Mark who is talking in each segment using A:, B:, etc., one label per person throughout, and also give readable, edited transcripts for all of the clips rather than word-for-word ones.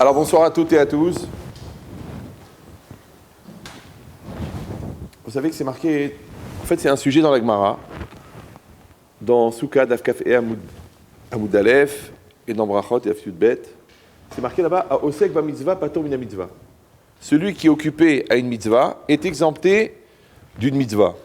A: Alors bonsoir à toutes et à tous. Vous savez que c'est marqué, en fait c'est un sujet dans la Gemara, dans Souka, Dafkaf et Amoud Aleph, et dans Brachot et Afyud Bet. C'est marqué là-bas, à Osek ba mitzvah, pator mina mitzvah. Celui qui est occupé à une mitzvah est exempté d'une mitzvah.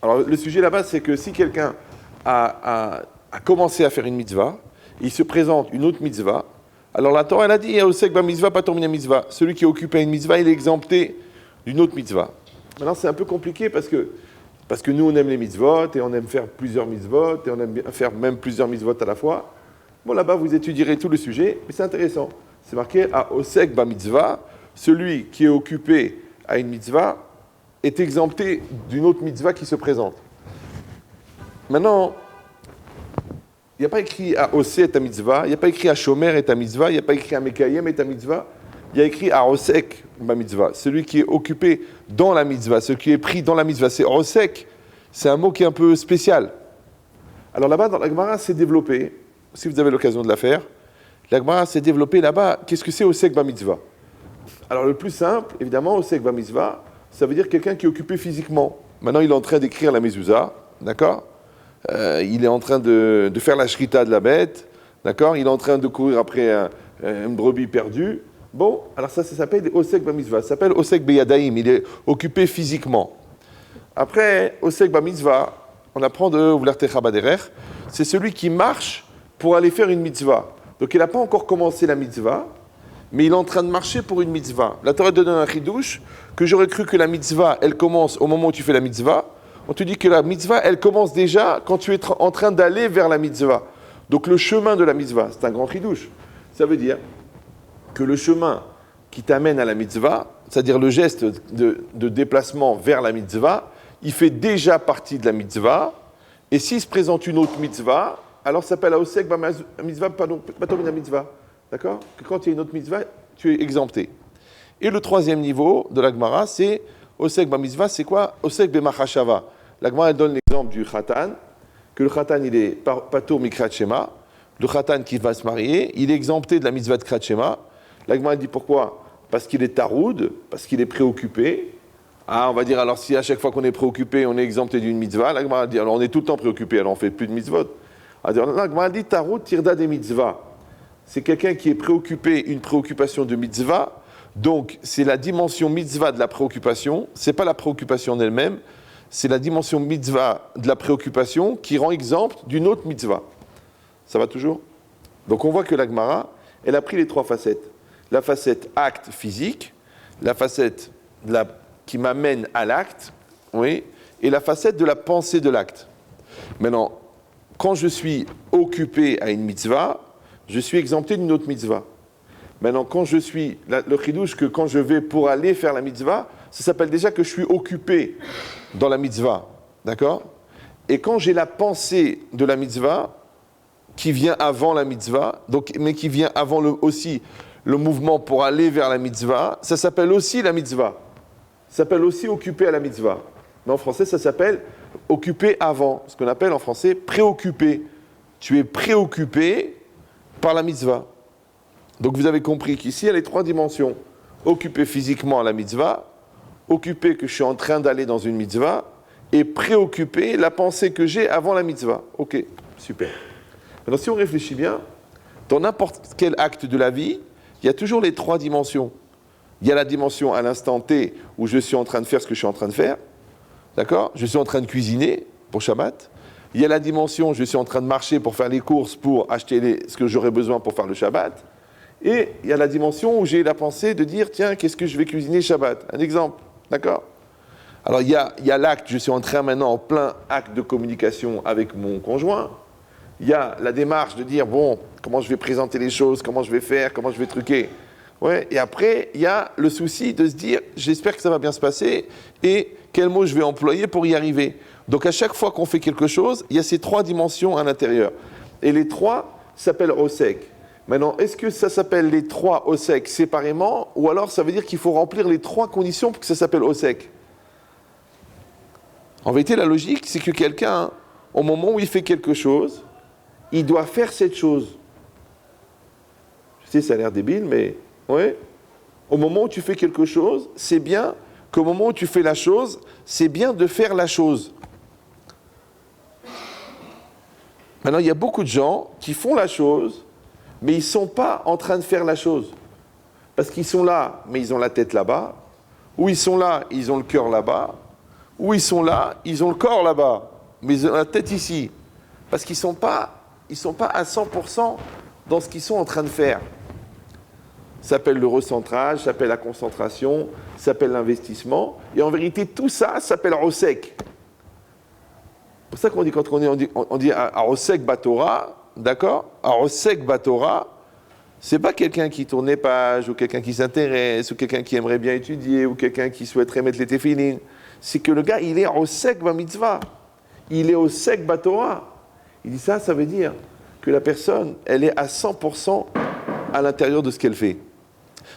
A: Alors le sujet là-bas, c'est que si quelqu'un a commencé à faire une mitzvah, il se présente une autre mitzvah, alors la Torah elle a dit, à Osek ba mitzvah, pator mina mitzvah. Celui qui est occupé à une mitzvah, il est exempté d'une autre mitzvah. Maintenant c'est un peu compliqué parce que nous on aime les mitzvot, et on aime faire plusieurs mitzvot, et on aime bien faire même plusieurs mitzvot à la fois. Bon là-bas vous étudierez tout le sujet, mais c'est intéressant. C'est marqué à Osek ba mitzvah, celui qui est occupé à une mitzvah est exempté d'une autre mitzvah qui se présente. Maintenant, il n'y a pas écrit à Osek et ta mitzvah, il n'y a pas écrit à Shomer et ta mitzvah, il n'y a pas écrit à Mekayem et ta mitzvah, il y a écrit à Osek ma mitzvah, celui qui est occupé dans la mitzvah, ce qui est pris dans la mitzvah. C'est Osek, c'est un mot qui est un peu spécial. Alors là-bas, dans la Gemara, c'est développé, si vous avez l'occasion de la faire, la Gemara s'est développée là-bas, qu'est-ce que c'est Osek ba mitzvah? Alors le plus simple, évidemment, Osek ba mitzvah, ça veut dire quelqu'un qui est occupé physiquement. Maintenant, il est en train d'écrire la mezouza, d'accord? Il est en train de faire la shrita de la bête, d'accord? Il est en train de courir après une brebis perdue. Bon, alors ça s'appelle Osek ba mitzvah, ça s'appelle Osek beyadaim, il est occupé physiquement. Après, Osek ba mitzvah, on apprend de V'lertecha baderer, c'est celui qui marche pour aller faire une mitzvah. Donc il n'a pas encore commencé la mitzvah, mais il est en train de marcher pour une mitzvah. La Torah te donne un chidouche, que j'aurais cru que la mitzvah, elle commence au moment où tu fais la mitzvah. On te dit que la mitzvah, elle commence déjà quand tu es en train d'aller vers la mitzvah. Donc le chemin de la mitzvah, c'est un grand chidouche. Ça veut dire que le chemin qui t'amène à la mitzvah, c'est-à-dire le geste de déplacement vers la mitzvah, il fait déjà partie de la mitzvah. Et s'il se présente une autre mitzvah, alors ça s'appelle Osek ba mitzvah, pator mina mitzvah. D'accord? Que quand il y a une autre mitzvah, tu es exempté. Et le troisième niveau de la Gemara, c'est Osek ba mitzvah, c'est quoi? Osek be machashava. La Gemara elle donne l'exemple du khatan, que le khatan il est pator mikrat shema. Le khatan qui va se marier, il est exempté de la mitzvah de krat shema. La Gemara dit pourquoi? Parce qu'il est taroud, parce qu'il est préoccupé. Ah, on va dire alors si à chaque fois qu'on est préoccupé, on est exempté d'une mitzvah, la Gemara dit alors on est tout le temps préoccupé, alors on ne fait plus de mitzvot. Alors la Gemara dit taroud tirda des mitzvahs. C'est quelqu'un qui est préoccupé, une préoccupation de mitzvah, donc c'est la dimension mitzvah de la préoccupation, c'est pas la préoccupation en elle-même, c'est la dimension mitzvah de la préoccupation qui rend exempt d'une autre mitzvah. Ça va toujours? Donc on voit que la Gemara, elle a pris les trois facettes. La facette acte physique, la facette qui m'amène à l'acte, oui, et la facette de la pensée de l'acte. Maintenant, quand je suis occupé à une mitzvah, je suis exempté d'une autre mitzvah. Maintenant, quand je suis, le chidouche que quand je vais pour aller faire la mitzvah, ça s'appelle déjà que je suis occupé dans la mitzvah, d'accord? Et quand j'ai la pensée de la mitzvah, qui vient avant la mitzvah, donc, mais qui vient avant aussi le mouvement pour aller vers la mitzvah, ça s'appelle aussi la mitzvah. Ça s'appelle aussi occupé à la mitzvah. Mais en français, ça s'appelle occupé avant, ce qu'on appelle en français préoccupé. Tu es préoccupé par la mitzvah. Donc vous avez compris qu'ici, il y a les trois dimensions. Occupé physiquement à la mitzvah, occupé que je suis en train d'aller dans une mitzvah, et préoccupé la pensée que j'ai avant la mitzvah. Ok, super. Maintenant, si on réfléchit bien, dans n'importe quel acte de la vie, il y a toujours les trois dimensions. Il y a la dimension à l'instant T où je suis en train de faire ce que je suis en train de faire. D'accord? Je suis en train de cuisiner pour Shabbat. Il y a la dimension, je suis en train de marcher pour faire les courses, pour acheter ce que j'aurais besoin pour faire le Shabbat. Et il y a la dimension où j'ai la pensée de dire, tiens, qu'est-ce que je vais cuisiner Shabbat? Un exemple, d'accord? Alors il y a l'acte, je suis en train maintenant en plein acte de communication avec mon conjoint. Il y a la démarche de dire, bon, comment je vais présenter les choses, comment je vais faire, comment je vais truquer. Ouais, et après, il y a le souci de se dire, j'espère que ça va bien se passer, et quel mot je vais employer pour y arriver. Donc à chaque fois qu'on fait quelque chose, il y a ces trois dimensions à l'intérieur. Et les trois s'appellent Osek. Maintenant, est-ce que ça s'appelle les trois Osek séparément, ou alors ça veut dire qu'il faut remplir les trois conditions pour que ça s'appelle Osek? En vérité, la logique, c'est que quelqu'un, au moment où il fait quelque chose, il doit faire cette chose. Je ne Tu sais, ça a l'air débile, mais ouais. Au moment où tu fais quelque chose, c'est bien qu'au moment où tu fais la chose, c'est bien de faire la chose. Maintenant, il y a beaucoup de gens qui font la chose, mais ils ne sont pas en train de faire la chose. Parce qu'ils sont là, mais ils ont la tête là-bas. Ou ils sont là, ils ont le cœur là-bas. Ou ils sont là, ils ont le corps là-bas. Mais ils ont la tête ici. Parce qu'ils ne sont pas à 100% dans ce qu'ils sont en train de faire. Ça s'appelle le recentrage, ça s'appelle la concentration, ça s'appelle l'investissement. Et en vérité, tout ça s'appelle Rosek. C'est pour ça qu'on dit, quand on dit Arosek Batora, d'accord? Arosek Batora, c'est pas quelqu'un qui tourne les pages, ou quelqu'un qui s'intéresse, ou quelqu'un qui aimerait bien étudier, ou quelqu'un qui souhaiterait mettre les téfilines. C'est que le gars, il est Arosek Bamitzvah. Il est Osek Batora. Il dit ça veut dire que la personne, elle est à 100% à l'intérieur de ce qu'elle fait.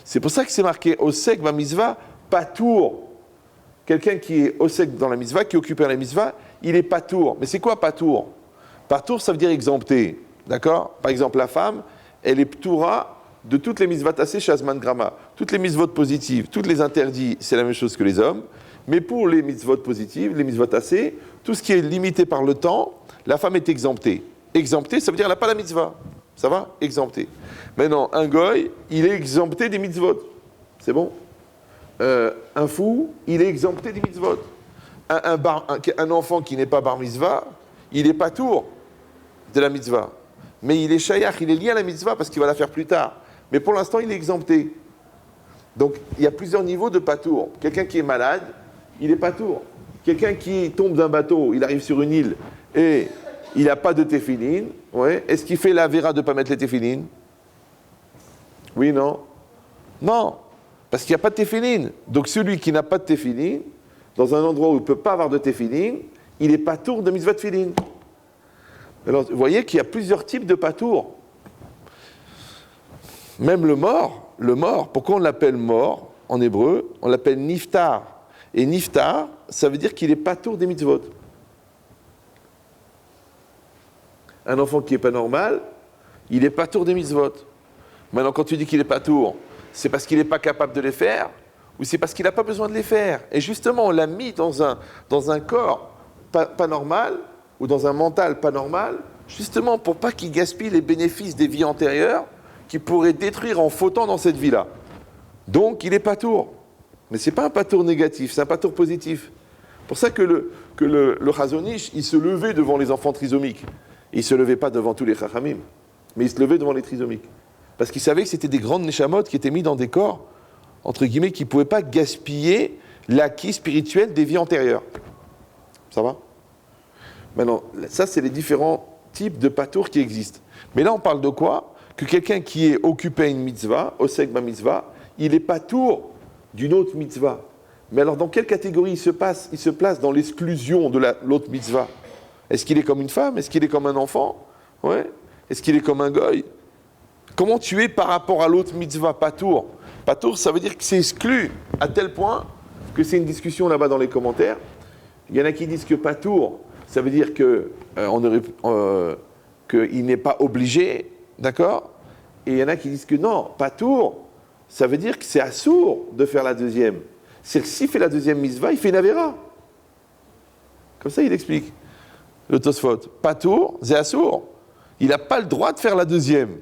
A: C'est pour ça que c'est marqué Osek Bamitzvah, Patour. Quelqu'un qui est Osek dans la mitzvah, qui est occupé dans la mitzvah, il est Patour. Mais c'est quoi Patour? Patour, ça veut dire exempté. D'accord? Par exemple, la femme, elle est Ptoura de toutes les mitzvot assez Shazman Grama. Toutes les mitzvot positives, toutes les interdits, c'est la même chose que les hommes. Mais pour les mitzvot positives, les mitzvot assez, tout ce qui est limité par le temps, la femme est exemptée. Exemptée, ça veut dire qu'elle n'a pas la mitzvah. Ça va? Exemptée. Maintenant, un goy, il est exempté des mitzvot. C'est bon? Un fou, il est exempté des mitzvot. Un enfant qui n'est pas bar mitzvah, il n'est pas tour de la mitzvah. Mais il est shayach, il est lié à la mitzvah parce qu'il va la faire plus tard. Mais pour l'instant, il est exempté. Donc, il y a plusieurs niveaux de patour. Quelqu'un qui est malade, il est patour. Quelqu'un qui tombe d'un bateau, il arrive sur une île et il n'a pas de téphilines. Ouais. Est-ce qu'il fait la véra de ne pas mettre les téphilines? Oui, non? Non, parce qu'il n'y a pas de téphilines. Donc, celui qui n'a pas de téphilines, dans un endroit où il ne peut pas avoir de téphilines, il est patour de mitzvah téphilines. Alors, vous voyez qu'il y a plusieurs types de patour. Même le mort, pourquoi on l'appelle mort en hébreu? On l'appelle niftar. Et niftar, ça veut dire qu'il est patour des mitzvot. Un enfant qui n'est pas normal, il est patour des mitzvot. Maintenant, quand tu dis qu'il est patour, c'est parce qu'il n'est pas capable de les faire, ou c'est parce qu'il n'a pas besoin de les faire. Et justement, on l'a mis dans un corps pas normal, ou dans un mental pas normal, justement pour pas qu'il gaspille les bénéfices des vies antérieures qu'il pourrait détruire en fautant dans cette vie-là. Donc, il est patour. Mais ce n'est pas un patour négatif, c'est un patour positif. C'est pour ça que le Chazon Ish, il se levait devant les enfants trisomiques. Il ne se levait pas devant tous les chachamim, mais il se levait devant les trisomiques. Parce qu'il savait que c'était des grandes neshamot qui étaient mis dans des corps, entre guillemets, qui ne pouvaient pas gaspiller l'acquis spirituel des vies antérieures. Ça va? Maintenant, ça, c'est les différents types de patour qui existent. Mais là, on parle de quoi? Que quelqu'un qui est occupé à une mitzvah, osek ba mitzvah, il est patour d'une autre mitzvah. Mais alors, dans quelle catégorie il se place dans l'exclusion de l'autre mitzvah? Est-ce qu'il est comme une femme? Est-ce qu'il est comme un enfant? Ouais. Est-ce qu'il est comme un goy? Comment tu es par rapport à l'autre mitzvah, patour? Patour, ça veut dire que c'est exclu à tel point que c'est une discussion là-bas dans les commentaires. Il y en a qui disent que patour, ça veut dire qu'il n'est pas obligé, d'accord? Et il y en a qui disent que non, patour, ça veut dire que c'est assourd de faire la deuxième. C'est-à-dire que s'il fait la deuxième mitzvah, il fait une avéra. Comme ça, il explique. Le Tosfot. Patour, c'est assourd. Il n'a pas le droit de faire la deuxième.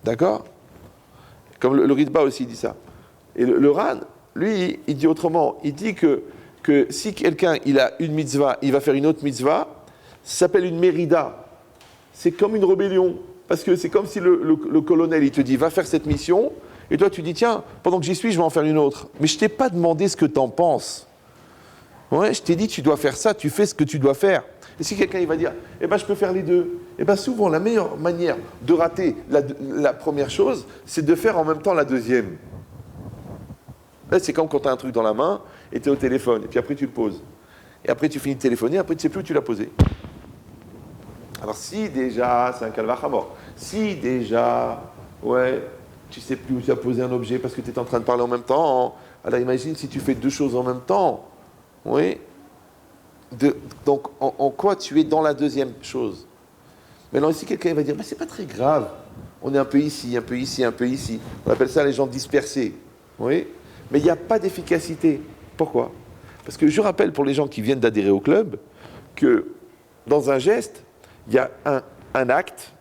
A: D'accord? Comme le Ritba aussi dit ça. Et le Ran, lui, il dit autrement. Il dit que si quelqu'un il a une mitzvah, il va faire une autre mitzvah, ça s'appelle une mérida. C'est comme une rébellion. Parce que c'est comme si le colonel, il te dit, va faire cette mission, et toi tu dis, tiens, pendant que j'y suis, je vais en faire une autre. Mais je ne t'ai pas demandé ce que tu en penses. Ouais, je t'ai dit, tu dois faire ça, tu fais ce que tu dois faire. Et si quelqu'un il va dire, eh ben je peux faire les deux, eh ben souvent la meilleure manière de rater la première chose, c'est de faire en même temps la deuxième. Là, c'est comme quand tu as un truc dans la main et tu es au téléphone, et puis après tu le poses. Et après tu finis de téléphoner, après tu ne sais plus où tu l'as posé. Alors si déjà, c'est un calvaire à mort, si déjà, ouais, tu ne sais plus où tu as posé un objet parce que tu es en train de parler en même temps, alors imagine si tu fais deux choses en même temps, oui. Donc, en quoi tu es dans la deuxième chose? Maintenant, ici, quelqu'un va dire, mais c'est pas très grave. on est un peu ici, un peu ici, un peu ici. On appelle ça les gens dispersés. Oui. Mais il n'y a pas d'efficacité. Pourquoi? Parce que je rappelle pour les gens qui viennent d'adhérer au club que dans un geste, il y a un acte,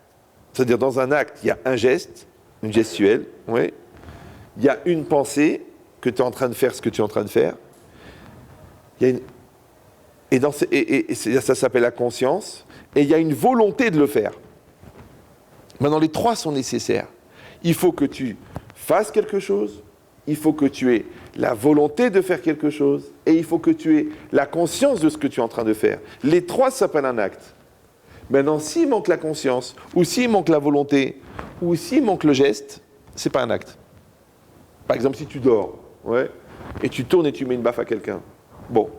A: c'est-à-dire dans un acte, il y a un geste, une gestuelle, oui. Il y a une pensée que tu es en train de faire ce que tu es en train de faire. Il y a ça s'appelle la conscience. Et il y a une volonté de le faire. Maintenant, les trois sont nécessaires. Il faut que tu fasses quelque chose, il faut que tu aies la volonté de faire quelque chose, et il faut que tu aies la conscience de ce que tu es en train de faire. Les trois s'appellent un acte. Maintenant, s'il manque la conscience, ou s'il manque la volonté, ou s'il manque le geste, c'est pas un acte. Par exemple, si tu dors, ouais, et tu tournes et tu mets une baffe à quelqu'un. Bon.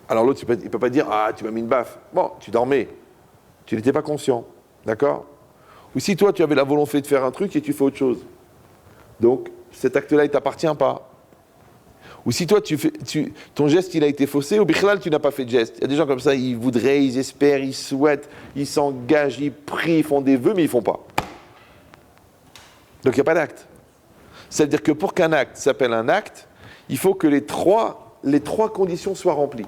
A: Alors l'autre, il ne peut pas dire « Ah, tu m'as mis une baffe ». Bon, tu dormais. Tu n'étais pas conscient. D'accord? Ou si toi, tu avais la volonté de faire un truc et tu fais autre chose. Donc, cet acte-là, il ne t'appartient pas. Ou si toi, ton geste, il a été faussé, au Bichlal, tu n'as pas fait de geste. Il y a des gens comme ça, ils voudraient, ils espèrent, ils souhaitent, ils s'engagent, ils prient, ils font des vœux, mais ils ne font pas. Donc, il n'y a pas d'acte. C'est-à-dire que pour qu'un acte s'appelle un acte, il faut que les trois conditions soient remplies.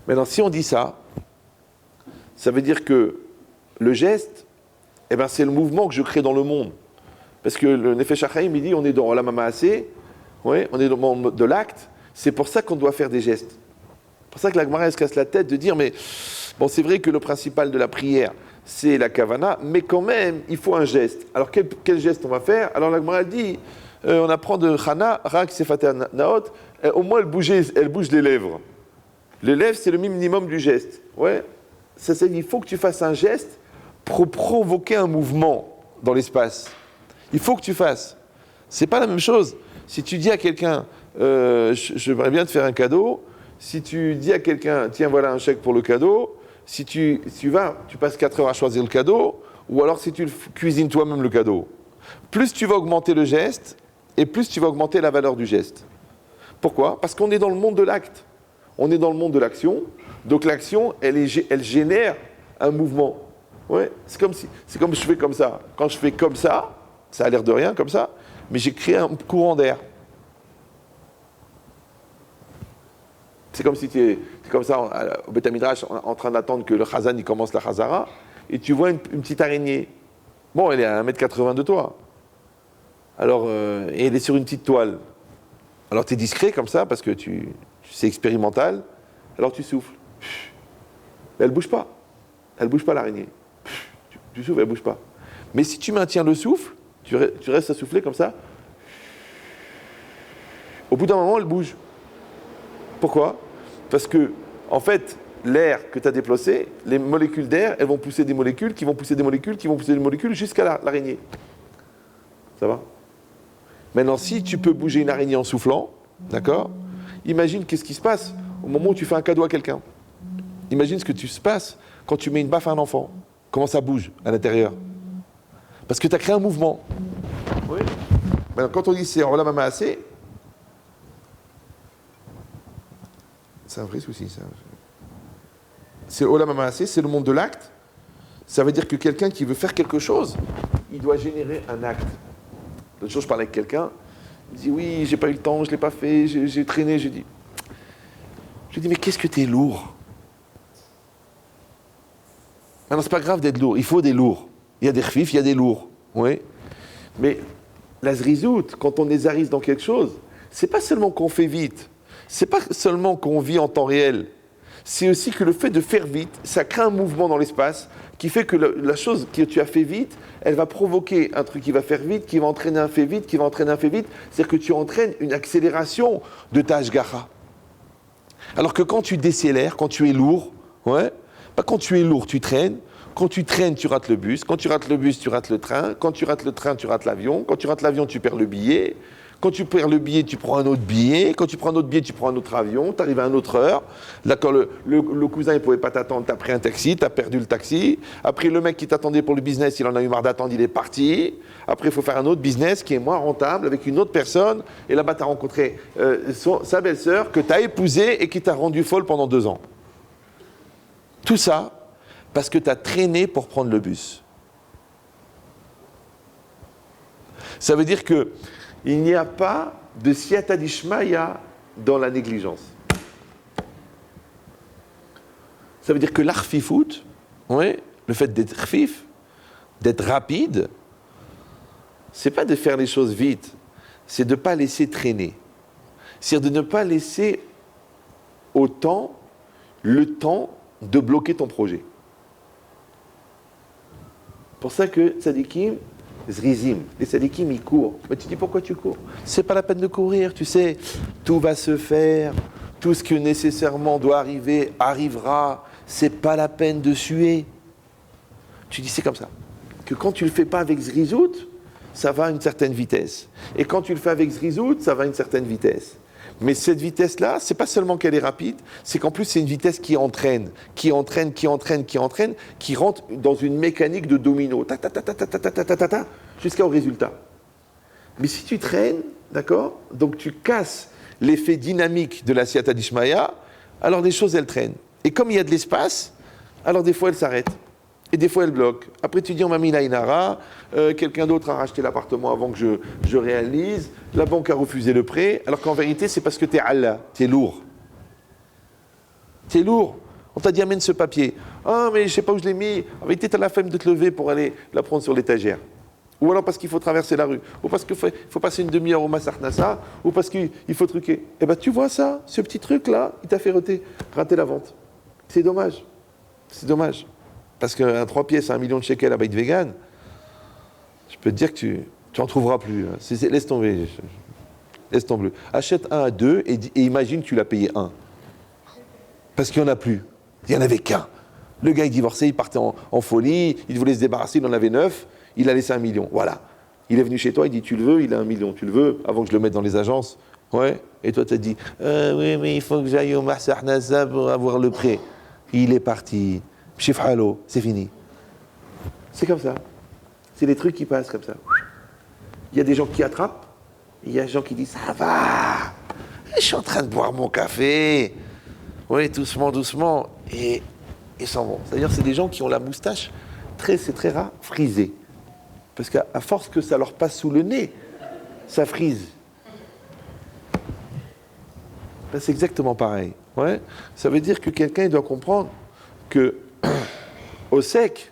A: Maintenant, si on dit ça, ça veut dire que le geste, eh ben, c'est le mouvement que je crée dans le monde. Parce que le Nefesh HaChaim, il dit, on est dans Olam HaMaaseh, ouais, on est dans le monde de l'acte, c'est pour ça qu'on doit faire des gestes. C'est pour ça que la Gemara se casse la tête de dire, mais bon, c'est vrai que le principal de la prière, c'est la kavana, mais quand même, il faut un geste. Alors, quel geste on va faire? Alors, la Gemara dit, on apprend de Chana, Rak Sefater Naot, au moins elle bouge les lèvres. Les lèvres, c'est le minimum du geste. Ouais. Ça, c'est, il faut que tu fasses un geste pour provoquer un mouvement dans l'espace. Il faut que tu fasses. C'est pas la même chose. Si tu dis à quelqu'un, j'aimerais bien te faire un cadeau, si tu dis à quelqu'un, tiens, voilà un chèque pour le cadeau, si tu passes 4 heures à choisir le cadeau, ou alors si tu cuisines toi-même le cadeau. Plus tu vas augmenter le geste, et plus tu vas augmenter la valeur du geste. Pourquoi? Parce qu'on est dans le monde de l'acte. On est dans le monde de l'action, donc l'action, elle génère un mouvement. Ouais, c'est comme je fais comme ça. Quand je fais comme ça a l'air de rien, comme ça, mais j'ai créé un courant d'air. C'est comme si tu es comme ça, au Beth Midrash, en train d'attendre que le Chazan il commence la Chazara, et tu vois une petite araignée. Bon, elle est à 1m80 de toi. Alors, et elle est sur une petite toile. Alors tu es discret comme ça, parce que c'est expérimental, alors tu souffles. Elle ne bouge pas. Elle ne bouge pas l'araignée. Tu souffles, elle ne bouge pas. Mais si tu maintiens le souffle, tu restes à souffler comme ça, au bout d'un moment, elle bouge. Pourquoi? Parce que, en fait, l'air que tu as déplacé, les molécules d'air, elles vont pousser des molécules, qui vont pousser des molécules, qui vont pousser des molécules jusqu'à l'araignée. Ça va? Maintenant, si tu peux bouger une araignée en soufflant, d'accord? Imagine qu'est-ce qui se passe au moment où tu fais un cadeau à quelqu'un. Imagine ce que se passe quand tu mets une baffe à un enfant. Comment ça bouge à l'intérieur? Parce que tu as créé un mouvement. Oui. Maintenant, quand on dit c'est Olam HaMaaseh, c'est un vrai souci, ça. C'est Olam HaMaaseh, c'est le monde de l'acte. Ça veut dire que quelqu'un qui veut faire quelque chose, il doit générer un acte. L'autre jour, je parlais avec quelqu'un, il dit oui, j'ai pas eu le temps, je l'ai pas fait, j'ai traîné, je lui dis mais qu'est-ce que t'es lourd? Maintenant, c'est pas grave d'être lourd, il faut des lourds. Il y a des khfif, il y a des lourds, oui. Mais la zrizout, quand on est zaris dans quelque chose, c'est pas seulement qu'on fait vite, c'est pas seulement qu'on vit en temps réel, c'est aussi que le fait de faire vite, ça crée un mouvement dans l'espace qui fait que la chose que tu as fait vite, elle va provoquer un truc qui va faire vite, qui va entraîner un fait vite, qui va entraîner un fait vite. C'est-à-dire que tu entraînes une accélération de ta hashgacha. Alors que quand tu décélères, quand tu es lourd, ouais, bah quand tu es lourd, tu traînes. Quand tu traînes, tu rates le bus. Quand tu rates le bus, tu rates le train. Quand tu rates le train, tu rates l'avion. Quand tu rates l'avion, tu perds le billet. Quand tu perds le billet, tu prends un autre billet. Quand tu prends un autre billet, tu prends un autre avion. Tu arrives à une autre heure. Là, quand le cousin ne pouvait pas t'attendre, tu as pris un taxi, tu as perdu le taxi. Après, le mec qui t'attendait pour le business, il en a eu marre d'attendre, il est parti. Après, il faut faire un autre business qui est moins rentable avec une autre personne. Et là-bas, tu as rencontré sa belle-sœur que tu as épousée et qui t'a rendu folle pendant 2 ans. Tout ça, parce que tu as traîné pour prendre le bus. Ça veut dire qu'il n'y a pas de siyata d'ishmaïa dans la négligence. Ça veut dire que l'arfifout, ouais, le fait d'être khfif, d'être rapide, c'est pas de faire les choses vite, c'est de ne pas laisser traîner. C'est-à-dire de ne pas laisser le temps de bloquer ton projet. Pour ça que tzadikim, zrizim, les tzadikim ils courent. Mais tu dis pourquoi tu cours? C'est pas la peine de courir, tu sais, tout va se faire, tout ce qui nécessairement doit arriver arrivera, c'est pas la peine de suer. Tu dis c'est comme ça. Que quand tu le fais pas avec zrizout, ça va à une certaine vitesse. Et quand tu le fais avec zrizout, ça va à une certaine vitesse. Mais cette vitesse-là, c'est pas seulement qu'elle est rapide, c'est qu'en plus c'est une vitesse qui entraîne, qui rentre dans une mécanique de domino, jusqu'au résultat. Mais si tu traînes, d'accord, donc tu casses l'effet dynamique de la siyata d'ishmaïa, alors les choses elles traînent. Et comme il y a de l'espace, alors des fois elles s'arrêtent. Et des fois, elle bloque. Après, tu dis, on m'a mis la inara, quelqu'un d'autre a racheté l'appartement avant que je réalise, la banque a refusé le prêt, alors qu'en vérité, c'est parce que tu es Allah, tu es lourd. Tu es lourd. On t'a dit, amène ce papier. Ah, mais je ne sais pas où je l'ai mis. En vérité, tu as la flemme de te lever pour aller la prendre sur l'étagère. Ou alors parce qu'il faut traverser la rue. Ou parce qu'il faut passer une demi-heure au Massar Nassa. Ou parce qu'il faut truquer. Eh bien, tu vois ça, ce petit truc-là, il t'a fait rater la vente. C'est dommage. C'est dommage. Parce qu'un 3 pièces à 1 million de shekels à Beit Vegan, je peux te dire que tu n'en trouveras plus. Laisse tomber. Laisse tomber. Achète un à 2 et imagine que tu l'as payé 1. Parce qu'il n'y en a plus. Il n'y en avait qu'un. Le gars, il divorçait, il partait en folie, il voulait se débarrasser, il en avait 9, il a laissé 1 million. Voilà. Il est venu chez toi, il dit, tu le veux, il a 1 million, tu le veux, avant que je le mette dans les agences. Ouais. Et toi, tu as dit, oui, mais il faut que j'aille au Massar Nassa pour avoir le prêt. Il est parti. Chifhalo, c'est fini. C'est comme ça. C'est des trucs qui passent comme ça. Il y a des gens qui attrapent, il y a des gens qui disent ça va, je suis en train de boire mon café. Oui, doucement, doucement. Et s'en vont. C'est-à-dire c'est des gens qui ont la moustache c'est très rare, frisée. Parce qu'à force que ça leur passe sous le nez, ça frise. Ben, c'est exactement pareil. Ouais. Ça veut dire que quelqu'un doit comprendre que au sec,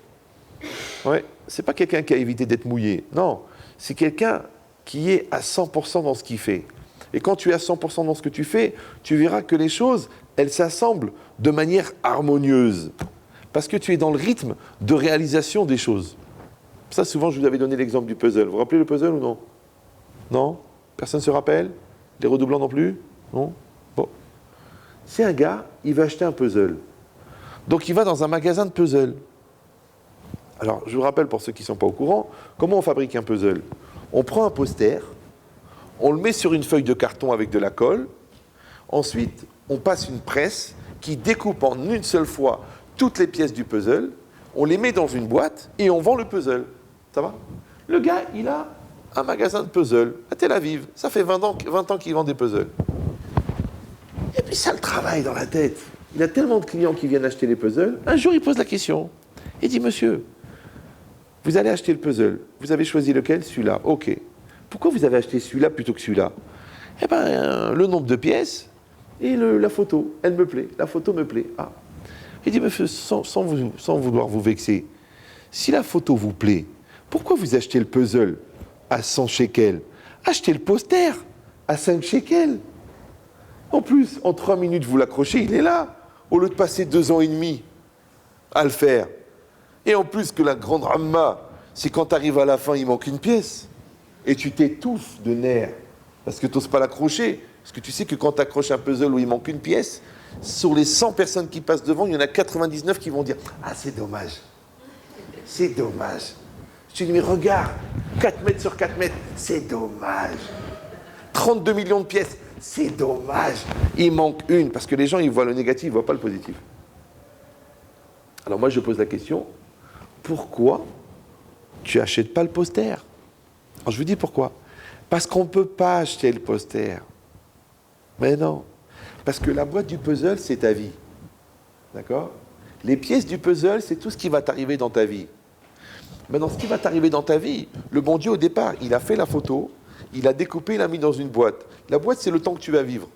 A: ouais, c'est pas quelqu'un qui a évité d'être mouillé. Non, c'est quelqu'un qui est à 100% dans ce qu'il fait. Et quand tu es à 100% dans ce que tu fais, tu verras que les choses, elles s'assemblent de manière harmonieuse. Parce que tu es dans le rythme de réalisation des choses. Ça, souvent, je vous avais donné l'exemple du puzzle. Vous vous rappelez le puzzle ou non? Non? Personne ne se rappelle? Les redoublants non plus? Non? Bon. C'est un gars, il va acheter un puzzle. Donc il va dans un magasin de puzzle. Alors, je vous rappelle pour ceux qui ne sont pas au courant, comment on fabrique un puzzle? On prend un poster, on le met sur une feuille de carton avec de la colle, ensuite on passe une presse qui découpe en une seule fois toutes les pièces du puzzle, on les met dans une boîte et on vend le puzzle. Ça va? Le gars, il a un magasin de puzzle à Tel Aviv. Ça fait 20 ans qu'il vend des puzzles. Et puis ça le travaille dans la tête. Il a tellement de clients qui viennent acheter les puzzles. Un jour, il pose la question. Il dit, monsieur, vous allez acheter le puzzle. Vous avez choisi lequel? Celui-là. OK. Pourquoi vous avez acheté celui-là plutôt que celui-là? Eh bien, le nombre de pièces et la photo. Elle me plaît. La photo me plaît. Ah. Il dit, monsieur, sans vouloir vous vexer, si la photo vous plaît, pourquoi vous achetez le puzzle à 100 shekels? Achetez le poster à 5 shekels. En plus, en 3 minutes, vous l'accrochez, il est là. Au lieu de passer 2 ans et demi à le faire. Et en plus que la grande ramma, c'est quand tu arrives à la fin, il manque une pièce. Et tu t'étouffes de nerfs. Parce que tu n'oses pas l'accrocher. Parce que tu sais que quand tu accroches un puzzle où il manque une pièce, sur les 100 personnes qui passent devant, il y en a 99 qui vont dire « Ah, c'est dommage. C'est dommage. » Je te dis « Mais regarde, 4 mètres sur 4 mètres, c'est dommage. 32 millions de pièces, c'est dommage. Il manque une. » Parce que les gens, ils voient le négatif, ils ne voient pas le positif. Alors moi, je pose la question, pourquoi tu n'achètes pas le poster? Alors je vous dis pourquoi. Parce qu'on ne peut pas acheter le poster. Mais non. Parce que la boîte du puzzle, c'est ta vie. D'accord? Les pièces du puzzle, c'est tout ce qui va t'arriver dans ta vie. Maintenant, ce qui va t'arriver dans ta vie, le bon Dieu, au départ, il a fait la photo, il a découpé, il l'a mis dans une boîte. La boîte, c'est le temps que tu vas vivre.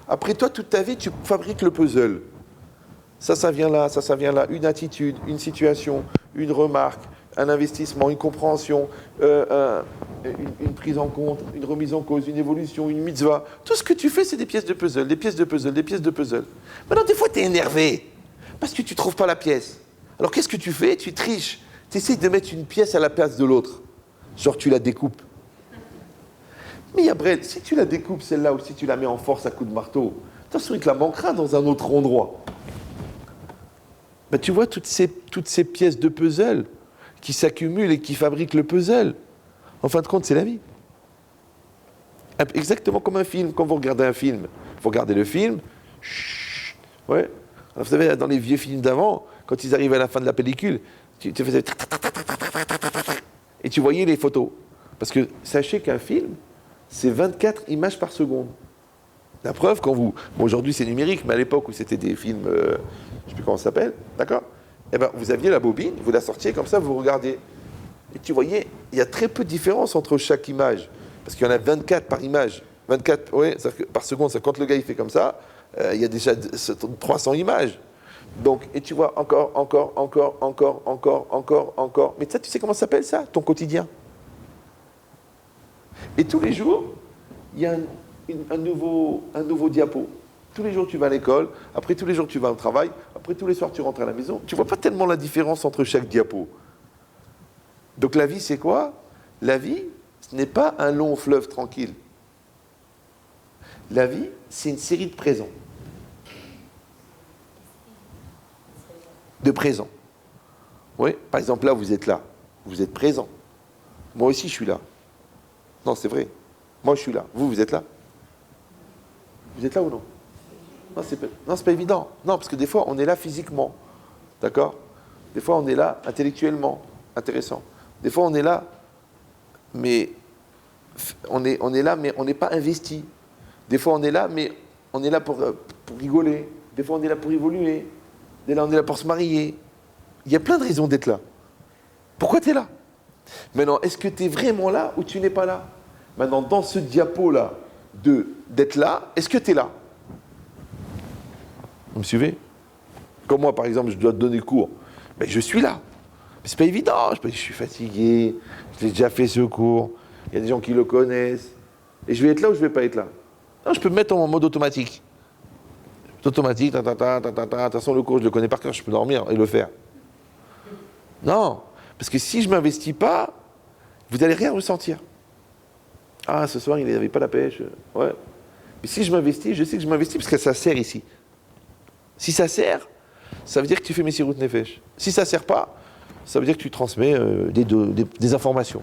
A: Après toi, toute ta vie, tu fabriques le puzzle. Ça vient là, ça vient là. Une attitude, une situation, une remarque, un investissement, une compréhension, une prise en compte, une remise en cause, une évolution, une mitzvah. Tout ce que tu fais, c'est des pièces de puzzle, des pièces de puzzle, des pièces de puzzle. Maintenant, des fois, tu es énervé parce que tu ne trouves pas la pièce. Alors, qu'est-ce que tu fais? Tu triches. Tu essaies de mettre une pièce à la place de l'autre. Genre, tu la découpes. Mais après, si tu la découpes celle-là ou si tu la mets en force à coups de marteau, attention, il te la manquera dans un autre endroit. Ben, tu vois toutes ces pièces de puzzle qui s'accumulent et qui fabriquent le puzzle. En fin de compte, c'est la vie. Exactement comme un film. Quand vous regardez un film, vous regardez le film, chut, ouais. Alors, vous savez, dans les vieux films d'avant, quand ils arrivaient à la fin de la pellicule, tu faisais et tu voyais les photos. Parce que sachez qu'un film, c'est 24 images par seconde. La preuve, quand vous... Bon, aujourd'hui, c'est numérique, mais à l'époque où c'était des films... je ne sais plus comment ça s'appelle, d'accord? Eh bien, vous aviez la bobine, vous la sortiez, comme ça, vous regardez. Et tu voyais, il y a très peu de différence entre chaque image. Parce qu'il y en a 24 par image. 24, ouais, par seconde, ça, quand le gars, il fait comme ça, il y a déjà 300 images. Donc, et tu vois, encore. Mais ça, tu sais comment ça s'appelle, ça? Ton quotidien. Et tous les jours, il y a un nouveau diapo. Tous les jours, tu vas à l'école. Après, tous les jours, tu vas au travail. Après, tous les soirs, tu rentres à la maison. Tu ne vois pas tellement la différence entre chaque diapo. Donc, la vie, c'est quoi? La vie, ce n'est pas un long fleuve tranquille. La vie, c'est une série de présents. De présents. Oui, par exemple, là, vous êtes là. Vous êtes présent. Moi aussi, je suis là. Non, c'est vrai. Moi, je suis là. Vous êtes là? Vous êtes là ou non? Non, c'est pas évident. Non, parce que des fois, on est là physiquement. D'accord? Des fois, on est là intellectuellement. Intéressant. Des fois, on est là, mais on est là, mais on n'est pas investi. Des fois, on est là, mais on est là pour rigoler. Des fois, on est là pour évoluer. Des fois, on est là pour se marier. Il y a plein de raisons d'être là. Pourquoi tu es là? Maintenant, est-ce que tu es vraiment là ou tu n'es pas là? Maintenant, dans ce diapo-là, d'être là, est-ce que tu es là? Vous me suivez? Comme moi, par exemple, je dois te donner cours. Mais je suis là. Mais c'est pas évident. Je suis fatigué. J'ai déjà fait ce cours. Il y a des gens qui le connaissent. Et je vais être là ou je ne vais pas être là? Non, je peux me mettre en mode automatique. Automatique, de toute façon, le cours, je le connais par cœur, je peux dormir et le faire. Non. Parce que si je ne m'investis pas, vous n'allez rien ressentir. Ah, ce soir, il n'avait pas la pêche. Ouais. Mais si je m'investis, je sais que je m'investis parce que ça sert ici. Si ça sert, ça veut dire que tu fais Messirut Nefesh. Si ça ne sert pas, ça veut dire que tu transmets des informations.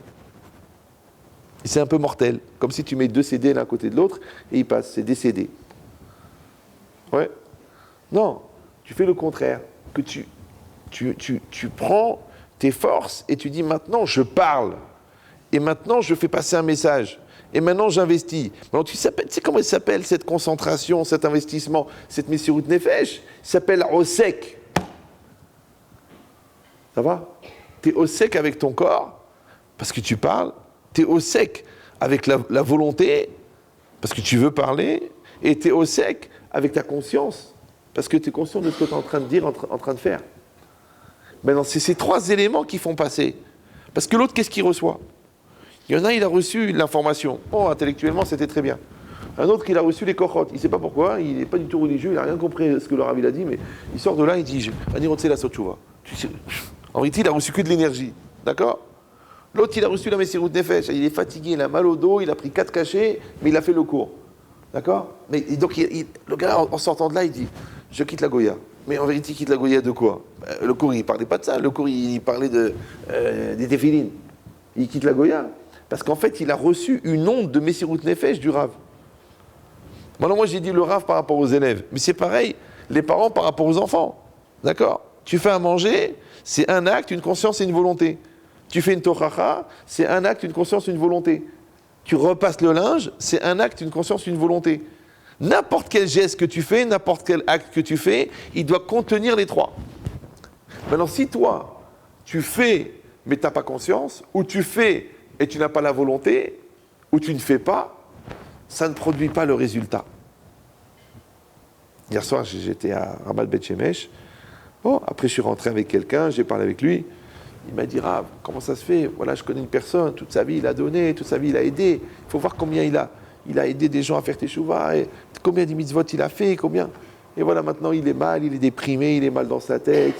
A: Et c'est un peu mortel. Comme si tu mets 2 CD l'un à côté de l'autre et ils passent. C'est des CD. Ouais. Non. Tu fais le contraire. Que tu prends tes forces et tu dis maintenant je parle. Et maintenant je fais passer un message. Et maintenant j'investis. Alors tu sais comment il s'appelle cette concentration, cet investissement, cette Messirut Nefesh? Il s'appelle Osek. Ça va? Tu es Osek avec ton corps, parce que tu parles. Tu es Osek avec la volonté, parce que tu veux parler. Et tu es Osek avec ta conscience, parce que tu es conscient de ce que tu es en train de dire, en train de faire. Maintenant, c'est ces 3 éléments qui font passer. Parce que l'autre, qu'est-ce qu'il reçoit? Il y en a, il a reçu l'information. Oh, intellectuellement, c'était très bien. Un autre, il a reçu les kochot. Il ne sait pas pourquoi, il n'est pas du tout religieux, il n'a rien compris ce que le Rav a dit, mais il sort de là, il dit Ani rotse la sotchouva. En réalité, il a reçu que de l'énergie. D'accord? L'autre, il a reçu la Messirut Nefesh. Il est fatigué, il a mal au dos, il a pris 4 cachets, mais il a fait le cours. D'accord? Mais donc, le gars, en sortant de là, il dit je quitte la Goya. Mais en vérité, il quitte la Goya de quoi? Le cours, il ne parlait pas de ça. Le cours, il parlait des téphilines. Il quitte la Goya. Parce qu'en fait, il a reçu une onde de Messirut Nefesh du Rav. Maintenant, moi, j'ai dit le Rav par rapport aux élèves. Mais c'est pareil, les parents par rapport aux enfants. D'accord? Tu fais à manger, c'est un acte, une conscience et une volonté. Tu fais une tochacha, c'est un acte, une conscience, une volonté. Tu repasses le linge, c'est un acte, une conscience, une volonté. N'importe quel geste que tu fais, n'importe quel acte que tu fais, il doit contenir les 3. Maintenant, si toi, tu fais, mais tu n'as pas conscience, ou tu fais et tu n'as pas la volonté, ou tu ne fais pas, ça ne produit pas le résultat. Hier soir, j'étais à Ramat Bet Shemesh. Bon, après, je suis rentré avec quelqu'un, j'ai parlé avec lui. Il m'a dit, Rav, comment ça se fait? Voilà, je connais une personne, toute sa vie, il a donné, toute sa vie, il a aidé. Il faut voir combien il a aidé des gens à faire teshuva, et combien de mitzvot il a fait, combien. Et voilà, maintenant, il est mal, il est déprimé, il est mal dans sa tête.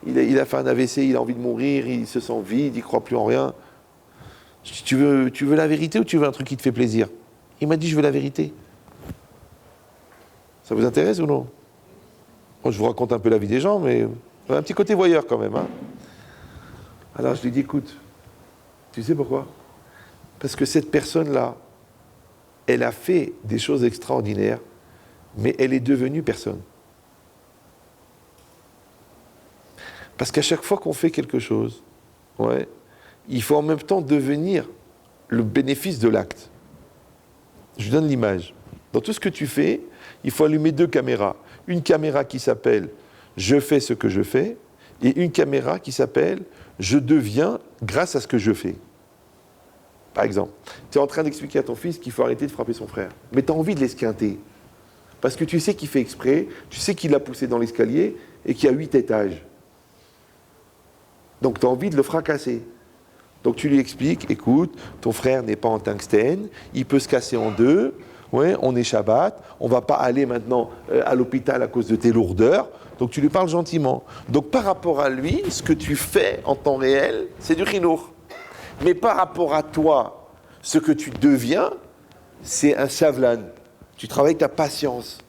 A: Il a fait un AVC, il a envie de mourir, il se sent vide, il ne croit plus en rien. Je dis, tu veux la vérité ou tu veux un truc qui te fait plaisir? Il m'a dit, je veux la vérité. Ça vous intéresse ou non? Bon, je vous raconte un peu la vie des gens, mais un petit côté voyeur quand même. Hein. Alors je lui dis, écoute, tu sais pourquoi? Parce que cette personne-là, elle a fait des choses extraordinaires, mais elle est devenue personne. Parce qu'à chaque fois qu'on fait quelque chose, il faut en même temps devenir le bénéfice de l'acte. Je vous donne l'image. Dans tout ce que tu fais, il faut allumer 2 caméras. Une caméra qui s'appelle « je fais ce que je fais » et une caméra qui s'appelle « je deviens grâce à ce que je fais ». Par exemple, tu es en train d'expliquer à ton fils qu'il faut arrêter de frapper son frère, mais tu as envie de l'esquinter. Parce que tu sais qu'il fait exprès, tu sais qu'il l'a poussé dans l'escalier et qu'il y a 8 étages. Donc tu as envie de le fracasser. Donc tu lui expliques, écoute, ton frère n'est pas en tungstène, il peut se casser en 2, on est Shabbat, on ne va pas aller maintenant à l'hôpital à cause de tes lourdeurs, donc tu lui parles gentiment. Donc par rapport à lui, ce que tu fais en temps réel, c'est du chinour. Mais par rapport à toi, ce que tu deviens, c'est un savlan. Tu travailles ta patience.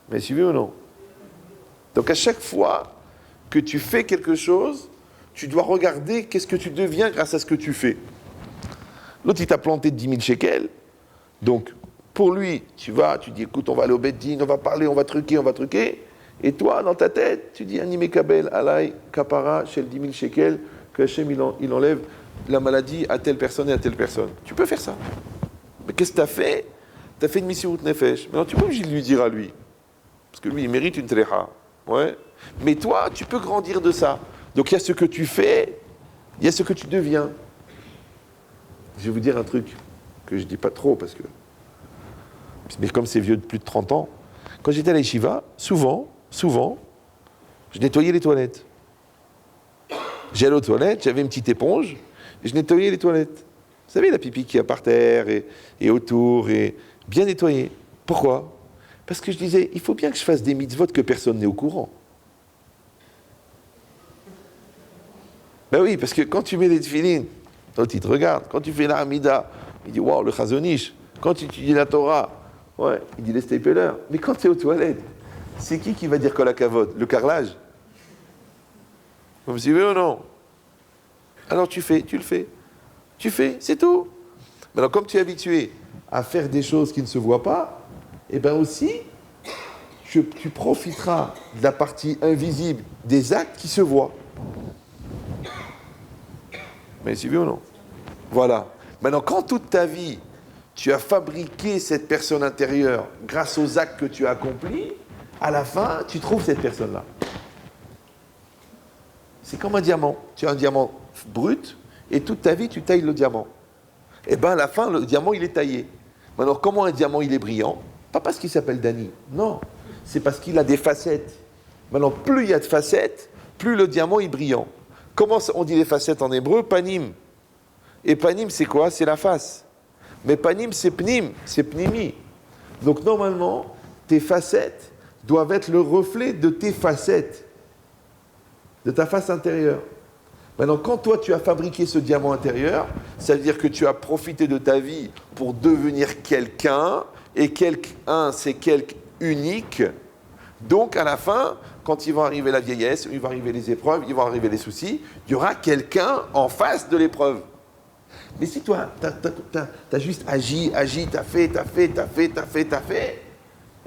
A: Mais suivez ou non? Donc à chaque fois que tu fais quelque chose, tu dois regarder qu'est-ce que tu deviens grâce à ce que tu fais. L'autre, il t'a planté 10 000 shekels. Donc, pour lui, tu dis, écoute, on va aller au Beddin, on va parler, on va truquer. Et toi, dans ta tête, tu dis, Ani Mekabel, Alay, Kapara, Shel 10 000 shekels, que Hachem, il enlève la maladie à telle personne et à telle personne. Tu peux faire ça. Mais qu'est-ce que tu as fait? Tu as fait une Messirut Nefesh. Maintenant, tu peux obligé de lui dire à lui. Parce que lui, il mérite une Trecha. Mais toi, tu peux grandir de ça. Donc il y a ce que tu fais, il y a ce que tu deviens. Je vais vous dire un truc que je ne dis pas trop, parce que... Mais comme c'est vieux de plus de 30 ans, quand j'étais à la yeshiva, souvent, je nettoyais les toilettes. J'allais aux toilettes, j'avais une petite éponge, et je nettoyais les toilettes. Vous savez, la pipi qui est par terre, et autour, et bien nettoyée. Pourquoi? Parce que je disais, il faut bien que je fasse des mitzvot que personne n'est au courant. Ben oui, parce que quand tu mets les tefilines, l'autre il te regarde. Quand tu fais la Hamida, il dit waouh, le Chazonish. Quand tu étudies la Torah, il dit les stapelers. Mais quand tu es aux toilettes, c'est qui va dire la cavote? Le carrelage? Vous me suivez ou non? Alors tu le fais. Tu fais, c'est tout. Maintenant, comme tu es habitué à faire des choses qui ne se voient pas, et bien aussi, tu profiteras de la partie invisible des actes qui se voient. Mais suivez ou non? Voilà. Maintenant, quand toute ta vie, tu as fabriqué cette personne intérieure grâce aux actes que tu as accomplis, à la fin, tu trouves cette personne-là. C'est comme un diamant. Tu as un diamant brut, et toute ta vie, tu tailles le diamant. Et bien, à la fin, le diamant, il est taillé. Maintenant, comment un diamant, il est brillant? Pas parce qu'il s'appelle Dany. Non. C'est parce qu'il a des facettes. Maintenant, plus il y a de facettes, plus le diamant est brillant. Comment on dit les facettes en hébreu? Panim. Et panim, c'est quoi? C'est la face. Mais panim, c'est pnim, c'est pnimi. Donc normalement, tes facettes doivent être le reflet de tes facettes, de ta face intérieure. Maintenant, quand toi, tu as fabriqué ce diamant intérieur, ça veut dire que tu as profité de ta vie pour devenir quelqu'un, et quelqu'un, c'est quelqu'un unique. Donc, à la fin, quand il va arriver la vieillesse, il va arriver les épreuves, il va arriver les soucis, il y aura quelqu'un en face de l'épreuve. Mais si toi, t'as juste agi, t'as fait,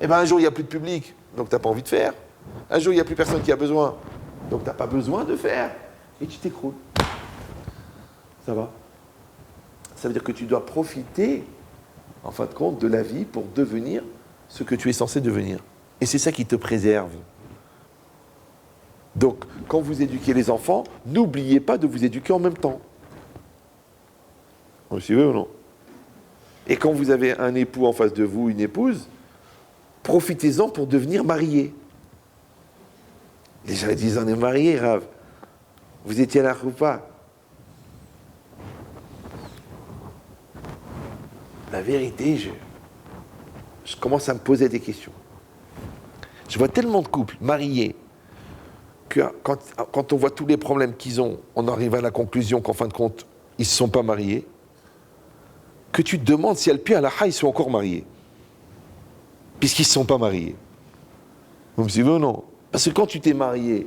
A: et bien un jour, il n'y a plus de public, donc t'as pas envie de faire. Un jour, il n'y a plus personne qui a besoin, donc t'as pas besoin de faire. Et tu t'écroules. Ça va? Ça veut dire que tu dois profiter, en fin de compte, de la vie pour devenir ce que tu es censé devenir. Et c'est ça qui te préserve. Donc, quand vous éduquez les enfants, n'oubliez pas de vous éduquer en même temps. Vous me suivez ou non? Et quand vous avez un époux en face de vous, une épouse, profitez-en pour devenir marié. Les gens disent, on est mariés, Rav. Vous étiez là ou pas? La vérité, je commence à me poser des questions. Je vois tellement de couples mariés que quand on voit tous les problèmes qu'ils ont, on arrive à la conclusion qu'en fin de compte, ils ne se sont pas mariés, que tu te demandes si Al-Pi Al-Aha, ils sont encore mariés. Puisqu'ils ne se sont pas mariés. Vous me suivez ou non? Parce que quand tu t'es marié,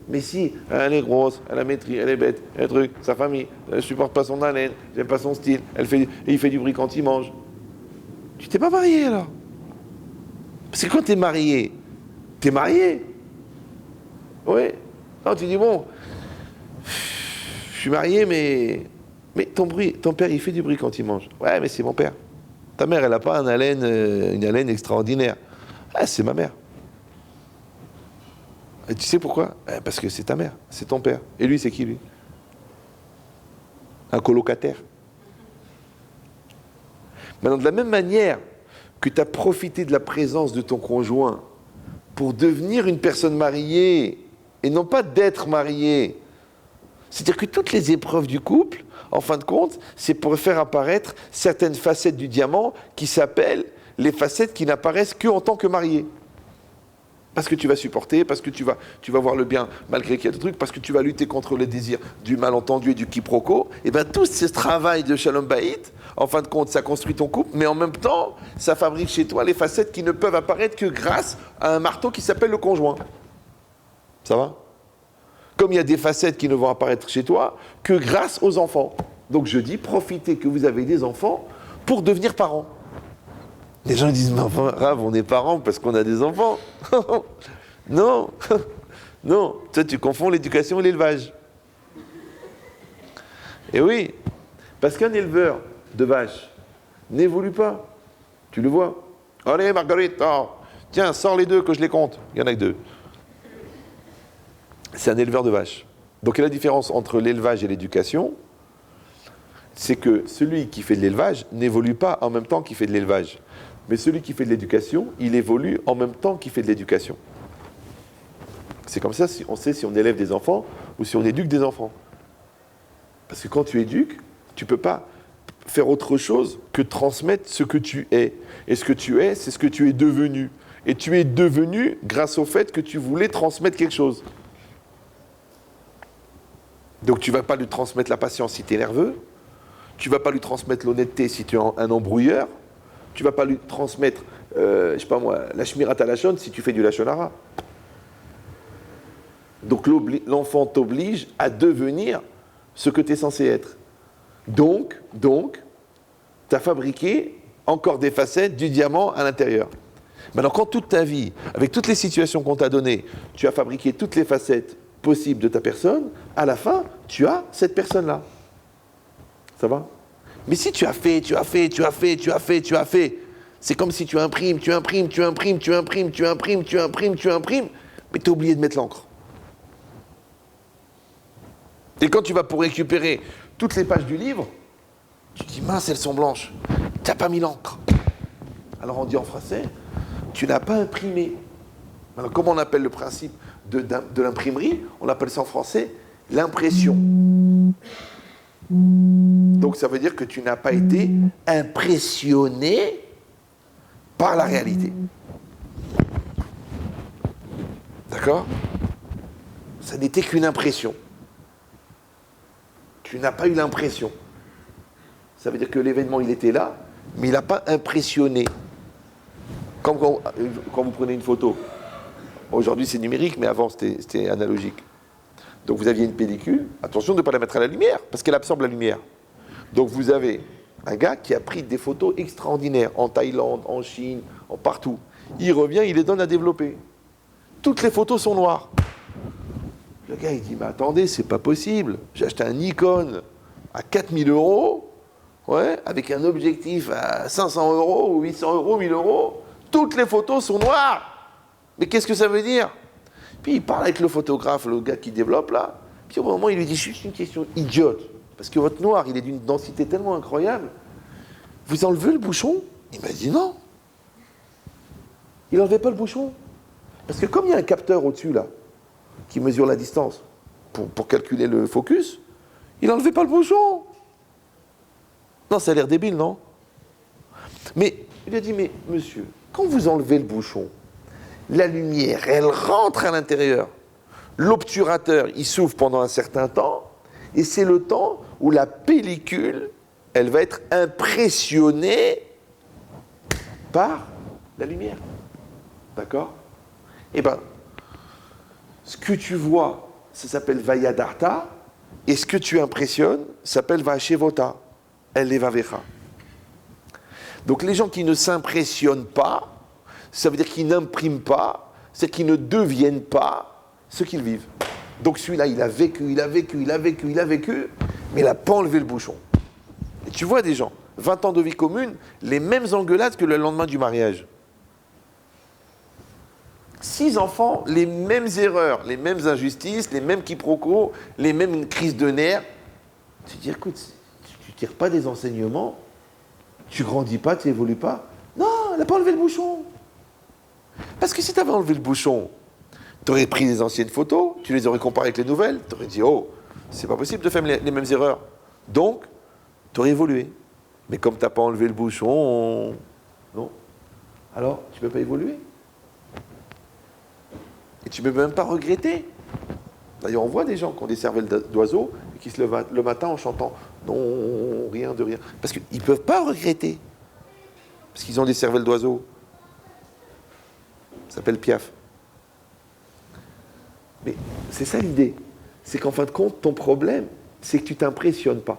A: Mais si, elle est grosse, elle a maîtrise, elle est bête, elle est truc, sa famille, elle ne supporte pas son haleine, j'aime pas son style, il fait du bruit quand il mange. Tu t'es pas marié alors? Parce que quand t'es marié. Oui. Non, tu dis bon, je suis marié, mais ton père il fait du bruit quand il mange. Ouais, mais c'est mon père. Ta mère, elle n'a pas une haleine extraordinaire. Ah, c'est ma mère. Et tu sais pourquoi? Parce que c'est ta mère, c'est ton père. Et lui, c'est qui, lui? Un colocataire. Maintenant, de la même manière que tu as profité de la présence de ton conjoint pour devenir une personne mariée, et non pas d'être marié. C'est-à-dire que toutes les épreuves du couple, en fin de compte, c'est pour faire apparaître certaines facettes du diamant qui s'appellent les facettes qui n'apparaissent qu'en tant que marié. Parce que tu vas supporter, parce que tu vas voir le bien malgré qu'il y a des trucs, parce que tu vas lutter contre les désirs du malentendu et du quiproquo. Et bien tout ce travail de Shalom Bayit, en fin de compte, ça construit ton couple, mais en même temps, ça fabrique chez toi les facettes qui ne peuvent apparaître que grâce à un marteau qui s'appelle le conjoint. Ça va? Comme il y a des facettes qui ne vont apparaître chez toi que grâce aux enfants. Donc je dis, profitez que vous avez des enfants pour devenir parents. Les gens disent, mais enfin, Rav, on est parents parce qu'on a des enfants. Non, non, toi tu confonds l'éducation et l'élevage. Et oui, parce qu'un éleveur de vaches n'évolue pas. Tu le vois. Allez, Marguerite, oh, tiens, sors les deux que je les compte. Il y en a que deux. C'est un éleveur de vaches. Donc la différence entre l'élevage et l'éducation, c'est que celui qui fait de l'élevage n'évolue pas en même temps qu'il fait de l'élevage. Mais celui qui fait de l'éducation, il évolue en même temps qu'il fait de l'éducation. C'est comme ça, on sait si on élève des enfants ou si on éduque des enfants. Parce que quand tu éduques, tu ne peux pas faire autre chose que transmettre ce que tu es. Et ce que tu es, c'est ce que tu es devenu. Et tu es devenu grâce au fait que tu voulais transmettre quelque chose. Donc tu ne vas pas lui transmettre la patience si tu es nerveux. Tu ne vas pas lui transmettre l'honnêteté si tu es un embrouilleur. Tu ne vas pas lui transmettre, je sais pas moi, la shmirat halashon si tu fais du lashon hara. Donc l'enfant t'oblige à devenir ce que tu es censé être. Donc tu as fabriqué encore des facettes du diamant à l'intérieur. Maintenant, quand toute ta vie, avec toutes les situations qu'on t'a données, tu as fabriqué toutes les facettes possibles de ta personne, à la fin, tu as cette personne-là. Ça va? Mais si tu as fait, c'est comme si tu imprimes, mais tu as oublié de mettre l'encre. Et quand tu vas pour récupérer toutes les pages du livre, tu te dis, mince, elles sont blanches. Tu n'as pas mis l'encre. Alors on dit en français, tu n'as pas imprimé. Alors comment on appelle le principe de l'imprimerie? On appelle ça en français l'impression. Donc ça veut dire que tu n'as pas été impressionné par la réalité. D'accord? Ça n'était qu'une impression. Tu n'as pas eu l'impression. Ça veut dire que l'événement, il était là, mais il n'a pas impressionné. Comme quand vous prenez une photo. Aujourd'hui, c'est numérique, mais avant, c'était analogique. Donc vous aviez une pellicule, attention de ne pas la mettre à la lumière, parce qu'elle absorbe la lumière. Donc vous avez un gars qui a pris des photos extraordinaires, en Thaïlande, en Chine, partout. Il revient, il les donne à développer. Toutes les photos sont noires. Le gars, il dit, mais attendez, c'est pas possible. J'ai acheté un Nikon à 4000 €, ouais, avec un objectif à 500 € ou 800 €, 1000 €. Toutes les photos sont noires. Mais qu'est-ce que ça veut dire? Puis il parle avec le photographe, le gars qui développe là. Puis au moment, il lui dit juste une question idiote. Parce que votre noir, il est d'une densité tellement incroyable. Vous enlevez le bouchon? Il m'a dit non. Il n'enlevait pas le bouchon. Parce que comme il y a un capteur au-dessus là, qui mesure la distance pour calculer le focus, il n'enlevait pas le bouchon. Non, ça a l'air débile, non? Mais il a dit, mais monsieur, quand vous enlevez le bouchon, la lumière, elle rentre à l'intérieur. L'obturateur, il s'ouvre pendant un certain temps, et c'est le temps où la pellicule, elle va être impressionnée par la lumière. D'accord? Eh bien, ce que tu vois, ça s'appelle Vayadarta, et ce que tu impressionnes s'appelle Vashevota, Elevavecha. Donc les gens qui ne s'impressionnent pas, ça veut dire qu'ils n'impriment pas, c'est qu'ils ne deviennent pas ce qu'ils vivent. Donc celui-là, il a vécu, mais il n'a pas enlevé le bouchon. Et tu vois des gens, 20 ans de vie commune, les mêmes engueulades que le lendemain du mariage. 6 enfants, les mêmes erreurs, les mêmes injustices, les mêmes quiproquos, les mêmes crises de nerfs. Tu te dis, écoute, tu ne tires pas des enseignements, tu grandis pas, tu n'évolues pas. Non, elle n'a pas enlevé le bouchon. Parce que si tu avais enlevé le bouchon, tu aurais pris les anciennes photos, tu les aurais comparées avec les nouvelles, tu aurais dit, oh, c'est pas possible de faire les mêmes erreurs. Donc, tu aurais évolué. Mais comme tu n'as pas enlevé le bouchon, non. Alors, tu ne peux pas évoluer. Et tu ne peux même pas regretter. D'ailleurs, on voit des gens qui ont des cervelles d'oiseaux et qui se lèvent le matin en chantant « Non, rien de rien ». Parce qu'ils ne peuvent pas regretter. Parce qu'ils ont des cervelles d'oiseaux. Ça s'appelle Piaf. Mais c'est ça l'idée. C'est qu'en fin de compte, ton problème, c'est que tu ne t'impressionnes pas.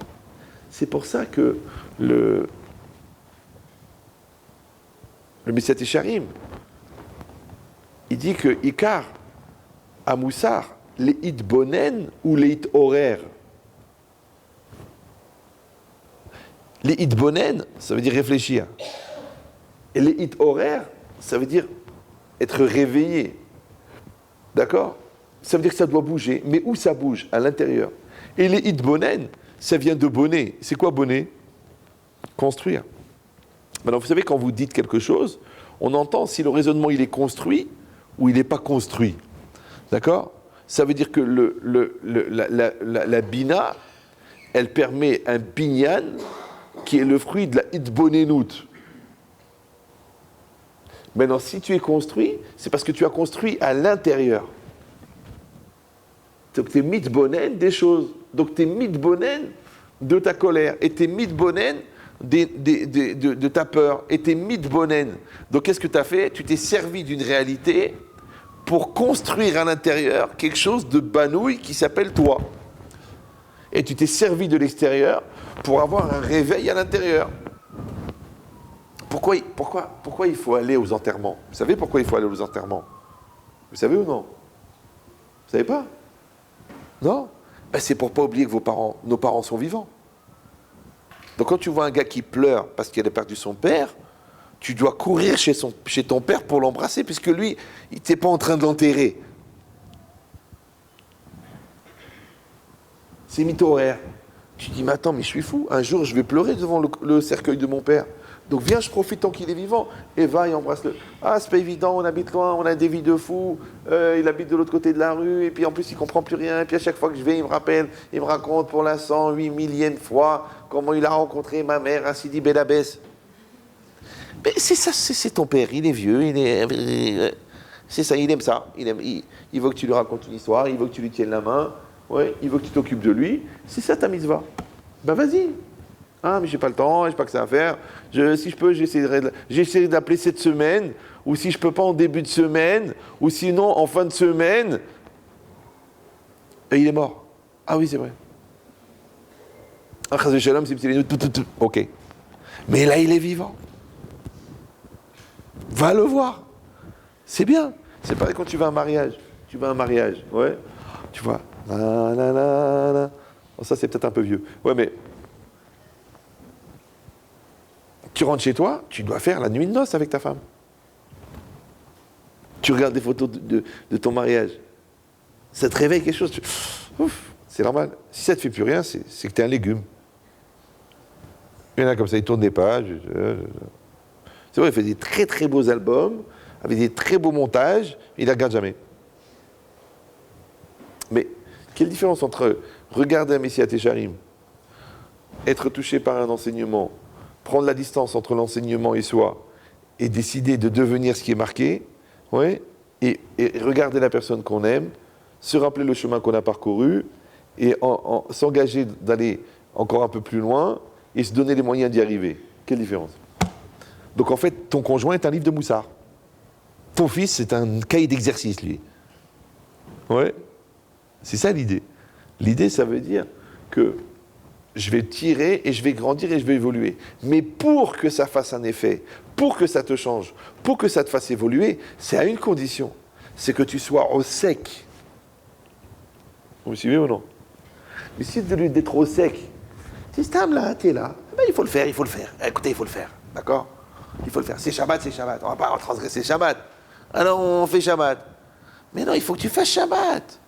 A: C'est pour ça que le Messiat Esharim, il dit que Ikar, à Moussar, les hit bonen ou les hit horaires. Les hit bonen, ça veut dire réfléchir. Et les hit horaires, ça veut dire être réveillé. D'accord? Ça veut dire que ça doit bouger. Mais où ça bouge? À l'intérieur. Et les hit bonen, ça vient de bonner. C'est quoi bonner? Construire. Maintenant, vous savez, quand vous dites quelque chose, on entend si le raisonnement il est construit ou il n'est pas construit. D'accord? Ça veut dire que la bina, elle permet un binyan qui est le fruit de la hitbonenout. Maintenant, si tu es construit, c'est parce que tu as construit à l'intérieur. Donc, tu es mitbonen des choses. Donc, tu es mitbonen de ta colère. Et tu es mitbonen de ta peur. Et tu es mitbonen. Donc, qu'est-ce que tu as fait? Tu t'es servi d'une réalité pour construire à l'intérieur quelque chose de banouille qui s'appelle toi. Et tu t'es servi de l'extérieur pour avoir un réveil à l'intérieur. Pourquoi il faut aller aux enterrements? Vous savez pourquoi il faut aller aux enterrements? Vous savez ou non? Vous savez pas? Non? Ben c'est pour pas oublier que nos parents sont vivants. Donc quand tu vois un gars qui pleure parce qu'il a perdu son père, tu dois courir chez ton père pour l'embrasser, puisque lui, il n'était pas en train de l'enterrer. C'est mytho-horaire. Tu dis, mais attends, mais je suis fou. Un jour, je vais pleurer devant le cercueil de mon père. Donc viens, je profite tant qu'il est vivant. Et va et embrasse-le. Ah, c'est pas évident, on habite loin, on a des vies de fous. Il habite de l'autre côté de la rue. Et puis en plus, il comprend plus rien. Et puis à chaque fois que je vais, il me rappelle, il me raconte pour la 108 millième fois comment il a rencontré ma mère à Sidi Bel Abbès. Mais c'est ça, c'est ton père, il est vieux, c'est ça, il aime ça. Il veut que tu lui racontes une histoire, il veut que tu lui tiennes la main, ouais, il veut que tu t'occupes de lui. C'est ça ta mitzvah. Ben vas-y. Ah, mais j'ai pas le temps, j'ai pas que ça à faire. Si je peux, j'essaierai d'appeler cette semaine, ou si je peux pas en début de semaine, ou sinon en fin de semaine. Et il est mort. Ah oui, c'est vrai. Ah, Chazé Shalom, c'est petit. Ok. Mais là, il est vivant. Va le voir. C'est bien. C'est pareil quand tu vas à un mariage. Tu vas à un mariage, ouais. Tu vois. Oh, ça, c'est peut-être un peu vieux. Ouais, mais tu rentres chez toi, tu dois faire la nuit de noces avec ta femme. Tu regardes des photos de ton mariage. Ça te réveille quelque chose. Ouf, c'est normal. Si ça ne te fait plus rien, c'est que tu es un légume. Il y en a comme ça, ils tournent des pages. C'est vrai, il fait des très très beaux albums, avec des très beaux montages, il ne les regarde jamais. Mais quelle différence entre regarder un Messiat Técharim, être touché par un enseignement, prendre la distance entre l'enseignement et soi, et décider de devenir ce qui est marqué, ouais, et regarder la personne qu'on aime, se rappeler le chemin qu'on a parcouru, et s'engager d'aller encore un peu plus loin, et se donner les moyens d'y arriver. Quelle différence? Donc en fait, ton conjoint est un livre de Moussard. Ton fils, c'est un cahier d'exercice, lui. Ouais. C'est ça l'idée. L'idée, ça veut dire que je vais tirer et je vais grandir et je vais évoluer. Mais pour que ça fasse un effet, pour que ça te change, pour que ça te fasse évoluer, c'est à une condition. C'est que tu sois au sec. Vous me suivez ou non? Mais si d'être au sec, tu es là, tu es là, ben, il faut le faire. Écoutez, il faut le faire. D'accord? Il faut le faire. C'est Shabbat. On ne va pas transgresser Shabbat. Alors on fait Shabbat. Mais non, il faut que tu fasses Shabbat.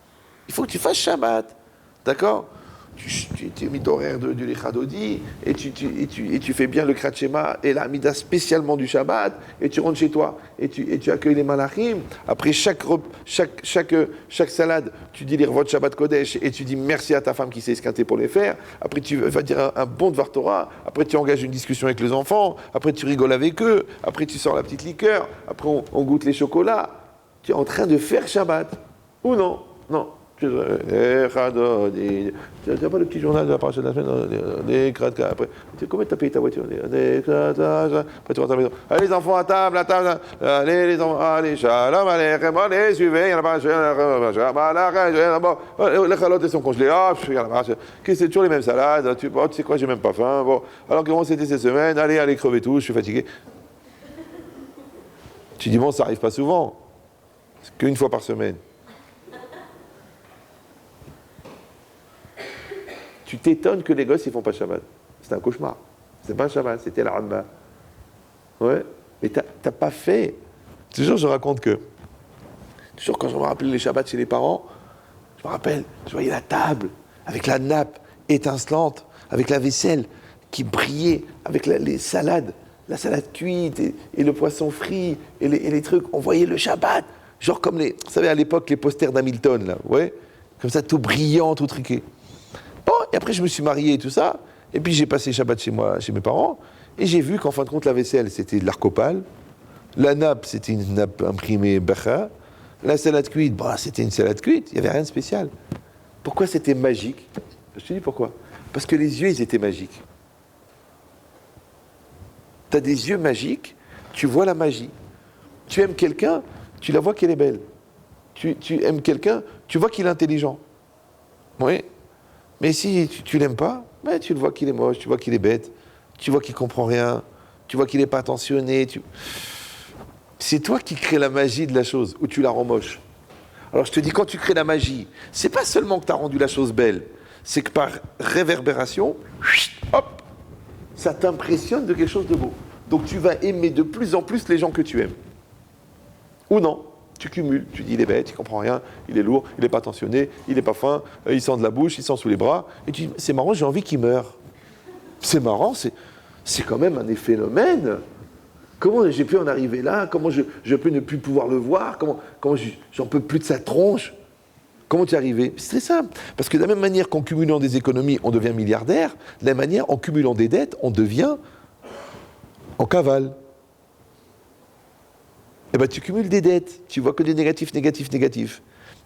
A: D'accord? Tu mis ton horaire du Lechadodi et tu fais bien le Krat Shema et la Mida spécialement du Shabbat et tu rentres chez toi et tu accueilles les Malachim. Après chaque salade, tu dis les Revot Shabbat Kodesh et tu dis merci à ta femme qui s'est esquintée pour les faire. Après tu vas dire un bon Dvar Torah. Après tu engages une discussion avec les enfants. Après tu rigoles avec eux. Après tu sors la petite liqueur. Après on goûte les chocolats. Tu es en train de faire Shabbat. Ou non? Non. Tu n'as pas le petit journal de la paracha de la semaine, après, combien tu as payé ta voiture? Après tu rentres à la maison. Allez les enfants à table, allez les enfants, allez, shalom, allez, suivez, il y en a pas, les chalotes sont congelées, c'est toujours les mêmes salades, tu sais quoi, j'ai même pas faim, bon, alors comment c'était ces semaines, allez, crever tout, je suis fatigué. Tu dis bon, ça arrive pas souvent, c'est qu'une fois par semaine. Tu t'étonnes que les gosses, ils font pas Shabbat. C'est un cauchemar. C'est pas un Shabbat, c'était la Ramma. Ouais. Mais t'as pas fait. Toujours, je raconte que. Toujours, quand je me rappelle les Shabbats chez les parents, je me rappelle, je voyais la table, avec la nappe étincelante, avec la vaisselle qui brillait, avec les salades, la salade cuite et le poisson frit et les trucs. On voyait le Shabbat. Genre comme vous savez, à l'époque, les posters d'Hamilton, là. Ouais. Comme ça, tout brillant, tout truqué. Bon, et après je me suis marié et tout ça, et puis j'ai passé Shabbat chez moi, chez mes parents, et j'ai vu qu'en fin de compte la vaisselle c'était de l'arcopale, la nappe c'était une nappe imprimée Bacha, la salade cuite, bah, c'était une salade cuite, il n'y avait rien de spécial. Pourquoi c'était magique? Je te dis pourquoi. Parce que les yeux ils étaient magiques. Tu as des yeux magiques, tu vois la magie. Tu aimes quelqu'un, tu la vois qu'elle est belle. Tu aimes quelqu'un, tu vois qu'il est intelligent. Oui. Mais si tu l'aimes pas, ben tu le vois qu'il est moche, tu vois qu'il est bête, tu vois qu'il comprend rien, tu vois qu'il n'est pas attentionné. C'est toi qui crée la magie de la chose, ou tu la rends moche. Alors je te dis, quand tu crées la magie, c'est pas seulement que tu as rendu la chose belle, c'est que par réverbération, hop, ça t'impressionne de quelque chose de beau. Donc tu vas aimer de plus en plus les gens que tu aimes. Ou non. Tu cumules, tu dis il est bête, il comprend rien, il est lourd, il n'est pas attentionné, il n'est pas fin, il sent de la bouche, il sent sous les bras, et tu dis c'est marrant, j'ai envie qu'il meure. C'est marrant, c'est quand même un phénomène. Comment j'ai pu en arriver là? Comment je peux ne plus pouvoir le voir? Comment j'en peux plus de sa tronche? Comment tu es arrivé? C'est très simple. Parce que de la même manière qu'en cumulant des économies, on devient milliardaire, de la même manière, en cumulant des dettes, on devient en cavale. Eh ben, tu cumules des dettes, tu vois que des négatifs.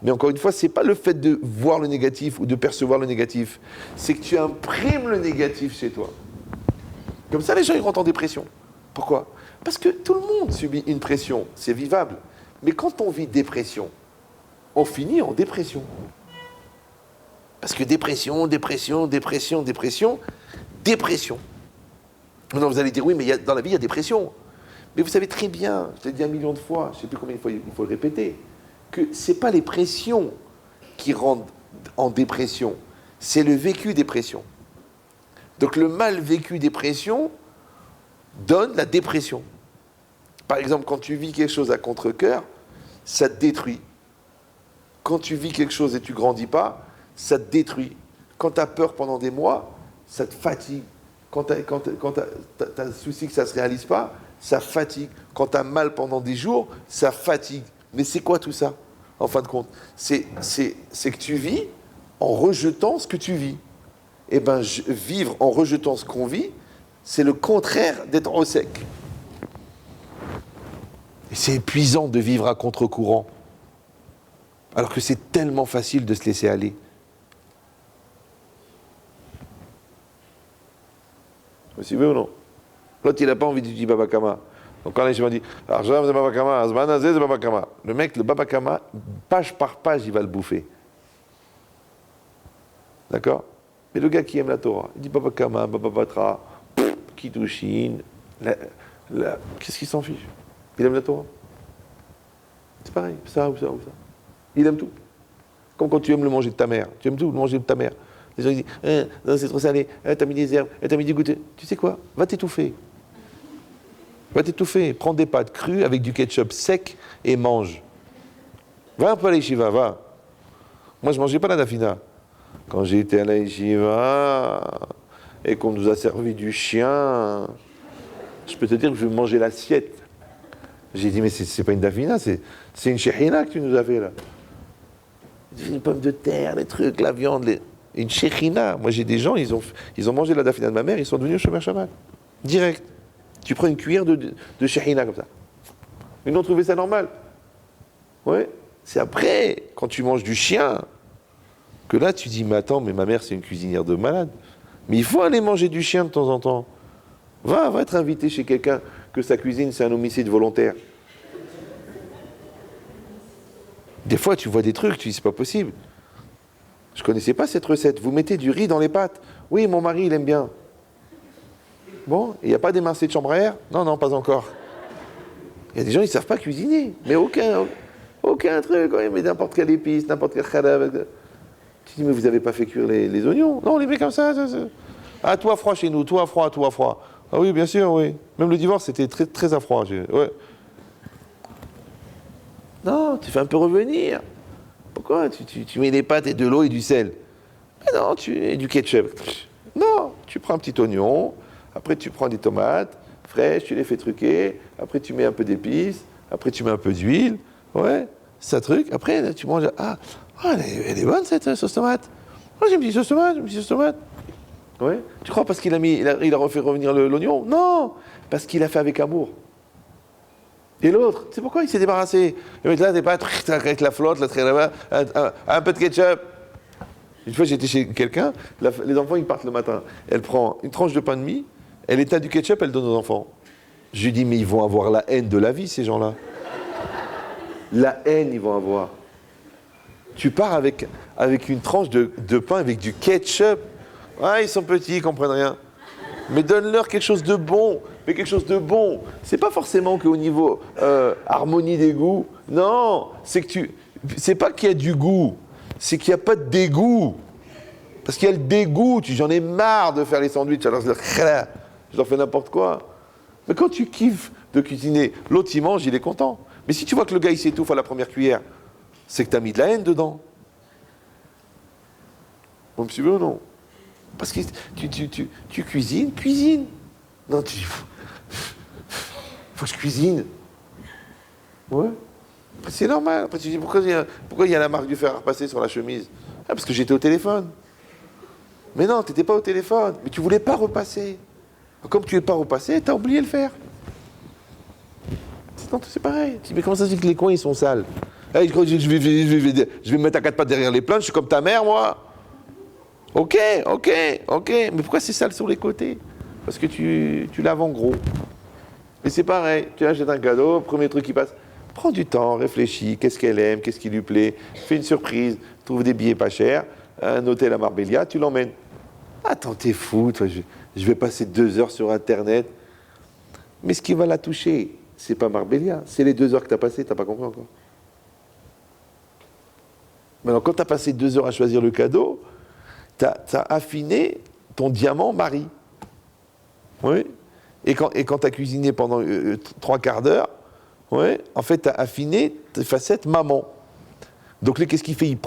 A: Mais encore une fois, ce n'est pas le fait de voir le négatif ou de percevoir le négatif, c'est que tu imprimes le négatif chez toi. Comme ça, les gens ils rentrent en dépression. Pourquoi? Parce que tout le monde subit une pression, c'est vivable. Mais quand on vit dépression, on finit en dépression. Parce que dépression. Maintenant, vous allez dire, oui, mais dans la vie, il y a dépression. Mais vous savez très bien, je l'ai dit 1 million de fois, je ne sais plus combien de fois il faut le répéter, que ce n'est pas les pressions qui rendent en dépression, c'est le vécu des pressions. Donc le mal vécu des pressions donne la dépression. Par exemple, quand tu vis quelque chose à contre-cœur, ça te détruit. Quand tu vis quelque chose et tu grandis pas, ça te détruit. Quand tu as peur pendant des mois, ça te fatigue. Quand tu as un souci que ça ne se réalise pas, ça fatigue. Quand tu as mal pendant des jours, ça fatigue. Mais c'est quoi tout ça, en fin de compte? C'est que tu vis en rejetant ce que tu vis. Eh bien, vivre en rejetant ce qu'on vit, c'est le contraire d'être au sec. Et c'est épuisant de vivre à contre-courant. Alors que c'est tellement facile de se laisser aller. Vous suivez ou non? L'autre, il n'a pas envie de dire Baba Kama. Donc quand les gens disent Arjam c'est Baba Kama, Azman c'est Baba Kama. Le mec, le Baba Kama, page par page, il va le bouffer. D'accord? Mais le gars qui aime la Torah, il dit Baba Kama, Baba Batra, Kiddushin, qu'est-ce qu'il s'en fiche? Il aime la Torah. C'est pareil, ça ou ça ou ça. Il aime tout. Comme quand tu aimes le manger de ta mère. Tu aimes tout, le manger de ta mère. Les gens ils disent non, c'est trop salé, t'as mis des herbes, t'as mis du goûter. Tu sais quoi? Va t'étouffer. Va t'étouffer. Prends des pâtes crues avec du ketchup sec et mange. Va un peu à la yeshiva, va. Moi, je ne mangeais pas la dafina. Quand j'ai été à la yeshiva et qu'on nous a servi du chien, je peux te dire que je mangeais l'assiette. J'ai dit, mais c'est pas une dafina, c'est une shechina que tu nous as fait là. Une pomme de terre, les trucs, la viande, une shechina. Moi, j'ai des gens, ils ont mangé la dafina de ma mère, ils sont devenus Shomer Shabbat. Direct. Tu prends une cuillère de shechina comme ça. Ils ont trouvé ça normal. Ouais. C'est après, quand tu manges du chien, que là, tu dis, mais attends, mais ma mère, c'est une cuisinière de malade. Mais il faut aller manger du chien de temps en temps. Va être invité chez quelqu'un que sa cuisine, c'est un homicide volontaire. Des fois, tu vois des trucs, tu dis, c'est pas possible. Je connaissais pas cette recette. Vous mettez du riz dans les pâtes. Oui, mon mari, il aime bien. Bon, il n'y a pas d'émincé de chambre à air? Non, pas encore. Il y a des gens, ils ne savent pas cuisiner. Mais aucun truc. Oui, mais n'importe quelle épice, n'importe quel khalab. Tu dis, mais vous n'avez pas fait cuire les oignons? Non, on les met comme ça. Ah, tout à froid chez nous, tout à froid. Ah oui, bien sûr, oui. Même le divorce, c'était très, très à froid. Ouais. Non, tu fais un peu revenir. Pourquoi tu mets des pâtes et de l'eau et du sel? Mais non, et du ketchup. Non, tu prends un petit oignon, après tu prends des tomates fraîches, tu les fais truquer, après tu mets un peu d'épices, après tu mets un peu d'huile, ouais, ça truc, après tu manges, elle est bonne cette sauce tomate. Oh, j'ai une petite sauce tomate. Ouais. Tu crois parce qu'il a refait revenir l'oignon? Non, parce qu'il a fait avec amour. Et l'autre, c'est pourquoi il s'est débarrassé. Il met là des pâtes avec la flotte, un peu de ketchup. Une fois, j'étais chez quelqu'un, les enfants, ils partent le matin. Elle prend une tranche de pain de mie, elle étale du ketchup, elle donne aux enfants. Je lui dis, mais ils vont avoir la haine de la vie, ces gens-là. La haine, ils vont avoir. Tu pars avec une tranche de pain avec du ketchup. Ah, ils sont petits, ils comprennent rien. Mais donne-leur quelque chose de bon. Mais quelque chose de bon. C'est pas forcément qu'au niveau harmonie des goûts. Non, c'est pas qu'il y a du goût. C'est qu'il n'y a pas de dégoût. Parce qu'il y a le dégoût. J'en ai marre de faire les sandwichs. Alors je leur fais n'importe quoi. Mais quand tu kiffes de cuisiner, l'autre il mange, il est content. Mais si tu vois que le gars il s'étouffe à la première cuillère, c'est que tu as mis de la haine dedans. Vous me suivez ou non? Parce que tu cuisines. Non, tu dis, faut que je cuisine. Ouais. C'est normal. Après, tu dis, pourquoi il y a la marque du fer à repasser sur la chemise? Ah, parce que j'étais au téléphone. Mais non, tu n'étais pas au téléphone. Mais tu voulais pas repasser. Comme tu n'es pas repassé, tu as oublié de le faire. C'est pareil. Tu dis, mais comment ça se fait que les coins, ils sont sales? Hey, je vais me mettre à quatre pattes derrière les plaintes, je suis comme ta mère, moi. Ok. Mais pourquoi c'est sale sur les côtés? Parce que tu laves en gros. Et c'est pareil. Tu achètes un cadeau, premier truc qui passe. Prends du temps, réfléchis, qu'est-ce qu'elle aime, qu'est-ce qui lui plaît, fais une surprise, trouve des billets pas chers, un hôtel à Marbella, tu l'emmènes. Attends, t'es fou, toi, je vais passer 2 heures sur Internet. Mais ce qui va la toucher, c'est pas Marbella, c'est les 2 heures que t'as passées, t'as pas compris encore. Maintenant, quand t'as passé 2 heures à choisir le cadeau, t'as affiné ton diamant mari. Oui. Et quand t'as cuisiné pendant 3 quarts d'heure, ouais, en fait, tu as affiné tes facettes maman. Donc qu'est-ce qu'il fait? Il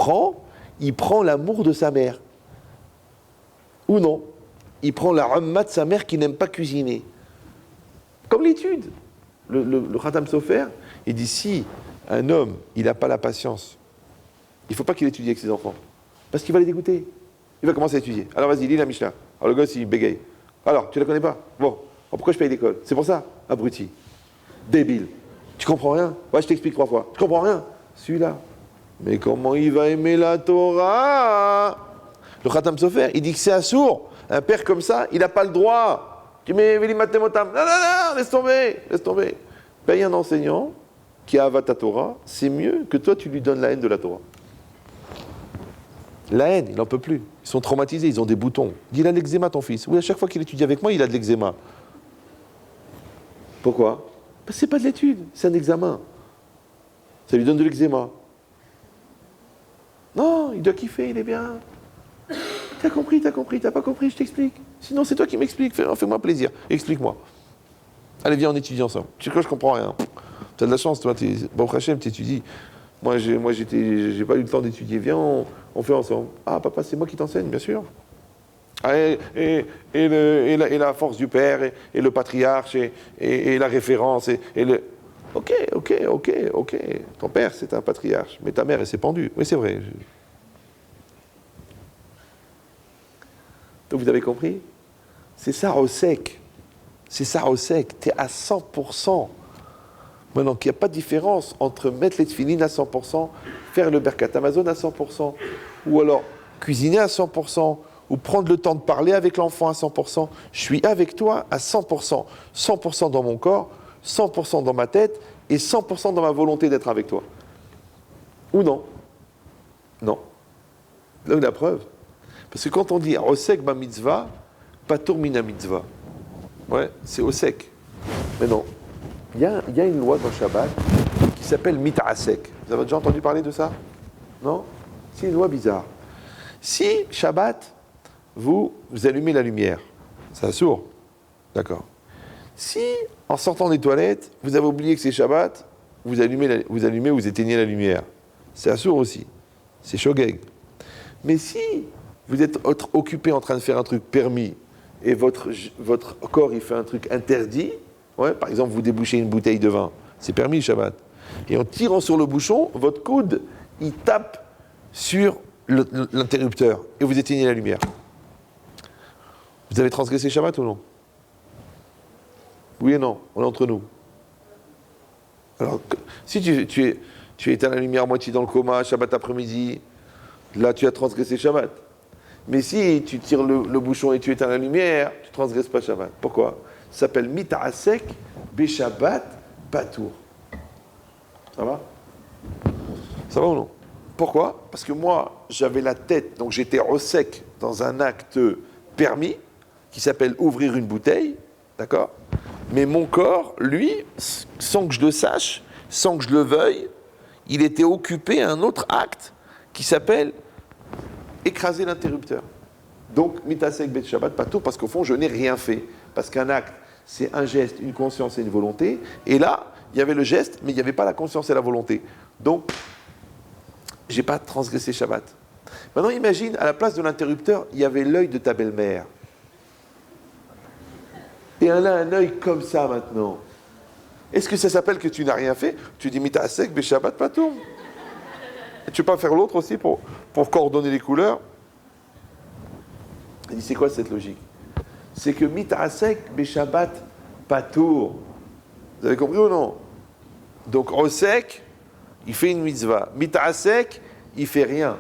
A: prend l'amour de sa mère. Ou non? Il prend la ramma de sa mère qui n'aime pas cuisiner. Comme l'étude. Le Khatam Sofer, il dit si un homme, il n'a pas la patience, il ne faut pas qu'il étudie avec ses enfants. Parce qu'il va les dégoûter. Il va commencer à étudier. Alors vas-y, lis la Mishnah. Alors le gosse, il bégaye. Alors, tu la connais pas? Bon. Alors pourquoi je paye l'école? C'est pour ça? Abruti. Débile. Tu comprends rien? Ouais, je t'explique 3 fois. Tu comprends rien? Celui-là. Mais comment il va aimer la Torah? Le Khatam Sofer, il dit que c'est assourd. Un père comme ça, il n'a pas le droit. Tu mets Veli Matemotam. Non, laisse tomber. Paye un enseignant qui a avat ta Torah, c'est mieux que toi, tu lui donnes la haine de la Torah. La haine, il n'en peut plus. Ils sont traumatisés, ils ont des boutons. Il a de l'eczéma, ton fils. Oui, à chaque fois qu'il étudie avec moi, il a de l'eczéma. Pourquoi? Parce que c'est pas de l'étude, c'est un examen. Ça lui donne de l'eczéma. Non, il doit kiffer, il est bien. T'as compris, t'as pas compris, je t'explique. Sinon, c'est toi qui m'expliques, fais-moi plaisir, explique-moi. Allez, viens, on étudie ensemble. Tu sais quoi, je comprends rien. T'as de la chance, toi, bon, Hachem, t'étudies. Moi, j'ai pas eu le temps d'étudier. Viens, on fait ensemble. Ah, papa, c'est moi qui t'enseigne, bien sûr. Ah, et la force du père, et le patriarche, et la référence, et le... Ok. Ton père, c'est un patriarche, mais ta mère, elle s'est pendue. Oui, c'est vrai. Donc, vous avez compris? C'est ça au sec. T'es à 100%. Maintenant, qu'il n'y a pas de différence entre mettre les tefilines à 100%, faire le Birkat Hamazon à 100%, ou alors cuisiner à 100%, ou prendre le temps de parler avec l'enfant à 100%. Je suis avec toi à 100%. 100% dans mon corps, 100% dans ma tête, et 100% dans ma volonté d'être avec toi. Ou non? Non. Donc la preuve. Parce que quand on dit Osek ba mitzvah, patur mina mitzvah. Ouais, c'est Osek. Mais non. Il y a une loi dans Shabbat qui s'appelle Mit'asek. Vous avez déjà entendu parler de ça? Non? C'est une loi bizarre. Si, Shabbat, vous allumez la lumière, c'est sourd. D'accord. Si, en sortant des toilettes, vous avez oublié que c'est Shabbat, vous allumez, vous éteignez la lumière, c'est sourd aussi. C'est shogeg. Mais si vous êtes occupé en train de faire un truc permis et votre corps il fait un truc interdit, ouais, par exemple vous débouchez une bouteille de vin, c'est permis Shabbat, et en tirant sur le bouchon, votre coude il tape sur l'interrupteur et vous éteignez la lumière. Vous avez transgressé Shabbat ou non? Oui et non, on est entre nous. Alors, si tu éteins la lumière à moitié dans le coma, Shabbat après-midi, là tu as transgressé Shabbat. Mais si tu tires le bouchon et tu éteins la lumière, tu ne transgresses pas Shabbat. Pourquoi? Ça s'appelle Mit'asek Beshabbat Patour. Ça va? Ça va ou non? Pourquoi? Parce que moi, j'avais la tête, donc j'étais au sec dans un acte permis, qui s'appelle ouvrir une bouteille, d'accord? Mais mon corps, lui, sans que je le sache, sans que je le veuille, il était occupé à un autre acte qui s'appelle écraser l'interrupteur. Donc, Mitasek Bet Shabbat, pas tout, parce qu'au fond, je n'ai rien fait. Parce qu'un acte, c'est un geste, une conscience et une volonté. Et là, il y avait le geste, mais il n'y avait pas la conscience et la volonté. Donc, je n'ai pas transgressé Shabbat. Maintenant, imagine, à la place de l'interrupteur, il y avait l'œil de ta belle-mère. Et elle a un œil comme ça maintenant. Est-ce que ça s'appelle que tu n'as rien fait? Tu dis Mitasek Bet Shabbat, pas tout. Et tu peux pas faire l'autre aussi pour coordonner les couleurs? Il dit, c'est quoi cette logique? C'est que Mit'asek Beshabbat Patour. Vous avez compris ou non? Donc Osek, il fait une mitzvah. Mit'asek, il fait rien.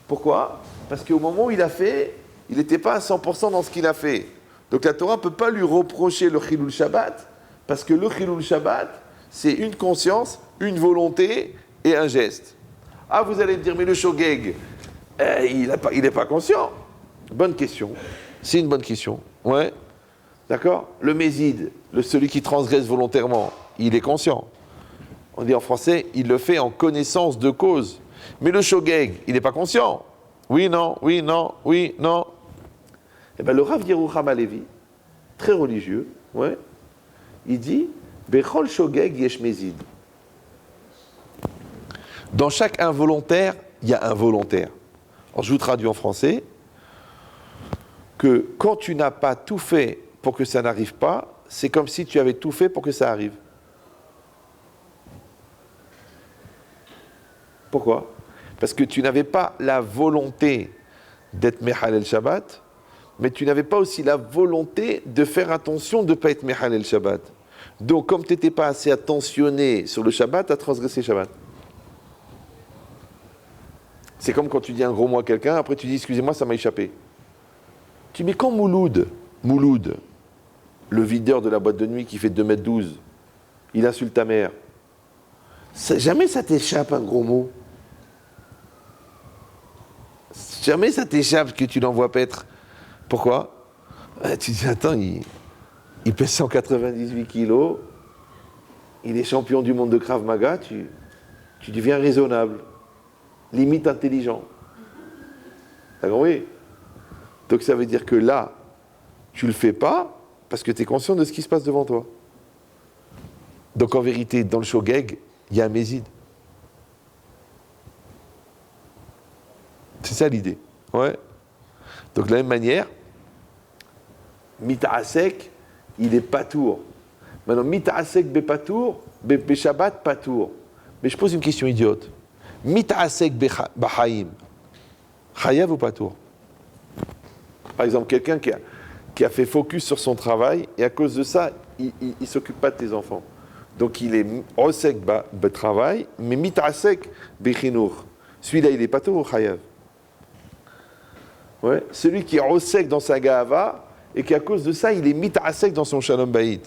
A: Pourquoi? Parce qu'au moment où il a fait, il n'était pas à 100% dans ce qu'il a fait. Donc la Torah ne peut pas lui reprocher le Chilul Shabbat, parce que le Chilul Shabbat, c'est une conscience, une volonté et un geste. Ah, vous allez me dire, mais le shogeg, il n'est pas conscient. Bonne question. C'est une bonne question. Ouais. D'accord? Le méside, celui qui transgresse volontairement, il est conscient. On dit en français, il le fait en connaissance de cause. Mais le shogeg, il n'est pas conscient. Oui, non. Eh bien, le Rav Yerucham Halevi, très religieux, ouais, il dit, Bechol shogeg yesh méside. Dans chaque involontaire, il y a un volontaire. Alors, je vous traduis en français que quand tu n'as pas tout fait pour que ça n'arrive pas, c'est comme si tu avais tout fait pour que ça arrive. Pourquoi? Parce que tu n'avais pas la volonté d'être Mehalel Shabbat, mais tu n'avais pas aussi la volonté de faire attention de ne pas être Mehalel Shabbat. Donc, comme tu n'étais pas assez attentionné sur le Shabbat, tu as transgressé Shabbat. C'est comme quand tu dis un gros mot à quelqu'un, après tu dis excusez-moi, ça m'a échappé. Tu dis mais quand Mouloud, le videur de la boîte de nuit qui fait 2,12 m, il insulte ta mère, jamais ça t'échappe un gros mot. Jamais ça t'échappe que tu l'envoies paître. Pourquoi? Tu dis attends, il pèse 198 kilos, il est champion du monde de Krav Maga, tu deviens raisonnable, limite intelligent. T'as compris? Donc ça veut dire que là, tu le fais pas parce que tu es conscient de ce qui se passe devant toi. Donc en vérité, dans le shogeg, il y a un méside. C'est ça l'idée. Ouais. Donc de la même manière, Mita'asek, il est patour. Maintenant, Mita'asek bepatour, beshabbat patour. Mais je pose une question idiote. Mita'asek bahaim, chayav ou patour? Par exemple, quelqu'un qui a fait focus sur son travail et à cause de ça, il ne s'occupe pas de tes enfants. Donc il est osek travail, mais Mita'asek bechinour. Celui-là, il est patour ou chayav? Ouais. Celui qui est osek dans sa gahava et qui à cause de ça, il est mit'asek dans son shalom bayit.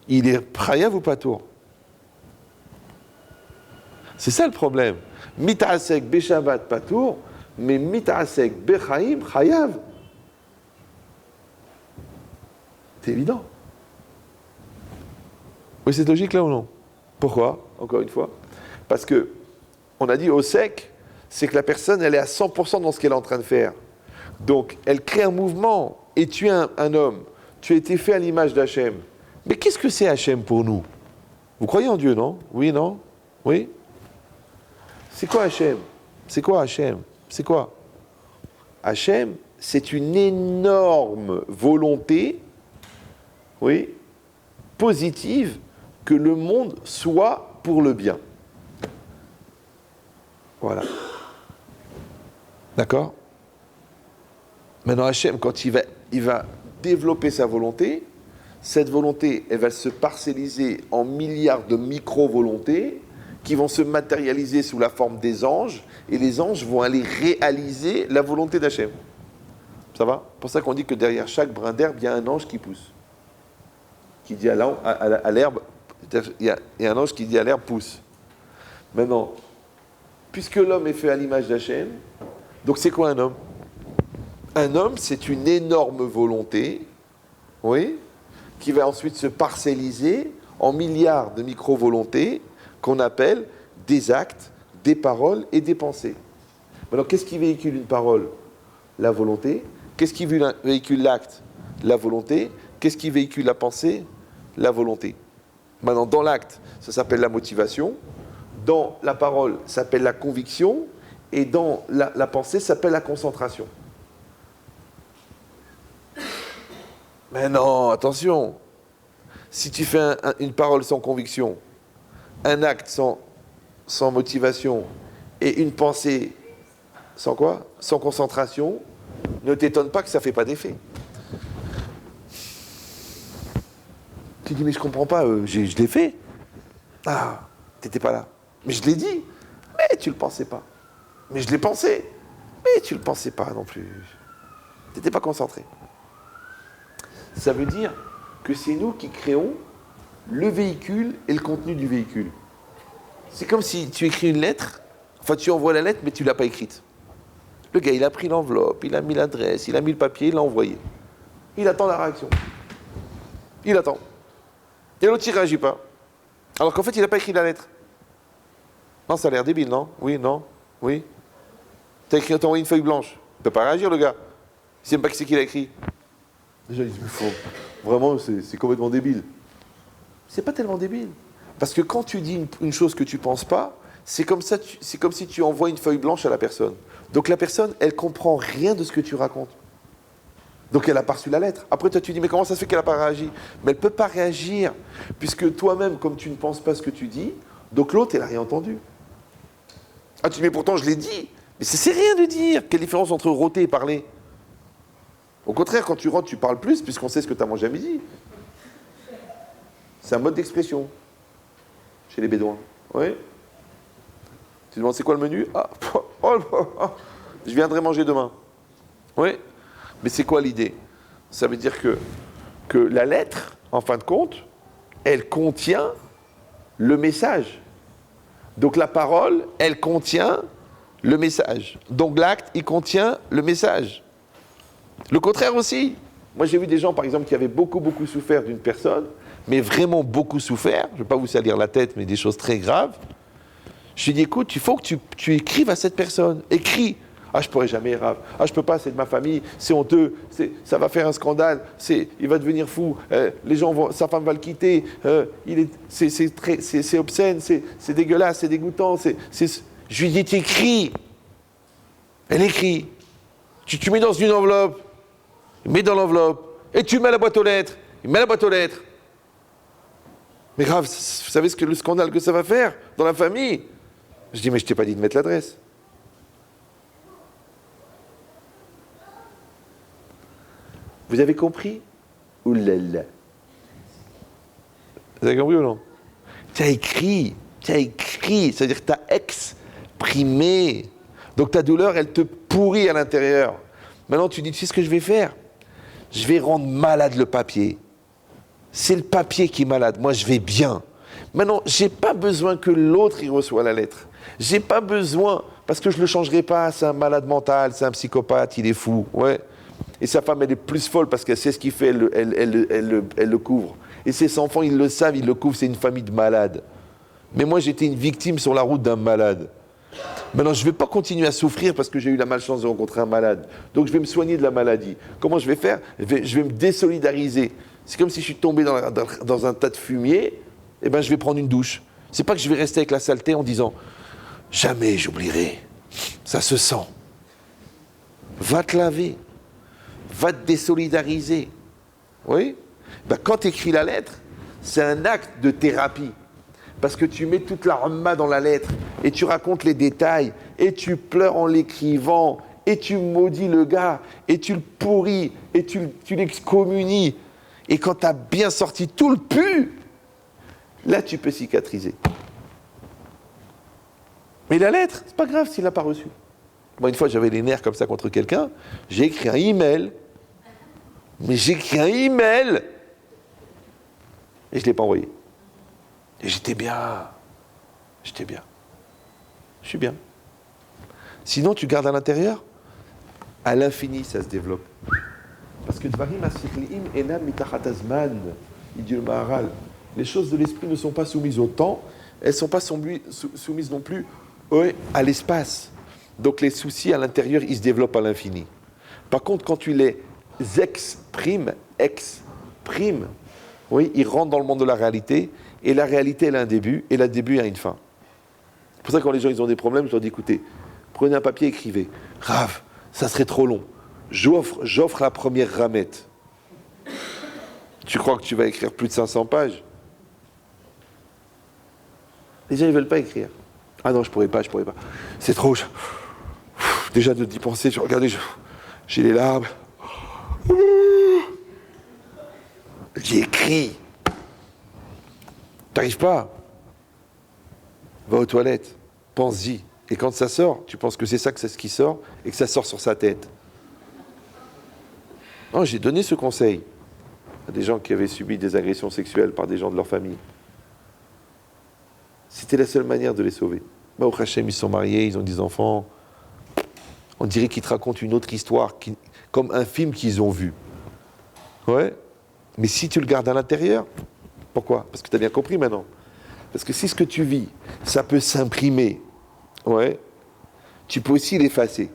A: Il est chayav ou patour? C'est ça le problème. Mit'asek beshabbat patour, mais mit'asek bechaim chayav. C'est évident. Oui, c'est logique là ou non? Pourquoi? Encore une fois. Parce que on a dit osek, c'est que la personne, elle est à 100% dans ce qu'elle est en train de faire. Donc, elle crée un mouvement, et tu es un homme, tu as été fait à l'image d'Hachem. Mais qu'est-ce que c'est Hachem pour nous? Vous croyez en Dieu, non? Oui, non? Oui? C'est quoi Hachem? C'est quoi Hachem? C'est quoi? Hachem, c'est une énorme volonté, oui, positive, que le monde soit pour le bien. Voilà. D'accord? Maintenant, Hachem, quand il va développer sa volonté, cette volonté, elle va se parcelliser en milliards de micro-volontés qui vont se matérialiser sous la forme des anges, et les anges vont aller réaliser la volonté d'Hachem. Ça va? C'est pour ça qu'on dit que derrière chaque brin d'herbe, il y a un ange qui pousse. Qui dit à l'herbe, il y a un ange qui dit à l'herbe, pousse. Maintenant, puisque l'homme est fait à l'image d'Hachem, donc c'est quoi un homme? Un homme, c'est une énorme volonté, oui, qui va ensuite se parcelliser en milliards de micro-volontés qu'on appelle des actes, des paroles et des pensées. Maintenant, qu'est-ce qui véhicule une parole? La volonté. Qu'est-ce qui véhicule l'acte? La volonté. Qu'est-ce qui véhicule la pensée? La volonté. Maintenant, dans l'acte, ça s'appelle la motivation. Dans la parole, ça s'appelle la conviction. Et dans la pensée, ça s'appelle la concentration. Mais non, attention. Si tu fais une parole sans conviction, un acte sans motivation et une pensée sans quoi? Sans concentration, ne t'étonne pas que ça ne fait pas d'effet. Tu dis, mais je ne comprends pas, je l'ai fait. Ah, tu n'étais pas là. Mais je l'ai dit, mais tu ne le pensais pas. Mais je l'ai pensé, mais tu ne le pensais pas non plus. Tu n'étais pas concentré. Ça veut dire que c'est nous qui créons le véhicule et le contenu du véhicule. C'est comme si tu écris une lettre, enfin tu envoies la lettre mais tu ne l'as pas écrite. Le gars, il a pris l'enveloppe, il a mis l'adresse, il a mis le papier, il l'a envoyé. Il attend la réaction. Il attend. Et l'autre, il ne réagit pas. Alors qu'en fait, il n'a pas écrit la lettre. Non, ça a l'air débile, non? Oui, non? Oui? T'as envoyé une feuille blanche. Il ne peut pas réagir, le gars. Il ne sait même pas qui c'est qu'il a écrit. Déjà, il dit, vraiment, c'est complètement débile. C'est pas tellement débile. Parce que quand tu dis une chose que tu ne penses pas, c'est comme si tu envoies une feuille blanche à la personne. Donc la personne, elle comprend rien de ce que tu racontes. Donc elle n'a pas reçu la lettre. Après toi tu dis, mais comment ça se fait qu'elle n'a pas réagi? Mais elle ne peut pas réagir, puisque toi-même, comme tu ne penses pas ce que tu dis, donc l'autre, elle n'a rien entendu. Ah tu dis, mais pourtant je l'ai dit. Mais c'est rien de dire. Quelle différence entre rôter et parler? Au contraire, quand tu rôtes, tu parles plus, puisqu'on sait ce que tu as mangé à midi. C'est un mode d'expression. Chez les Bédouins. Oui. Tu demandes, c'est quoi le menu? Ah, je viendrai manger demain. Oui. Mais c'est quoi l'idée? Ça veut dire que la lettre, en fin de compte, elle contient le message. Donc la parole, elle contient le message. Donc l'acte, il contient le message. Le contraire aussi. Moi, j'ai vu des gens, par exemple, qui avaient beaucoup souffert d'une personne, mais vraiment beaucoup souffert. Je ne vais pas vous salir la tête, mais des choses très graves. Je lui ai dit, écoute, il faut que tu écrives à cette personne. Écris. Ah, je pourrais jamais, Rav. Ah, je peux pas, c'est de ma famille, c'est honteux, ça va faire un scandale, il va devenir fou, sa femme va le quitter, c'est obscène, c'est dégueulasse, c'est dégoûtant. Je lui ai dit, t'écris. Elle écrit. Tu mets dans une enveloppe, mets dans l'enveloppe, et tu mets la boîte aux lettres, il met la boîte aux lettres. Mais Rav, vous savez le scandale que ça va faire dans la famille? Je dis, mais je t'ai pas dit de mettre l'adresse. Vous avez compris? Oulala. Vous avez compris ou non? Tu as écrit, c'est-à-dire que tu as exprimé. Donc ta douleur, elle te pourrit à l'intérieur. Maintenant, tu dis, tu sais ce que je vais faire? Je vais rendre malade le papier. C'est le papier qui est malade. Moi, je vais bien. Maintenant, je n'ai pas besoin que l'autre y reçoive la lettre. J'ai pas besoin, parce que je ne le changerai pas. C'est un malade mental, c'est un psychopathe, il est fou. Ouais. Et sa femme, elle est plus folle parce qu'elle sait ce qu'il fait, elle le couvre. Et ses enfants, ils le savent, ils le couvrent, c'est une famille de malades. Mais moi, j'étais une victime sur la route d'un malade. Maintenant, je ne vais pas continuer à souffrir parce que j'ai eu la malchance de rencontrer un malade. Donc, je vais me soigner de la maladie. Comment je vais faire? Je vais me désolidariser. C'est comme si je suis tombé dans un tas de fumier, et ben, je vais prendre une douche. C'est pas que je vais rester avec la saleté en disant « Jamais j'oublierai, ça se sent ». Va te laver. Va te désolidariser. Oui? Ben, quand tu écris la lettre, c'est un acte de thérapie. Parce que tu mets toute la ramma dans la lettre, et tu racontes les détails, et tu pleures en l'écrivant, et tu maudis le gars, et tu le pourris, et tu l'excommunies. Et quand tu as bien sorti tout le pu, là tu peux cicatriser. Mais la lettre, c'est pas grave s'il l'a pas reçue. Moi, une fois, j'avais les nerfs comme ça contre quelqu'un, j'ai écrit un email, et je ne l'ai pas envoyé. Et j'étais bien. Je suis bien. Sinon, tu gardes à l'intérieur, à l'infini, ça se développe. Parce que Dvarim Asichliim Enam Mitachat Hazman, il dit le Maharal, les choses de l'esprit ne sont pas soumises au temps, elles ne sont pas soumises non plus à l'espace. Donc les soucis à l'intérieur, ils se développent à l'infini. Par contre, quand tu les exprimes, oui, ils rentrent dans le monde de la réalité, et la réalité, elle a un début, et le début a une fin. C'est pour ça que quand les gens ils ont des problèmes, je leur dis, écoutez, prenez un papier, écrivez. Rav, ça serait trop long. J'offre la première ramette. Tu crois que tu vas écrire plus de 500 pages? Les gens, ils ne veulent pas écrire. Ah non, je pourrais pas. C'est trop. Déjà d'y penser, regardez, j'ai les larmes. J'y écris. T'arrives pas? Va aux toilettes, pense-y. Et quand ça sort, tu penses que c'est ce qui sort, et que ça sort sur sa tête. Non, j'ai donné ce conseil à des gens qui avaient subi des agressions sexuelles par des gens de leur famille. C'était la seule manière de les sauver. Au Hachem, ils sont mariés, ils ont des enfants. On dirait qu'ils te racontent une autre histoire, comme un film qu'ils ont vu. Ouais. Mais si tu le gardes à l'intérieur, pourquoi? Parce que tu as bien compris maintenant. Parce que si ce que tu vis, ça peut s'imprimer, ouais, tu peux aussi l'effacer.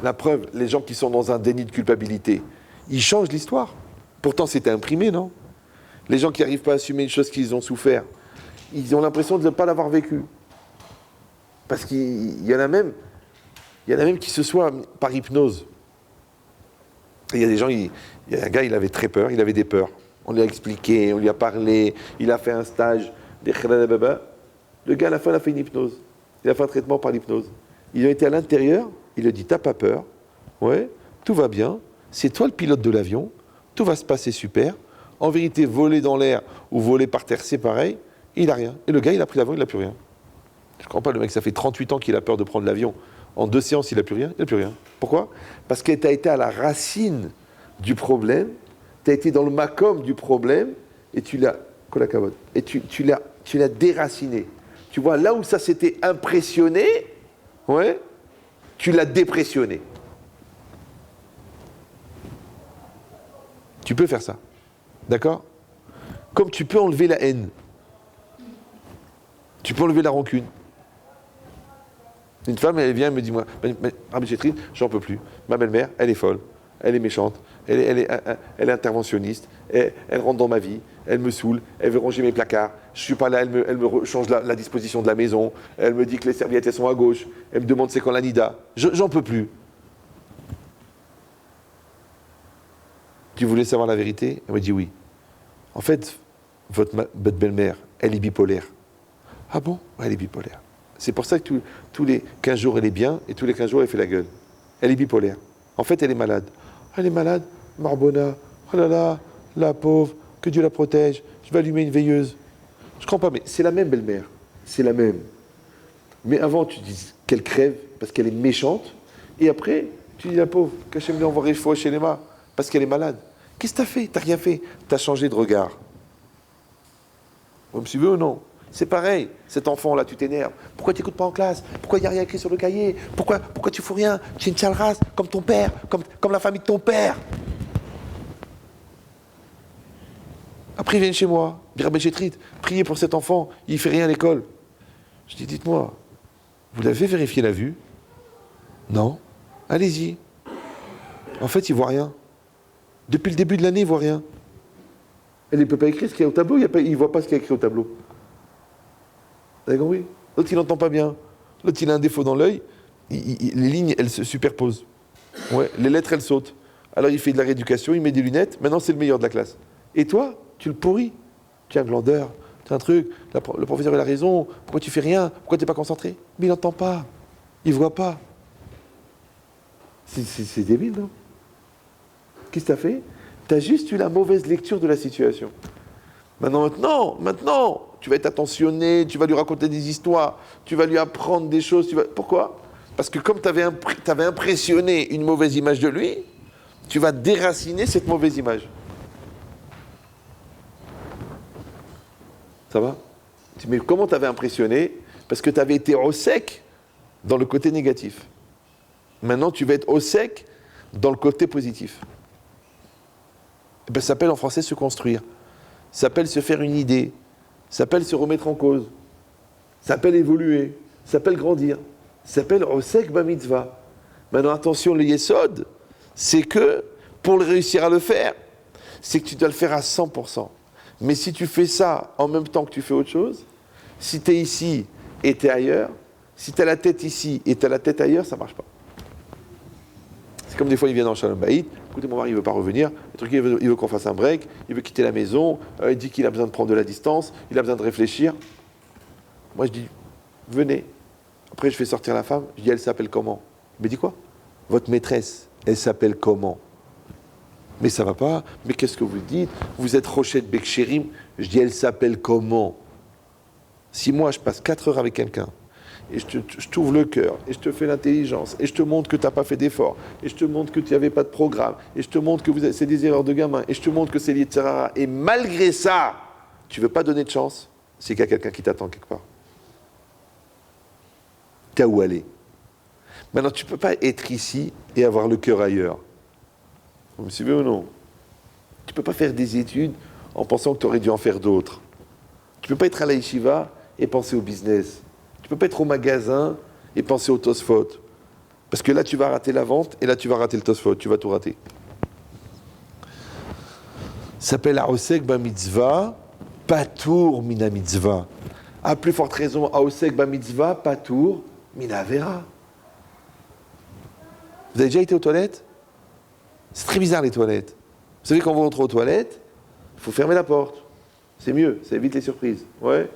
A: La preuve, les gens qui sont dans un déni de culpabilité, ils changent l'histoire. Pourtant, c'était imprimé, non? Les gens qui n'arrivent pas à assumer une chose qu'ils ont souffert, ils ont l'impression de ne pas l'avoir vécu. Parce qu'il y en a même qui se soient par hypnose. Et il y a des gens, il y a un gars, il avait très peur, il avait des peurs. On lui a expliqué, on lui a parlé, il a fait un stage, le gars à la fin il a fait une hypnose. Il a fait un traitement par l'hypnose. Ils ont été à l'intérieur, il a dit t'as pas peur, ouais, tout va bien, c'est toi le pilote de l'avion, tout va se passer super. En vérité, voler dans l'air ou voler par terre, c'est pareil, il a rien. Et le gars, il a pris l'avion, il n'a plus rien. Je ne comprends pas, le mec, ça fait 38 ans qu'il a peur de prendre l'avion. En 2 séances, il n'a plus rien, il n'a plus rien. Pourquoi? Parce que tu as été à la racine du problème, tu as été dans le macom du problème, et tu l'as, et tu l'as déraciné. Tu vois, là où ça s'était impressionné, ouais, tu l'as dépressionné. Tu peux faire ça. D'accord? Comme tu peux enlever la haine. Tu peux enlever la rancune. Une femme, elle vient, elle me dit, moi, Rabbi Chetrit, j'en peux plus. Ma belle-mère, elle est folle, elle est méchante, elle est interventionniste, elle rentre dans ma vie, elle me saoule, elle veut ranger mes placards, je suis pas là, elle me change la disposition de la maison, elle me dit que les serviettes, elles sont à gauche, elle me demande c'est quand la nida. J'en peux plus. Tu voulais savoir la vérité? Elle me dit oui. En fait, votre belle-mère, elle est bipolaire. Ah bon? Elle est bipolaire. C'est pour ça que tous les 15 jours, elle est bien, et tous les 15 jours, elle fait la gueule. Elle est bipolaire. En fait, elle est malade. Elle est malade, Marbona. Oh là là, la pauvre, que Dieu la protège. Je vais allumer une veilleuse. Je comprends pas, mais c'est la même belle-mère. C'est la même. Mais avant, tu dis qu'elle crève parce qu'elle est méchante, et après, tu dis la pauvre, qu'Hachem lui envoie Refoua chez Lema, parce qu'elle est malade. Qu'est-ce que t'as fait? T'as rien fait. T'as changé de regard. Vous me suivez ou non? C'est pareil, cet enfant-là, tu t'énerves. Pourquoi tu n'écoutes pas en classe? Pourquoi il n'y a rien écrit sur le cahier? Pourquoi tu fous rien? Tu es une sale race, comme ton père, comme la famille de ton père. Après, ils viennent chez moi, Rabbi Chetrit, priez pour cet enfant, il ne fait rien à l'école. Je dis, dites-moi, vous l'avez vérifié la vue? Non. Allez-y. En fait, il ne voit rien. Depuis le début de l'année, il ne voit rien. Elle ne peut pas écrire ce qu'il y a au tableau, il ne voit pas ce qu'il y a écrit au tableau. Vous avez compris? L'autre, il n'entend pas bien. L'autre, il a un défaut dans l'œil. Les lignes, elles se superposent. Ouais, les lettres, elles sautent. Alors, il fait de la rééducation, il met des lunettes. Maintenant, c'est le meilleur de la classe. Et toi, tu le pourris. Tu es un glandeur. Tu as un truc. Le professeur, il a raison. Pourquoi tu fais rien? Pourquoi tu n'es pas concentré? Mais il n'entend pas. Il ne voit pas. C'est débile, non? Qu'est-ce que tu as fait? Tu as juste eu la mauvaise lecture de la situation. Maintenant, tu vas être attentionné, tu vas lui raconter des histoires, tu vas lui apprendre des choses. Pourquoi? Parce que comme tu avais impressionné une mauvaise image de lui, tu vas déraciner cette mauvaise image. Ça va? Mais comment tu avais impressionné? Parce que tu avais été au sec dans le côté négatif. Maintenant, tu vas être au sec dans le côté positif. Et bien, ça s'appelle en français se construire. Ça s'appelle se faire une idée. Ça s'appelle se remettre en cause. Ça s'appelle évoluer. Ça s'appelle grandir. Ça s'appelle Osek Ba Mitzvah. Maintenant, attention, le Yesod, c'est que pour réussir à le faire, c'est que tu dois le faire à 100%. Mais si tu fais ça en même temps que tu fais autre chose, si tu es ici et tu es ailleurs, si tu as la tête ici et tu as la tête ailleurs, ça ne marche pas. C'est comme des fois, ils viennent en Shalom Bayit. Écoutez, mon mari ne veut pas revenir. Le truc, il veut qu'on fasse un break. Il veut quitter la maison. Il dit qu'il a besoin de prendre de la distance. Il a besoin de réfléchir. Moi, je dis, venez. Après, je fais sortir la femme. Je dis, elle s'appelle comment? Il me dit quoi? Votre maîtresse, elle s'appelle comment? Mais ça va pas. Mais qu'est-ce que vous dites? Vous êtes Rochette Bekchérim. Je dis, elle s'appelle comment? Si moi, je passe 4 heures avec quelqu'un, et je t'ouvre le cœur, et je te fais l'intelligence, et je te montre que tu n'as pas fait d'effort, et je te montre que tu n'avais pas de programme, et je te montre que c'est des erreurs de gamin, et je te montre que c'est l'Yetzirah, et malgré ça, tu ne veux pas donner de chance, c'est qu'il y a quelqu'un qui t'attend quelque part. T'as où aller? Maintenant, tu ne peux pas être ici et avoir le cœur ailleurs. Vous me suivez ou non? Tu ne peux pas faire des études en pensant que tu aurais dû en faire d'autres. Tu ne peux pas être à la yeshiva et penser au business. Tu ne peux pas être au magasin et penser au Tosfot. Parce que là, tu vas rater la vente et là, tu vas rater le Tosfot. Tu vas tout rater. Ça s'appelle Aosek Ba Mitzvah, Patour Mina Mitzvah. À plus forte raison, Aosek Ba Mitzvah, Patour Mina Avera. Vous avez déjà été aux toilettes? C'est très bizarre les toilettes. Vous savez, quand vous rentrez aux toilettes, il faut fermer la porte. C'est mieux, ça évite les surprises. Ouais.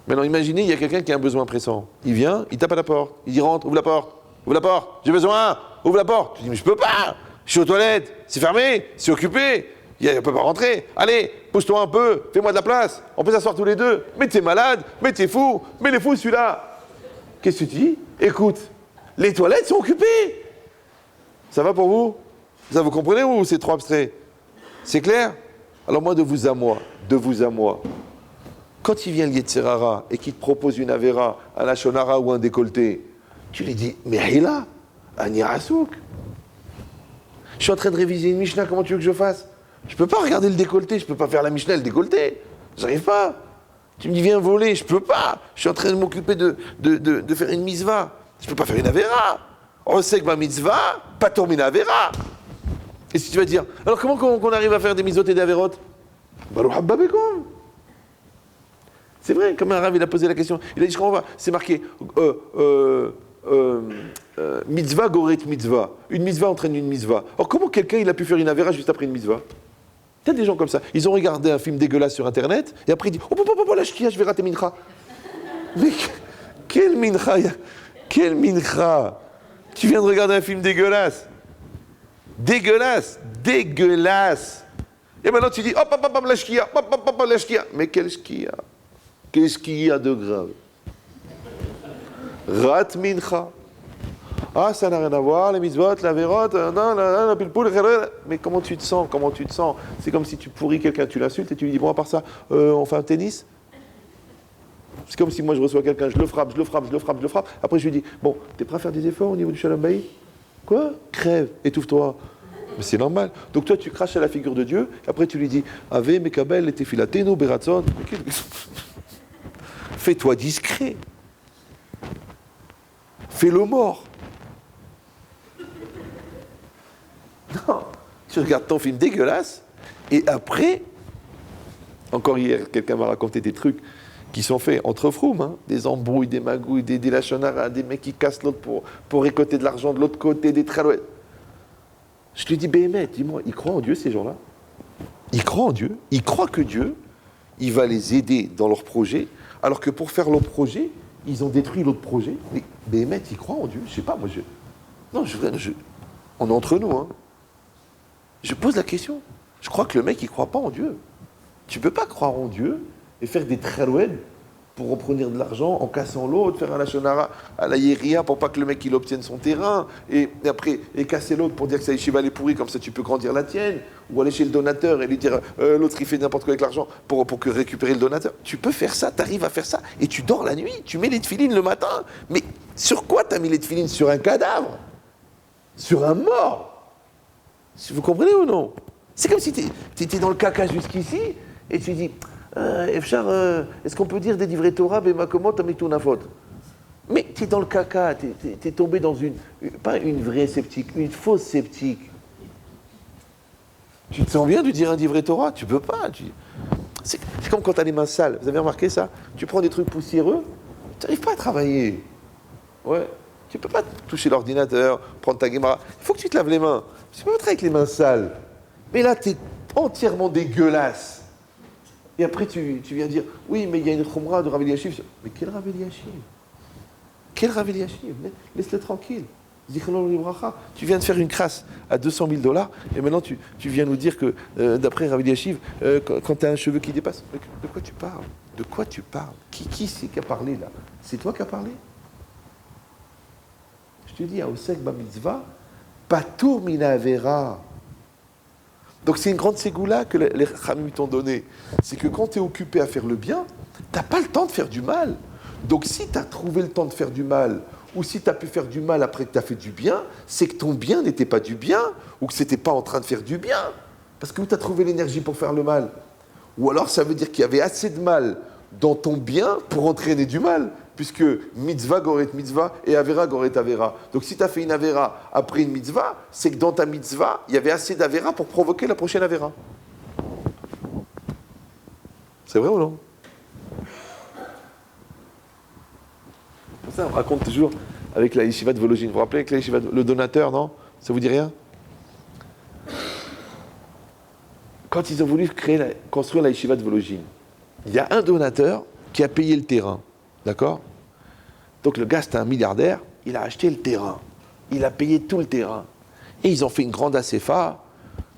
A: Maintenant, imaginez, il y a quelqu'un qui a un besoin pressant. Il vient, il tape à la porte, il dit rentre, ouvre la porte, j'ai besoin, ouvre la porte. Tu dis, mais je peux pas, je suis aux toilettes, c'est fermé, c'est occupé, il ne peut pas rentrer. Allez, pousse-toi un peu, fais-moi de la place, on peut s'asseoir tous les deux. Mais t'es malade, mais t'es fou, mais les fous celui-là. Qu'est-ce que tu dis? Écoute, les toilettes sont occupées. Ça va pour vous? Ça vous comprenez ou c'est trop abstrait? C'est clair? Alors moi, de vous à moi, quand il vient le Yetzerara et qu'il te propose une Avera, un Lachonara ou un décolleté, tu lui dis, mais Hila, Ani Rasouk. Je suis en train de réviser une Mishnah, comment tu veux que je fasse? Je peux pas regarder le décolleté, je peux pas faire la Mishnah et le décolleté. J'arrive pas. Tu me dis, viens voler, je peux pas. Je suis en train de m'occuper de faire une mitzvah. Je peux pas faire une Avera. On sait que ma mitzvah, pas tourner Avera. Et si tu vas dire, alors comment qu'on arrive à faire des mitzvot et des Averot? Baruch Abba Bekom. C'est vrai, comme un Rav, il a posé la question. Il a dit, je comprends pas, c'est marqué mitzvah goret mitzvah. Une mitzvah entraîne une mitzvah. Alors comment quelqu'un il a pu faire une Avera juste après une mitzvah? Il y a des gens comme ça. Ils ont regardé un film dégueulasse sur Internet et après ils disent, oh, la shkia, je vais rater mincha. Mais quel mincha? Quel mincha? Tu viens de regarder un film dégueulasse. Dégueulasse. Et maintenant tu dis, hop, la shkia, la shkia. Mais quelle shkia? Qu'est-ce qu'il y a de grave? Rat mincha. Ah, ça n'a rien à voir, les mitzvot, la vérote, la pilpoul, mais comment tu te sens? C'est comme si tu pourris quelqu'un, tu l'insultes et tu lui dis, bon, à part ça, on fait un tennis? C'est comme si moi je reçois quelqu'un, je le frappe. Après je lui dis, bon, t'es prêt à faire des efforts au niveau du Shalom Bayit? Quoi? Crève, étouffe-toi. Mais c'est normal. Donc toi tu craches à la figure de Dieu, après tu lui dis, Ave, Mekabel, Tefilatenu, Beratzon. Fais-toi discret. Fais-le mort. Non, tu regardes ton film dégueulasse, et après, encore hier, quelqu'un m'a raconté des trucs qui sont faits entre froum, hein, des embrouilles, des magouilles, des lachonara, des mecs qui cassent l'autre pour récolter de l'argent de l'autre côté, des tralouettes. Je lui dis, Béhémet, dis-moi, ils croient en Dieu ces gens-là? Ils croient en Dieu, ils croient que Dieu, il va les aider dans leur projet, alors que pour faire leur projet, ils ont détruit l'autre projet. Mais Béhémet, ils croient en Dieu? Je sais pas, moi Non, on est entre nous, hein. Je pose la question. Je crois que le mec, il croit pas en Dieu. Tu peux pas croire en Dieu et faire des tralouettes pour obtenir de l'argent en cassant l'autre, faire un lachonara à la yéria pour pas que le mec il obtienne son terrain, et après casser l'autre pour dire que sa yeshiva est pourrie, comme ça tu peux grandir la tienne, ou aller chez le donateur et lui dire l'autre il fait n'importe quoi avec l'argent pour que récupérer le donateur. Tu peux faire ça, tu arrives à faire ça, et tu dors la nuit, tu mets les tefilines le matin. Mais sur quoi tu as mis les tefilines? Sur un cadavre? Sur un mort? Vous comprenez ou non? C'est comme si tu étais dans le caca jusqu'ici, et tu dis, Efchar, est-ce qu'on peut dire des livrets Torah, Bemakomot, Amitunafot? Mais tu es dans le caca, tu es tombé dans pas une vraie sceptique, une fausse sceptique. Tu te sens bien de dire un livret Torah? Tu peux pas. C'est comme quand tu as les mains sales. Vous avez remarqué ça? Tu prends des trucs poussiéreux, tu n'arrives pas à travailler. Ouais. Tu peux pas toucher l'ordinateur, prendre ta Gemara. Il faut que tu te laves les mains. Tu peux pas être avec les mains sales. Mais là, tu es entièrement dégueulasse. Et après, tu viens dire, oui, mais il y a une khumra de Rav Eliashiv. Mais quel Rav Eliashiv? Quel Rav Eliashiv? Laisse-le tranquille. Tu viens de faire une crasse à $200,000, et maintenant tu viens nous dire que, d'après Rav Eliashiv, quand tu as un cheveu qui dépasse, de quoi tu parles? De quoi tu parles? Qui c'est qui a parlé là? C'est toi qui as parlé? Je te dis, à Osek Ba Mitzvah, Patour Mina Avera. Donc c'est une grande ségoula que les Khamim t'ont donnée. C'est que quand tu es occupé à faire le bien, tu n'as pas le temps de faire du mal. Donc si tu as trouvé le temps de faire du mal, ou si tu as pu faire du mal après que tu as fait du bien, c'est que ton bien n'était pas du bien, ou que ce n'était pas en train de faire du bien. Parce que tu as trouvé l'énergie pour faire le mal. Ou alors ça veut dire qu'il y avait assez de mal dans ton bien pour entraîner du mal. Puisque mitzvah goret mitzvah et avera goret avera. Donc si tu as fait une avera après une mitzvah, c'est que dans ta mitzvah, il y avait assez d'avera pour provoquer la prochaine avera. C'est vrai ou non? Ça, on raconte toujours avec la yeshiva de Vologine. Vous vous rappelez avec la yeshiva le donateur, non? Ça vous dit rien? Quand ils ont voulu construire la yeshiva de Vologine, il y a un donateur qui a payé le terrain. D'accord? Donc le gars, c'était un milliardaire, il a acheté le terrain. Il a payé tout le terrain. Et ils ont fait une grande asséfa,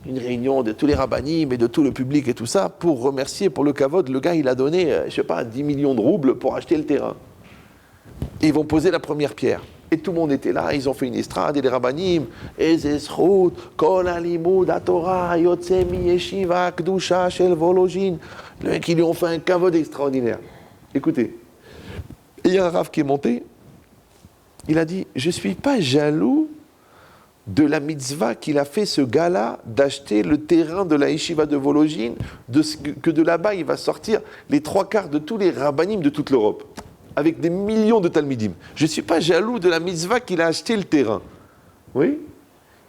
A: une réunion de tous les rabbinim et de tout le public et tout ça, pour remercier pour le kavod. Le gars, il a donné, je sais pas, 10 millions de roubles pour acheter le terrain. Et ils vont poser la première pierre. Et tout le monde était là, ils ont fait une estrade, et les rabbinim, Ezesrout, Kol Alimud, Atorah, Yotze Mi Yeshiva, Kdusha, Shel Vologine. Le mec, ils lui ont fait un kavod extraordinaire. Écoutez, et il y a un rav qui est monté, il a dit, je ne suis pas jaloux de la mitzvah qu'il a fait ce gars-là d'acheter le terrain de la yeshiva de Vologine, que de là-bas il va sortir les 3/4 de tous les rabbinim de toute l'Europe, avec des millions de talmidim. Je ne suis pas jaloux de la mitzvah qu'il a acheté le terrain. Oui?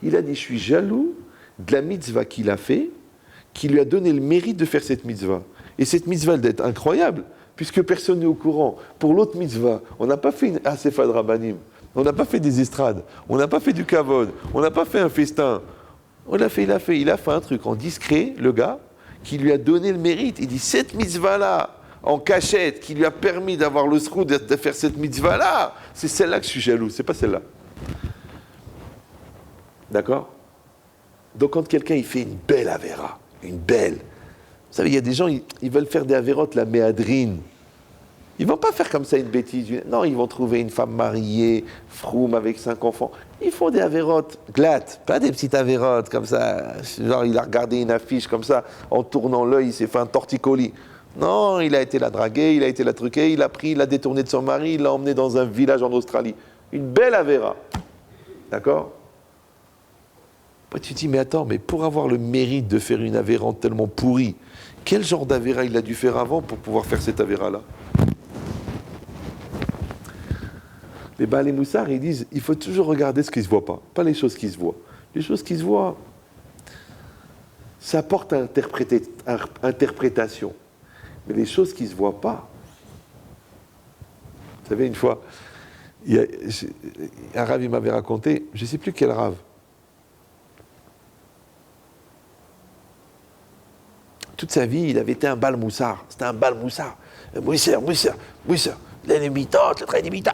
A: Il a dit, je suis jaloux de la mitzvah qu'il a fait, qui lui a donné le mérite de faire cette mitzvah. Et cette mitzvah, elle doit être incroyable, puisque personne n'est au courant. Pour l'autre mitzvah, on n'a pas fait une asefa de rabbanim, on n'a pas fait des estrades, on n'a pas fait du kavod, on n'a pas fait un festin. Il a fait un truc en discret, le gars, qui lui a donné le mérite. Il dit, cette mitzvah-là, en cachette, qui lui a permis d'avoir le sroud de faire cette mitzvah-là, c'est celle-là que je suis jaloux, c'est pas celle-là. D'accord? Donc quand quelqu'un il fait une belle avéra, une belle... Vous savez, il y a des gens, ils veulent faire des avérotes, la méadrine. Ils ne vont pas faire comme ça une bêtise. Non, ils vont trouver une femme mariée, froum, avec 5 enfants. Ils font des avérotes glattes, pas des petites avérotes comme ça. Genre, il a regardé une affiche comme ça, en tournant l'œil, il s'est fait un torticolis. Non, il a été la draguer, il a été la truquer, il l'a détourné de son mari, il l'a emmené dans un village en Australie. Une belle avéra. D'accord? Tu te dis, mais attends, mais pour avoir le mérite de faire une avérante tellement pourrie, quel genre d'avéra il a dû faire avant pour pouvoir faire cette avéra-là? Les Baalei Moussar, ils disent, il faut toujours regarder ce qui ne se voit pas les choses qui se voient. Les choses qui se voient, ça porte à interprétation. Mais les choses qui ne se voient pas, vous savez, une fois, un rave, il m'avait raconté, je ne sais plus quel rave, toute sa vie, il avait été un Baal Moussar. C'était un Baal Moussar. Moussar. Les mitot, le trait des mitot.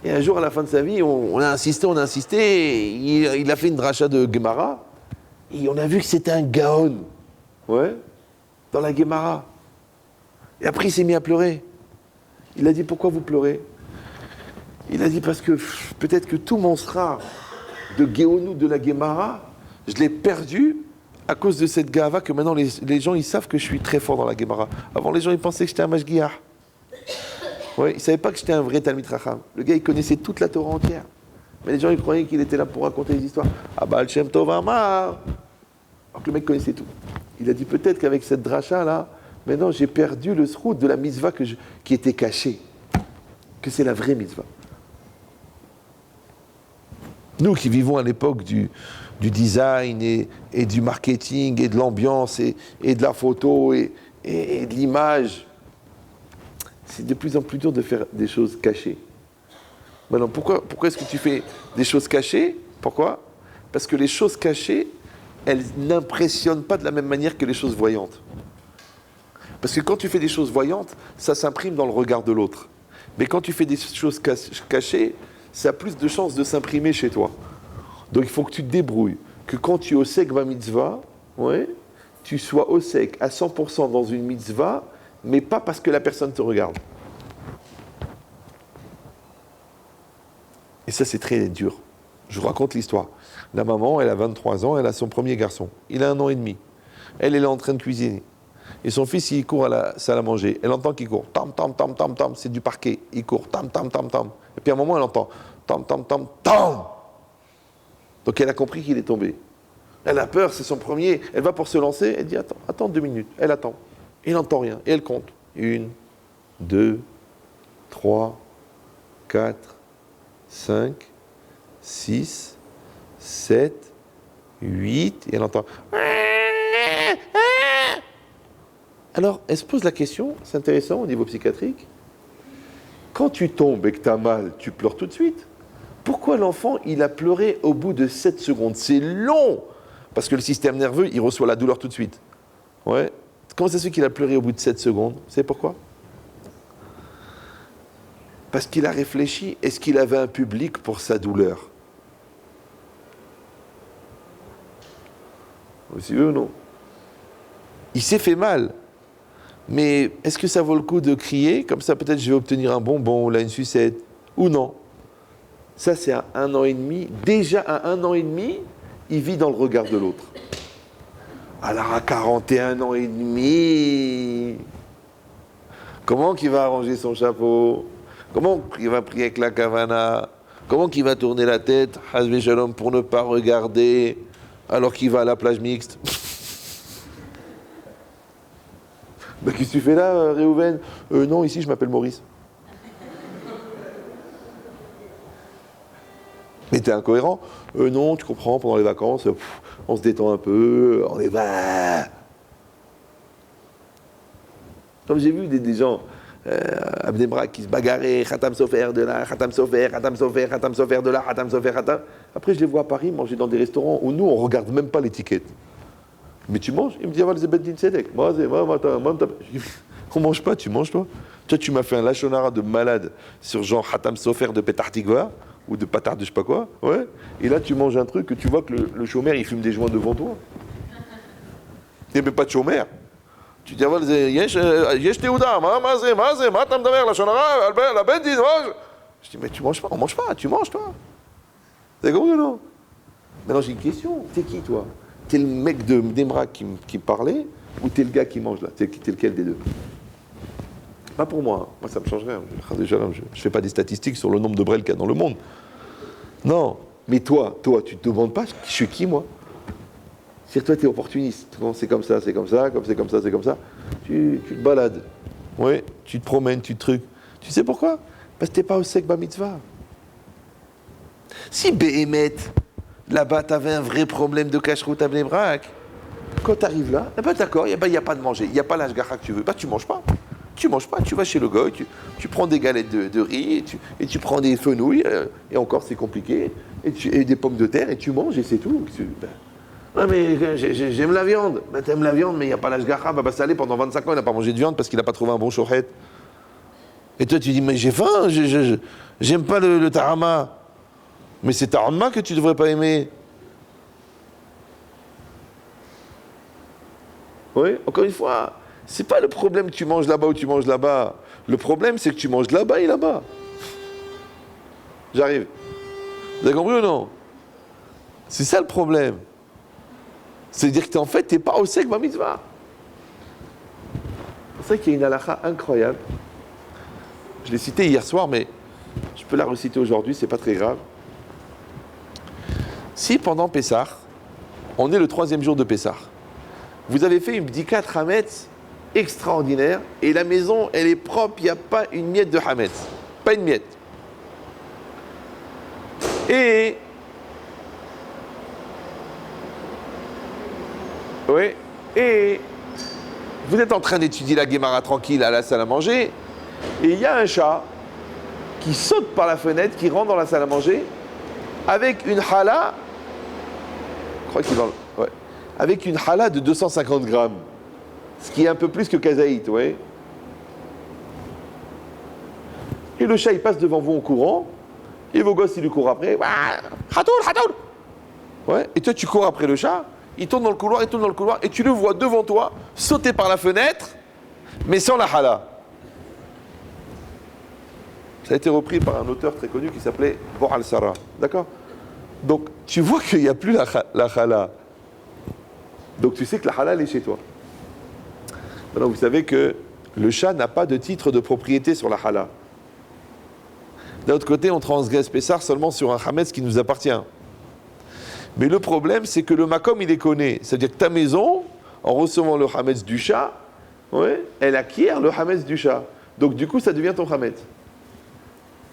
A: Et un jour, à la fin de sa vie, on a insisté. Il a fait une dracha de Gemara. Et on a vu que c'était un gaon. Ouais. Dans la Gemara. Et après, il s'est mis à pleurer. Il a dit, pourquoi vous pleurez? Il a dit, parce que peut-être que tout mon sra de Géonou de la Gemara, je l'ai perdu à cause de cette gava que maintenant les gens ils savent que je suis très fort dans la Gemara. Avant les gens ils pensaient que j'étais un mashgiach. Ouais, ils ne savaient pas que j'étais un vrai Talmid Chacham. Le gars il connaissait toute la Torah entière. Mais les gens ils croyaient qu'il était là pour raconter des histoires. Ah Baal Shem Tov Amar. Alors que le mec connaissait tout. Il a dit peut-être qu'avec cette dracha là, maintenant j'ai perdu le sroud de la mitzvah qui était cachée. Que c'est la vraie mitzvah. Nous qui vivons à l'époque du design et du marketing et de l'ambiance et de la photo et de l'image, c'est de plus en plus dur de faire des choses cachées. Maintenant, pourquoi est-ce que tu fais des choses cachées? Pourquoi? Parce que les choses cachées, elles n'impressionnent pas de la même manière que les choses voyantes. Parce que quand tu fais des choses voyantes, ça s'imprime dans le regard de l'autre. Mais quand tu fais des choses cachées, ça a plus de chances de s'imprimer chez toi. Donc il faut que tu te débrouilles, que quand tu es au sec va mitzvah, ouais, tu sois au sec à 100% dans une mitzvah, mais pas parce que la personne te regarde. Et ça c'est très dur. Je vous raconte l'histoire. La maman, elle a 23 ans, elle a son premier garçon. Il a 1 an et demi. Elle est là en train de cuisiner. Et son fils, il court à la salle à manger. Elle entend qu'il court. Tam, tam, tam, tam, tam. C'est du parquet. Il court. Tam, tam, tam, tam. Et puis à un moment, elle entend. Tam, tam, tam, tam. Donc elle a compris qu'il est tombé. Elle a peur, c'est son premier. Elle va pour se lancer. Elle dit attends 2 minutes. Elle attend. Il n'entend rien. Et elle compte. 1, 2, 3, 4, 5, 6, 7, 8. Et elle entend. Alors, elle se pose la question, c'est intéressant au niveau psychiatrique. Quand tu tombes et que tu as mal, tu pleures tout de suite. Pourquoi l'enfant, il a pleuré au bout de 7 secondes? C'est long. Parce que le système nerveux, il reçoit la douleur tout de suite. Ouais. Comment ça se fait qu'il a pleuré au bout de 7 secondes? Vous savez pourquoi? Parce qu'il a réfléchi, est-ce qu'il avait un public pour sa douleur? Aussi eux, non. Il s'est fait mal. Mais est-ce que ça vaut le coup de crier? Comme ça, peut-être je vais obtenir un bonbon, là, une sucette. Ou non? Ça, c'est à 1 an et demi. Déjà, à 1 an et demi, il vit dans le regard de l'autre. Alors, à 41 ans et demi, comment qu'il va arranger son chapeau? Comment qu'il va prier avec la kavana? Comment qu'il va tourner la tête, Hazvé Shalom, pour ne pas regarder alors qu'il va à la plage mixte? Ben, qu'est-ce que tu fais là, Réhouven? Non, ici, je m'appelle Maurice. Mais t'es incohérent? Non, tu comprends, pendant les vacances, on se détend un peu, on est va. Comme j'ai vu des gens à Bnei Brak qui se bagarraient, Khatam Sofer de là, Khatam Sofer, Khatam Sofer, Khatam Sofer de là, Khatam Sofer, Khatam. Après, je les vois à Paris manger dans des restaurants où nous, on ne regarde même pas l'étiquette. Mais tu manges? Il me dit, c'est Beddin Sedek. On mange pas, tu manges toi? Toi, tu m'as fait un lachonara de malade sur genre Khatam Sofer de Petah Tikva ou de Patard de je sais pas quoi. Ouais. Et là, tu manges un truc que tu vois que le chômeur, il fume des joints devant toi. Il n'y a même pas de chômeur. Tu dis, Yesh Teuda, ma tam damer, lachonara, la Beddin, je dis, mais tu manges pas, on mange pas, tu manges toi. C'est compris ou non? Maintenant, j'ai une question. T'es qui toi? T'es le mec de Mdemra qui parlait ou t'es le gars qui mange là? T'es lequel des deux? Pas pour moi. Moi, ça me change rien. Je ne fais pas des statistiques sur le nombre de brels qu'il y a dans le monde. Non. Mais toi, tu te demandes pas, je suis qui moi? C'est-à-dire, toi, t'es opportuniste. C'est comme ça, c'est comme ça, comme c'est comme ça, c'est comme ça. Tu te balades. Oui, tu te promènes, tu te trucs. Tu sais pourquoi? Parce que t'es pas au sec ba mitzvah. Si Béhémet, là-bas, tu avais un vrai problème de cache-route à Bnei Brak, quand tu arrives là, eh ben d'accord, il n'y a pas de manger, il n'y a pas l'ashgacha que tu veux, bah tu manges pas. Tu manges pas, tu vas chez le goy, tu prends des galettes de riz, et tu prends des fenouilles, et encore c'est compliqué, et des pommes de terre, et tu manges, et c'est tout. Ah mais j'aime la viande. Ben t'aimes la viande, mais il n'y a pas l'ashgacha, Baba Salé, pendant 25 ans, il n'a pas mangé de viande parce qu'il n'a pas trouvé un bon shochet. Et toi, tu dis, mais j'ai faim, j'aime pas le tarama. Mais c'est tarama que tu ne devrais pas aimer. Oui, encore une fois, c'est pas le problème que tu manges là-bas ou tu manges là-bas. Le problème, c'est que tu manges là-bas et là-bas. J'arrive. Vous avez compris ou non? C'est ça le problème. C'est-à-dire que en fait, tu n'es pas au sec ma mitzvah. C'est pour ça qu'il y a une halakha incroyable. Je l'ai citée hier soir, mais je peux la reciter aujourd'hui, c'est pas très grave. Si pendant Pessah, on est le 3e jour de Pessah, vous avez fait une bdikat Hametz extraordinaire et la maison, elle est propre, il n'y a pas une miette de Hametz. Pas une miette. Et vous êtes en train d'étudier la Guémara tranquille à la salle à manger et il y a un chat qui saute par la fenêtre, qui rentre dans la salle à manger avec une chala, je crois qu'il va, ouais, avec une chala de 250 grammes, ce qui est un peu plus que kazaït, ouais. Et le chat, il passe devant vous en courant, et vos gosses, ils lui courent après. Hatoul. Ouais. Et toi, tu cours après le chat, il tourne dans le couloir, et tu le vois devant toi, sauter par la fenêtre, mais sans la chala. Ça a été repris par un auteur très connu qui s'appelait Bor al-Sara. D'accord? Donc, tu vois qu'il n'y a plus la chala. Donc, tu sais que la halal est chez toi. Maintenant, vous savez que le chat n'a pas de titre de propriété sur la halal. D'un autre côté, on transgresse Pessah seulement sur un hametz qui nous appartient. Mais le problème, c'est que le makom, il les connaît. C'est-à-dire que ta maison, en recevant le hametz du chat, ouais, elle acquiert le hametz du chat. Donc, du coup, ça devient ton hametz.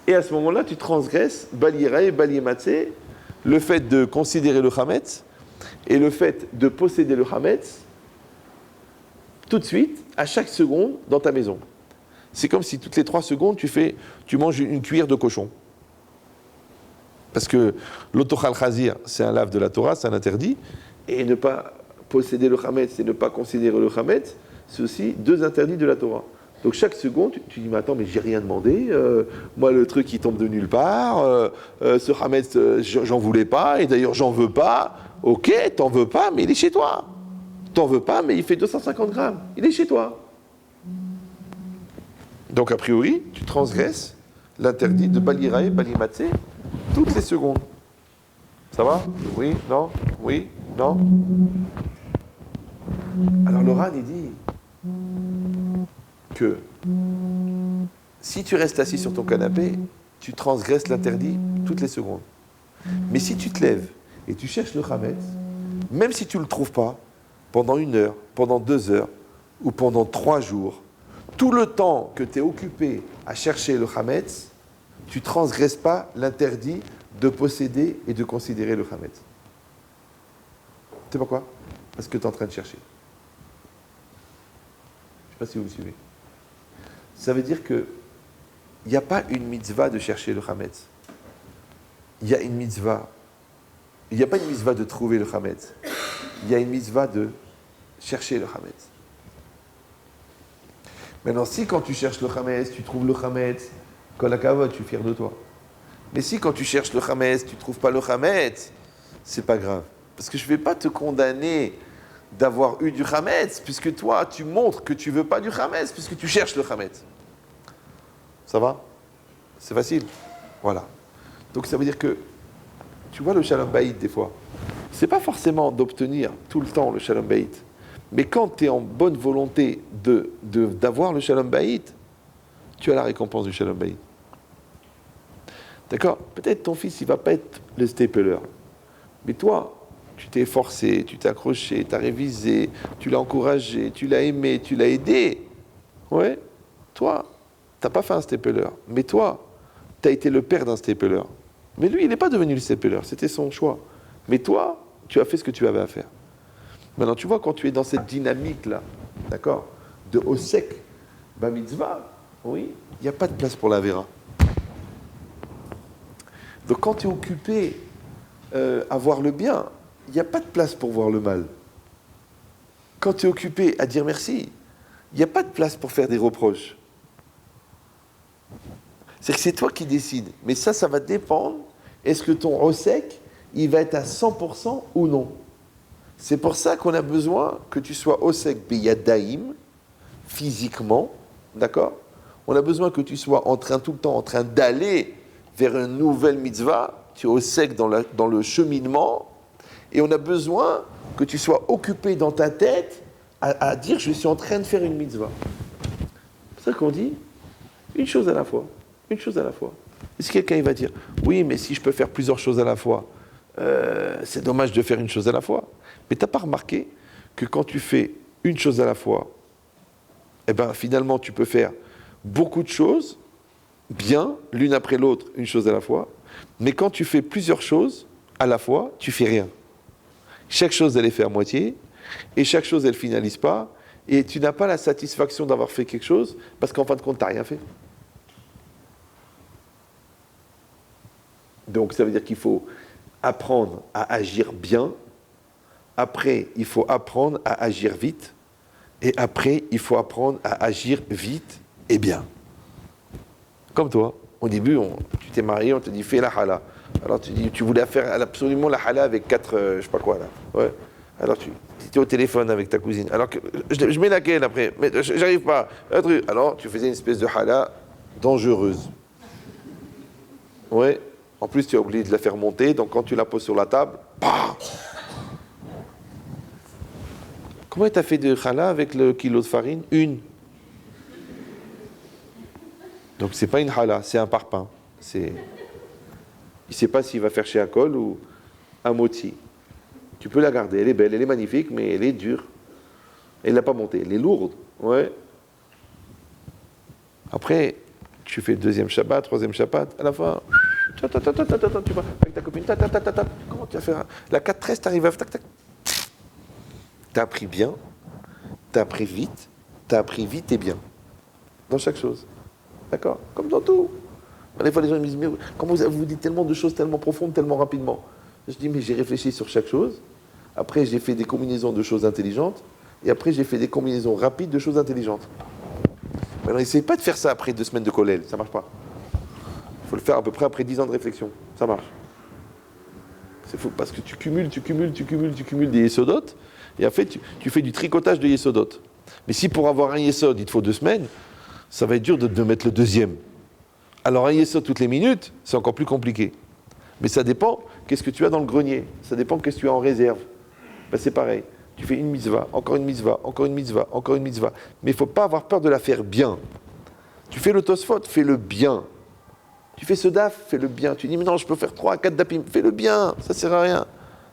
A: Et à ce moment-là, tu transgresses balirei, baliematzé, le fait de considérer le hametz et le fait de posséder le hametz tout de suite, à chaque seconde, dans ta maison. C'est comme si toutes les 3 secondes, tu manges une cuillère de cochon. Parce que l'otochal chazir, c'est un lave de la Torah, c'est un interdit, et ne pas posséder le chametz et ne pas considérer le chametz, c'est aussi 2 interdits de la Torah. Donc chaque seconde, tu dis, mais attends, mais j'ai rien demandé, moi le truc il tombe de nulle part, ce chametz, j'en voulais pas, et d'ailleurs j'en veux pas, ok, t'en veux pas, mais il est chez toi. T'en veux pas, mais il fait 250 grammes, il est chez toi. Donc a priori, tu transgresses l'interdit de balirae, balimatse, toutes les secondes. Ça va? Oui? Non? Oui? Non? Alors le Ran, il dit que si tu restes assis sur ton canapé, tu transgresses l'interdit toutes les secondes. Mais si tu te lèves et tu cherches le chametz, même si tu ne le trouves pas, pendant 1 heure, pendant 2 heures ou pendant 3 jours, tout le temps que tu es occupé à chercher le chametz, tu ne transgresses pas l'interdit de posséder et de considérer le chametz. Tu sais pourquoi? Parce que tu es en train de chercher. Je ne sais pas si vous me suivez. Ça veut dire qu'il n'y a pas une mitzvah de chercher le chametz. Il y a une mitzvah. Il n'y a pas une mitzvah de trouver le chametz. Il y a une mitzvah de chercher le chametz. Maintenant, si quand tu cherches le chametz, tu trouves le chametz, kol hakavod, je suis fier de toi. Mais si quand tu cherches le chametz, tu ne trouves pas le chametz, c'est pas grave. Parce que je ne vais pas te condamner d'avoir eu du chametz, puisque toi, tu montres que tu ne veux pas du chametz, puisque tu cherches le chametz. Ça va? C'est facile. Voilà. Donc ça veut dire que, tu vois le shalom bayit des fois, c'est pas forcément d'obtenir tout le temps le shalom bayit. Mais quand tu es en bonne volonté d'avoir le shalom bayit, tu as la récompense du shalom bayit. D'accord? Peut-être ton fils, il ne va pas être le stapler. Mais toi, tu t'es forcé, tu t'es accroché, tu as révisé, tu l'as encouragé, tu l'as aimé, tu l'as aidé. Ouais. Toi, tu n'as pas fait un stapler. Mais toi, tu as été le père d'un stapler. Mais lui, il n'est pas devenu le stapler. C'était son choix. Mais toi, tu as fait ce que tu avais à faire. Maintenant, tu vois, quand tu es dans cette dynamique-là, d'accord, de osek, ba mitzvah, oui, il n'y a pas de place pour la vera. Donc quand tu es occupé à voir le bien, il n'y a pas de place pour voir le mal. Quand tu es occupé à dire merci, il n'y a pas de place pour faire des reproches. C'est que c'est toi qui décides. Mais ça va dépendre. Est-ce que ton osek, il va être à 100% ou non? C'est pour ça qu'on a besoin que tu sois osek beyadaim, physiquement, d'accord? On a besoin que tu sois tout le temps en train d'aller vers une nouvelle mitzvah, tu es osek dans le cheminement, et on a besoin que tu sois occupé dans ta tête à dire je suis en train de faire une mitzvah. C'est ça qu'on dit, une chose à la fois, une chose à la fois. Et si quelqu'un il va dire, oui mais si je peux faire plusieurs choses à la fois, c'est dommage de faire une chose à la fois. Mais tu n'as pas remarqué que quand tu fais une chose à la fois, eh ben, finalement, tu peux faire beaucoup de choses, bien, l'une après l'autre, une chose à la fois. Mais quand tu fais plusieurs choses à la fois, tu fais rien. Chaque chose, elle est faite à moitié, et chaque chose, elle ne finalise pas, et tu n'as pas la satisfaction d'avoir fait quelque chose, parce qu'en fin de compte, tu n'as rien fait. Donc, ça veut dire qu'il faut apprendre à agir bien. Après, il faut apprendre à agir vite. Et après, il faut apprendre à agir vite et bien. Comme toi, au début, tu t'es marié, on te dit fais la hala. Alors tu voulais faire absolument la hala avec 4, je sais pas quoi là. Ouais. Alors tu étais au téléphone avec ta cousine. Alors que je mets laquelle après, mais j'arrive pas. Alors tu faisais une espèce de hala dangereuse. Ouais. En plus, tu as oublié de la faire monter, donc quand tu la poses sur la table, bah. Combien tu as fait de challah avec le kilo de farine? Une. Donc c'est pas une challah, c'est un parpaing. Il ne sait pas s'il va faire chez Akol ou un moti. Tu peux la garder, elle est belle, elle est magnifique, mais elle est dure. Elle n'a pas monté, elle est lourde. Ouais. Après, tu fais le 2e Shabbat, 3e Shabbat, à la fin, tu vas avec ta copine, comment tu vas faire? La 4-13, tu arrives à... Tac, tac. Tu as appris bien, tu as appris vite et bien. dans chaque chose. D'accord? Comme dans tout. Des fois, les gens me disent, mais comment vous dites tellement de choses tellement profondes, tellement rapidement? Je dis, mais j'ai réfléchi sur chaque chose. Après, j'ai fait des combinaisons de choses intelligentes. Et après, j'ai fait des combinaisons rapides de choses intelligentes. Maintenant, n'essayez pas de faire ça après 2 semaines de collège. Ça ne marche pas. Il faut le faire à peu près après 10 ans de réflexion. Ça marche. C'est faux, parce que tu cumules des yesodotes. Et en fait, tu fais du tricotage de yesodotes. Mais si pour avoir un yesod, il te faut 2 semaines, ça va être dur de mettre le deuxième. Alors un yesod toutes les minutes, c'est encore plus compliqué. Mais ça dépend qu'est-ce que tu as dans le grenier. Ça dépend qu'est-ce que tu as en réserve. Ben, c'est pareil. Tu fais une mitzvah, encore une mitzvah, encore une mitzvah, encore une mitzvah. Mais il ne faut pas avoir peur de la faire bien. Tu fais le tosfot, fais-le bien. Tu fais ce daf, fais-le bien. Tu dis, mais non, je peux faire 3 à 4 dapim, fais-le bien, ça ne sert à rien.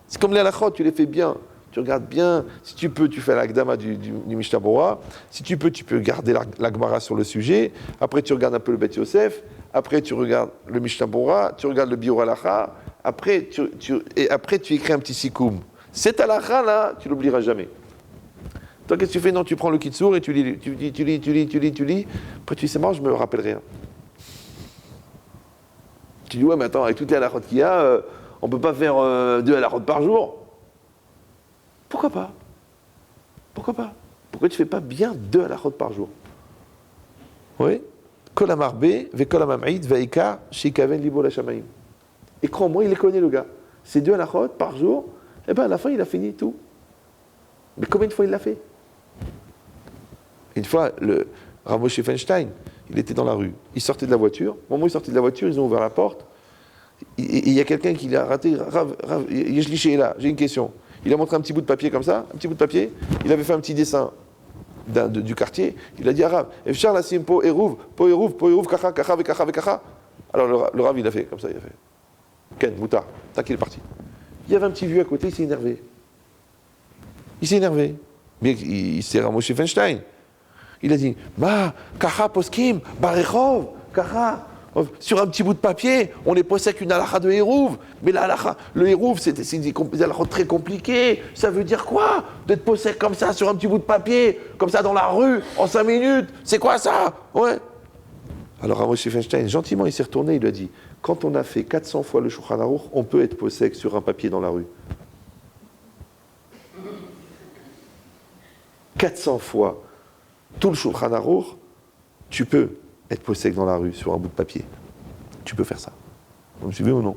A: C'est comme les halachot, tu les fais bien. Tu regardes bien. Si tu peux, tu fais l'agdama du Mishnah Berurah. Si tu peux garder la Gemara sur le sujet. Après, tu regardes un peu le Bet Yosef. Après, tu regardes le Mishnah Berurah. Tu regardes le Biur Halacha. Après, tu écris un petit sikoum. Cet halakha là, tu l'oublieras jamais. Toi, qu'est-ce que tu fais? Non, tu prends le Kitsour et tu lis. Après, tu dis, c'est marrant, je me rappelle rien. Tu dis, ouais, mais attends, avec toutes les halakhot qu'il y a, on ne peut pas faire 2 halakhot par jour. Pourquoi pas? Pourquoi tu ne fais pas bien 2 halakhot par jour? Oui. Kol amarbe, ve kol amam'id, ve'ika, shikaven libo la shamaim. Et crois-moi, il les connaît, le gars. C'est 2 halakhot par jour. Eh bien, à la fin, il a fini tout. Mais combien de fois il l'a fait? Une fois, le Rav Moshe Feinstein, il était dans la rue. Il sortait de la voiture. Au moment où il sortait de la voiture, ils ont ouvert la porte. Et il y a quelqu'un qui l'a raté. Rav, je l'ai là, j'ai une question. Il a montré un petit bout de papier comme ça, un petit bout de papier. Il avait fait un petit dessin du quartier. Il a dit à Rav, Efchar la sim po eruv, kacha, kacha, vekacha, vekacha. Alors le Rav, il a fait comme ça, il a fait. Ken, Moutar, tac, il est parti. Il y avait un petit vieux à côté, il s'est énervé. Mais c'est Rav Moshe Feinstein. Il a dit, Ma, kacha poskim, barechov, kacha. Sur un petit bout de papier, on est possède une halakha de Hérouv. Mais la halakha, le Hérouv, c'est des halakha très compliqué. Ça veut dire quoi? D'être possède comme ça sur un petit bout de papier, comme ça dans la rue, en 5 minutes. C'est quoi ça? Ouais. Alors Rav Moshe Feinstein, gentiment, il s'est retourné, il lui a dit, quand on a fait 400 fois le Shulchan Aruch, on peut être possède sur un papier dans la rue. 400 fois tout le Shulchan Aruch, tu peux être possède dans la rue sur un bout de papier. Tu peux faire ça. Vous me suivez ou non?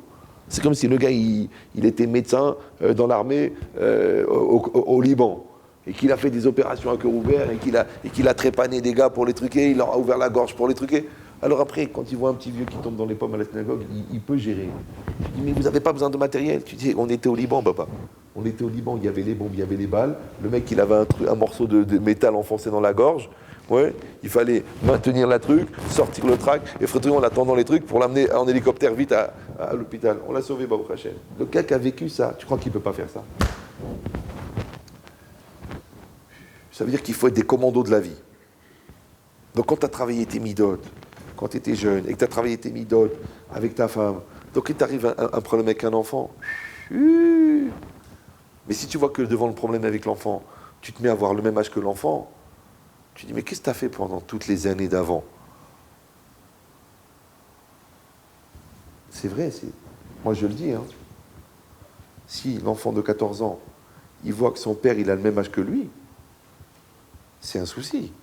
A: C'est comme si le gars, il était médecin dans l'armée au Liban, et qu'il a fait des opérations à cœur ouvert, et qu'il a trépané des gars pour les truquer, il leur a ouvert la gorge pour les truquer. Alors après, quand il voit un petit vieux qui tombe dans les pommes à la synagogue, il peut gérer. Il dit, mais vous n'avez pas besoin de matériel. Tu dis, on était au Liban, papa. On était au Liban, il y avait les bombes, il y avait les balles. Le mec, il avait un morceau de métal enfoncé dans la gorge. Ouais, il fallait maintenir la truc, sortir le trac, et frère, en attendant les trucs pour l'amener en hélicoptère vite à l'hôpital. On l'a sauvé, Baruch Hashem. Le gars qui a vécu ça, tu crois qu'il ne peut pas faire ça? Ça veut dire qu'il faut être des commandos de la vie. Donc quand tu as travaillé tes midotes, quand tu étais jeune, et que tu as travaillé tes midotes avec ta femme, donc il t'arrive un problème avec un enfant, mais si tu vois que devant le problème avec l'enfant, tu te mets à avoir le même âge que l'enfant, tu dis, mais qu'est-ce que tu as fait pendant toutes les années d'avant? C'est vrai, moi je le dis, hein. Si l'enfant de 14 ans, il voit que son père, il a le même âge que lui, c'est un souci.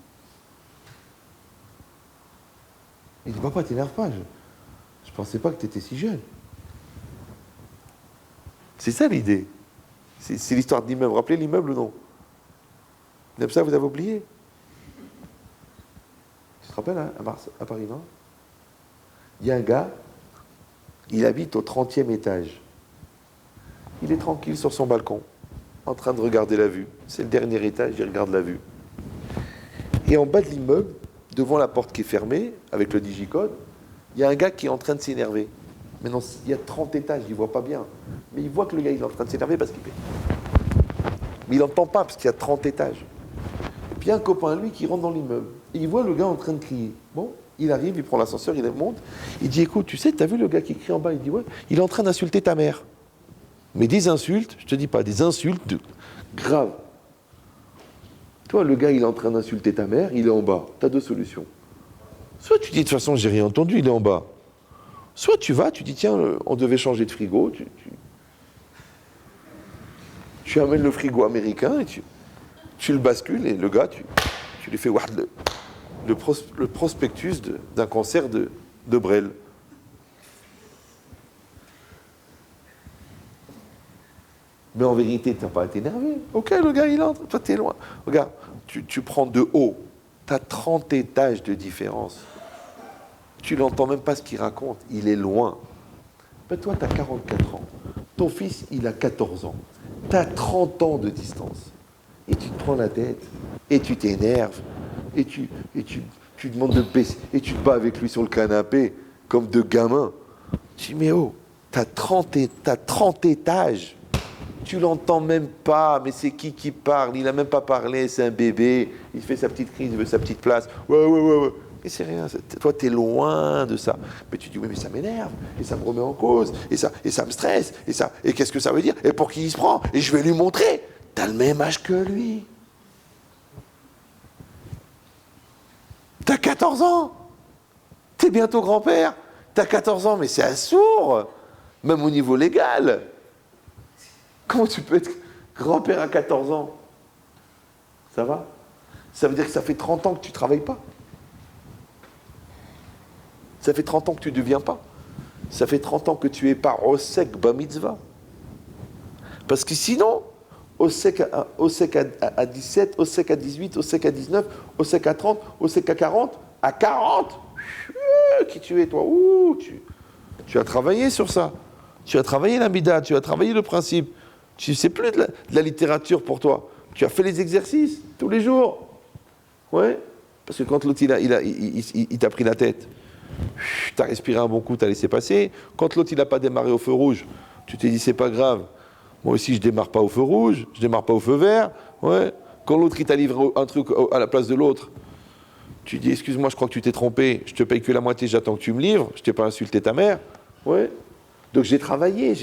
A: Il dit, papa, t'énerve pas, je pensais pas que tu étais si jeune. C'est ça l'idée. C'est l'histoire de l'immeuble. Vous vous rappelez l'immeuble ou non? Comme ça, vous avez oublié? Tu te rappelles, hein, à Paris, non? Il y a un gars, il habite au 30e étage. Il est tranquille sur son balcon, en train de regarder la vue. C'est le dernier étage, il regarde la vue. Et en bas de l'immeuble, devant la porte qui est fermée, avec le digicode, il y a un gars qui est en train de s'énerver. Maintenant, il y a 30 étages, il ne voit pas bien. Mais il voit que le gars il est en train de s'énerver parce qu'il fait. Mais il n'entend pas parce qu'il y a 30 étages. Et puis il y a un copain à lui qui rentre dans l'immeuble. Et il voit le gars en train de crier. Bon, il arrive, il prend l'ascenseur, il monte. Il dit, écoute, tu sais, t'as vu le gars qui crie en bas? Il dit, ouais, il est en train d'insulter ta mère. Mais des insultes, je te dis pas, des insultes graves. Toi, le gars, il est en train d'insulter ta mère, il est en bas. Tu as 2 solutions. Soit tu dis, de toute façon, j'ai rien entendu, il est en bas. Soit tu vas, tu dis, tiens, on devait changer de frigo, tu amènes le frigo américain et tu le bascules, et le gars, tu lui fais voir le prospectus d'un concert de Brel. Mais en vérité, tu n'as pas été énervé. Ok, le gars, il entre, toi, tu es loin. Regarde, tu prends de haut, tu as 30 étages de différence. Tu n'entends même pas ce qu'il raconte, il est loin. Mais toi, tu as 44 ans. Ton fils, il a 14 ans. Tu as 30 ans de distance. Et tu te prends la tête, et tu t'énerves, et tu demandes de baisser, et tu te bats avec lui sur le canapé, comme deux gamins. Tu dis, mais oh, tu as 30 étages. Tu l'entends même pas, mais c'est qui parle? Il n'a même pas parlé, c'est un bébé, il fait sa petite crise, il veut sa petite place. Ouais. Mais c'est rien, toi t'es loin de ça. Mais tu dis, oui, mais ça m'énerve, et ça me remet en cause, et ça me stresse, et qu'est-ce que ça veut dire? Et pour qui il se prend? Et je vais lui montrer, t'as le même âge que lui. T'as 14 ans, t'es bientôt grand-père, t'as 14 ans, mais c'est un sourd, même au niveau légal. Comment tu peux être grand-père à 14 ans? Ça va? Ça veut dire que ça fait 30 ans que tu ne travailles pas. Ça fait 30 ans que tu ne deviens pas. Ça fait 30 ans que tu es pas Osek Ba Mitzvah. Parce que sinon, Osek à 17, Osek à 18, Osek à 19, Osek à 30, Osek à 40, qui tu es toi? Tu as travaillé sur ça. Tu as travaillé la Mida, tu as travaillé le principe. Tu ne sais plus de la littérature pour toi. Tu as fait les exercices tous les jours. Ouais. Parce que quand l'autre il t'a pris la tête, tu as respiré un bon coup, tu as laissé passer. Quand l'autre il n'a pas démarré au feu rouge, tu t'es dit c'est pas grave. Moi aussi je démarre pas au feu rouge, je démarre pas au feu vert. Ouais. Quand l'autre il t'a livré un truc à la place de l'autre, tu dis excuse-moi, je crois que tu t'es trompé, je te paye que la moitié, j'attends que tu me livres, je t'ai pas insulté ta mère. Ouais. Donc j'ai travaillé.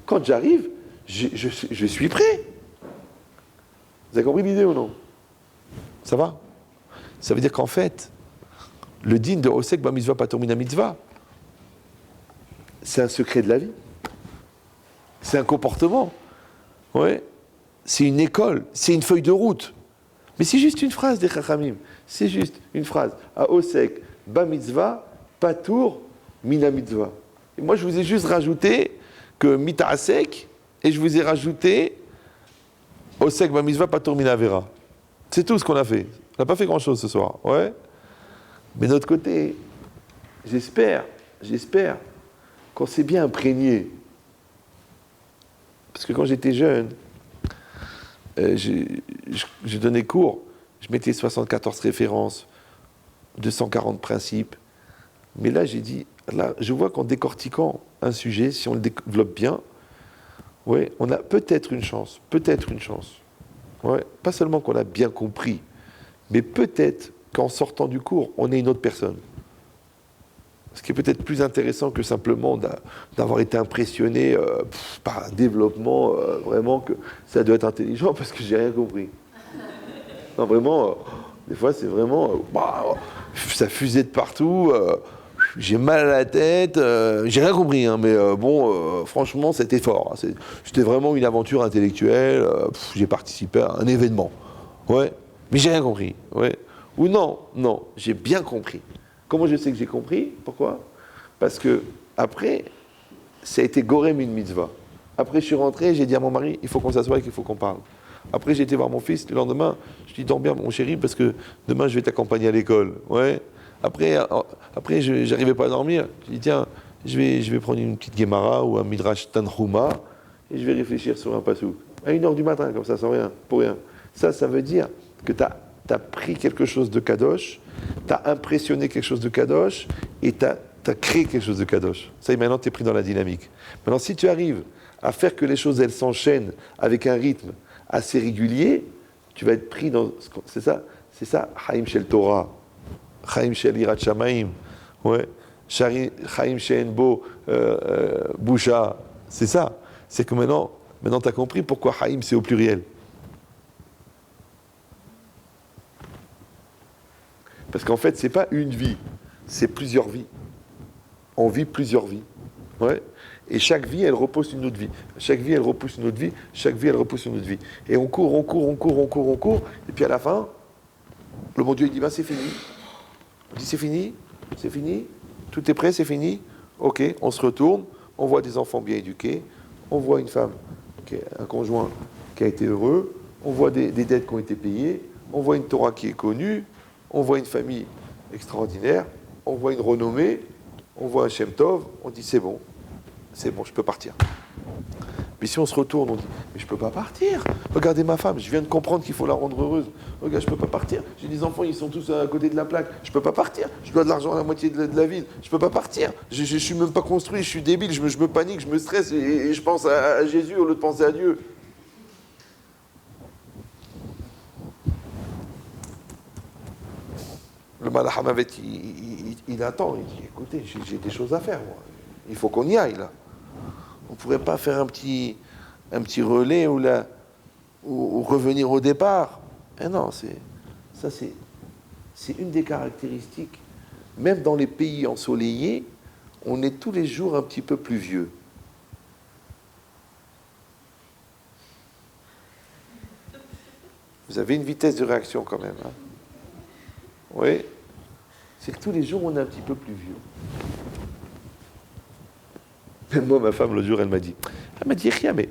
A: Quand j'arrive, je suis prêt. Vous avez compris l'idée ou non? Ça va? Ça veut dire qu'en fait, le din de Osek Ba Mitzvah Patur Mina Mitzvah, c'est un secret de la vie. C'est un comportement. Ouais. C'est une école. C'est une feuille de route. Mais c'est juste une phrase des Chachamim. C'est juste une phrase. À Osek Ba Mitzvah Patur Mina Mitzvah. Et moi, je vous ai juste rajouté que Mita'asek, et je vous ai rajouté Osek Ba Mitzvah Patur Mina Avera. C'est tout ce qu'on a fait. On n'a pas fait grand-chose ce soir. Ouais. Mais de notre côté, j'espère qu'on s'est bien imprégné. Parce que quand j'étais jeune, je donnais cours, je mettais 74 références, 240 principes. Mais là, j'ai dit, là, je vois qu'en décortiquant un sujet, si on le développe bien, ouais, on a peut-être une chance. Ouais, pas seulement qu'on a bien compris, mais peut-être qu'en sortant du cours, on est une autre personne. Ce qui est peut-être plus intéressant que simplement d'avoir été impressionné par un développement, vraiment que ça doit être intelligent parce que j'ai rien compris. Non, vraiment, des fois c'est vraiment, ça fusait de partout, j'ai mal à la tête, j'ai rien compris, hein, mais franchement c'était fort. Hein, c'était vraiment une aventure intellectuelle, j'ai participé à un événement. Ouais, mais j'ai rien compris. Ouais. Ou non, j'ai bien compris. Comment je sais que j'ai compris? Pourquoi? Parce que après, ça a été gorem une mitzvah. Après, je suis rentré, j'ai dit à mon mari, il faut qu'on s'assoie et qu'il faut qu'on parle. Après, j'ai été voir mon fils le lendemain, je lui ai dit, dors bien mon chéri, parce que demain, je vais t'accompagner à l'école. Ouais. Après, j'arrivais pas à dormir. Je lui ai dit, tiens, je vais prendre une petite Gemara ou un Midrash Tanhuma, et je vais réfléchir sur un passouk. À 1h du matin, comme ça, sans rien, pour rien. Ça veut dire que tu as pris quelque chose de kadosh, tu as impressionné quelque chose de kadosh, et tu as créé quelque chose de kadosh. Ça y est, maintenant, tu es pris dans la dynamique. Maintenant, si tu arrives à faire que les choses, elles s'enchaînent avec un rythme assez régulier, tu vas être pris dans... C'est ça, Chaim Shel Torah, Chaim Shel Yirat Shamayim, ouais, Chaim Shel Bo Boucha, c'est ça. C'est que maintenant tu as compris pourquoi Chaim, c'est au pluriel. Parce qu'en fait, c'est pas une vie, c'est plusieurs vies. On vit plusieurs vies. Ouais. Et chaque vie, elle repose sur une autre vie. Chaque vie, elle repousse sur une autre vie. Chaque vie, elle repousse sur une autre vie. Et on court. Et puis à la fin, le bon Dieu, il dit, ben, c'est fini. On dit, c'est fini. Tout est prêt, c'est fini. Ok, on se retourne. On voit des enfants bien éduqués. On voit une femme, un conjoint qui a été heureux. On voit des dettes qui ont été payées. On voit une Torah qui est connue. On voit une famille extraordinaire. On voit une renommée. On voit un Shem Tov. On dit, c'est bon, je peux partir. Mais si on se retourne, on dit, mais je peux pas partir. Regardez ma femme, je viens de comprendre qu'il faut la rendre heureuse. Regarde, je peux pas partir. J'ai des enfants, ils sont tous à côté de la plaque. Je peux pas partir. Je dois de l'argent à la moitié de la ville. Je peux pas partir. Je suis même pas construit, je suis débile, je me panique, je me stresse et je pense à Jésus au lieu de penser à Dieu. Le Malach Hamavet, il attend, il dit, écoutez, j'ai des choses à faire, moi. Il faut qu'on y aille, là. On ne pourrait pas faire un petit relais ou revenir au départ. Eh non, c'est une des caractéristiques. Même dans les pays ensoleillés, on est tous les jours un petit peu plus vieux. Vous avez une vitesse de réaction quand même. Hein. Oui. C'est que tous les jours, on est un petit peu plus vieux. Même moi, ma femme, l'autre jour, elle m'a dit, rien, mais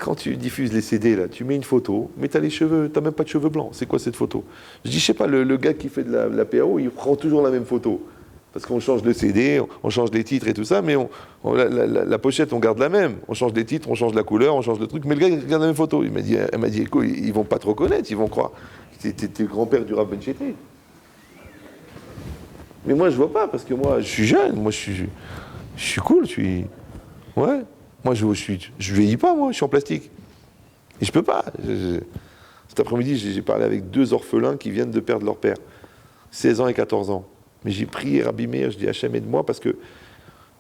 A: quand tu diffuses les CD, là, tu mets une photo, mais t'as les cheveux, t'as même pas de cheveux blancs. C'est quoi cette photo? Je dis, je sais pas, le gars qui fait de la PAO, il prend toujours la même photo. Parce qu'on change le CD, on change les titres et tout ça, mais la pochette, on garde la même. On change les titres, on change la couleur, on change le truc, mais le gars, il garde la même photo. Elle m'a dit, écoute, ils vont pas te reconnaître, ils vont croire que t'es le grand-père du Rav Ben Chété. Mais moi, je vois pas, parce que moi, je suis jeune, moi, je suis cool, ouais. Moi, je vieillis pas, moi, je suis en plastique. Et je peux pas. Cet après-midi, j'ai parlé avec 2 orphelins qui viennent de perdre leur père, 16 ans et 14 ans. Mais j'ai prié Rabbi Meir, je dis Hachem aide-moi, parce que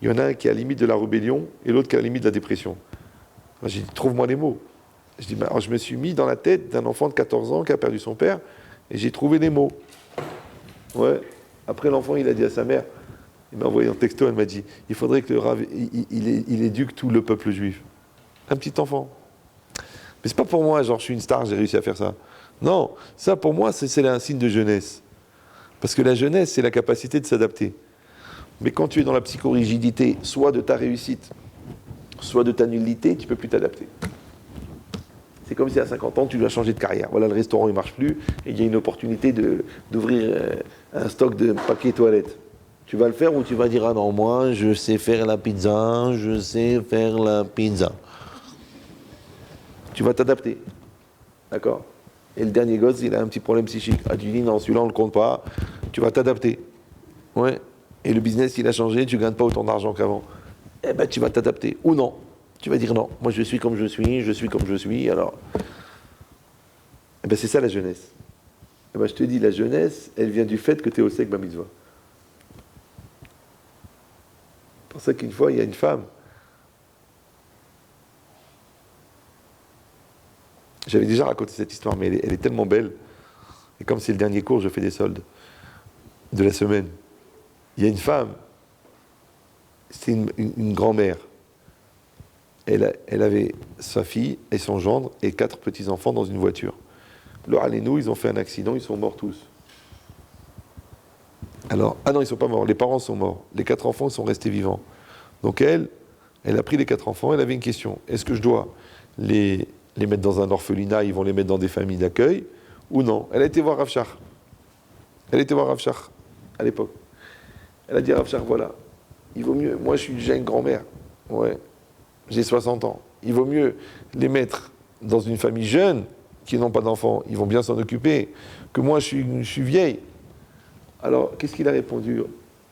A: il y en a un qui est à la limite de la rébellion et l'autre qui est à la limite de la dépression. Alors, j'ai dit, trouve-moi les mots. Je dis, alors je me suis mis dans la tête d'un enfant de 14 ans qui a perdu son père, et j'ai trouvé les mots. Ouais. Après, l'enfant, il a dit à sa mère, il m'a envoyé un texto, elle m'a dit, il faudrait que le Rav, il éduque tout le peuple juif. Un petit enfant. Mais c'est pas pour moi, genre je suis une star, j'ai réussi à faire ça. Non, ça pour moi, c'est un signe de jeunesse. Parce que la jeunesse, c'est la capacité de s'adapter. Mais quand tu es dans la psychorigidité, soit de ta réussite, soit de ta nullité, tu ne peux plus t'adapter. C'est comme si à 50 ans, tu dois changer de carrière. Voilà, le restaurant, il ne marche plus, et il y a une opportunité d'ouvrir un stock de papier toilette. Tu vas le faire ou tu vas dire, ah non, moi, je sais faire la pizza. Tu vas t'adapter. D'accord? Et le dernier gosse, il a un petit problème psychique. Ah, tu dis, non, celui-là, on ne le compte pas. Tu vas t'adapter. Ouais. Et le business, il a changé, tu ne gagnes pas autant d'argent qu'avant. Eh ben, tu vas t'adapter. Ou non. Tu vas dire, non, moi, je suis comme je suis, alors... Eh ben, c'est ça, la jeunesse. Eh ben, je te dis, la jeunesse, elle vient du fait que tu es au sec ba mitzvah. C'est pour ça qu'une fois, il y a une femme. J'avais déjà raconté cette histoire, mais elle est tellement belle. Et comme c'est le dernier cours, je fais des soldes de la semaine. Il y a une femme, c'est une grand-mère. Elle avait sa fille et son gendre et 4 petits-enfants dans une voiture. Le Halénou, ils ont fait un accident, ils sont morts tous. Alors, ah non, ils ne sont pas morts, les parents sont morts. Les 4 enfants sont restés vivants. Donc elle a pris les 4 enfants, elle avait une question. Est-ce que je dois les mettre dans un orphelinat, ils vont les mettre dans des familles d'accueil, ou non? Elle a été voir Rav Shach. À l'époque. Elle a dit à Rav Shach, voilà, il vaut mieux, moi je suis déjà une grand-mère, ouais, j'ai 60 ans, il vaut mieux les mettre dans une famille jeune, qui n'ont pas d'enfants, ils vont bien s'en occuper, que moi je suis vieille. Alors, qu'est-ce qu'il a répondu,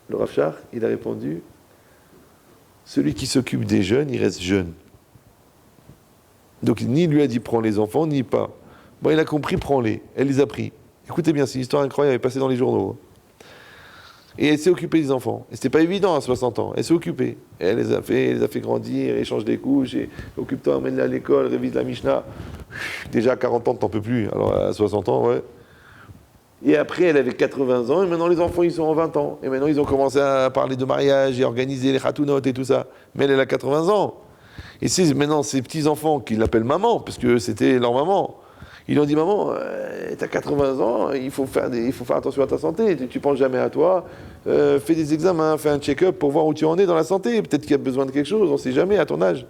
A: le Rav Shach? Il a répondu, celui qui s'occupe des jeunes, il reste jeune. Donc, ni lui a dit prends les enfants, ni pas. Bon, il a compris, prends-les. Elle les a pris. Écoutez bien, c'est une histoire incroyable, elle est passée dans les journaux. Et elle s'est occupée des enfants. Et c'était pas évident à 60 ans. Elle s'est occupée. Et elle les a fait grandir, échange des couches, et occupe-toi, emmène-les à l'école, révise la Mishnah. Déjà à 40 ans, t'en peux plus. Alors à 60 ans, ouais. Et après, elle avait 80 ans, et maintenant les enfants, ils sont en 20 ans. Et maintenant, ils ont commencé à parler de mariage et organiser les khatounotes et tout ça. Mais elle a 80 ans. Et c'est maintenant ces petits-enfants qui l'appellent maman, parce que c'était leur maman. Ils lui ont dit, maman, t'as 80 ans, il faut faire attention à ta santé, tu penses jamais à toi, fais des examens, fais un check-up pour voir où tu en es dans la santé, peut-être qu'il y a besoin de quelque chose, on ne sait jamais à ton âge.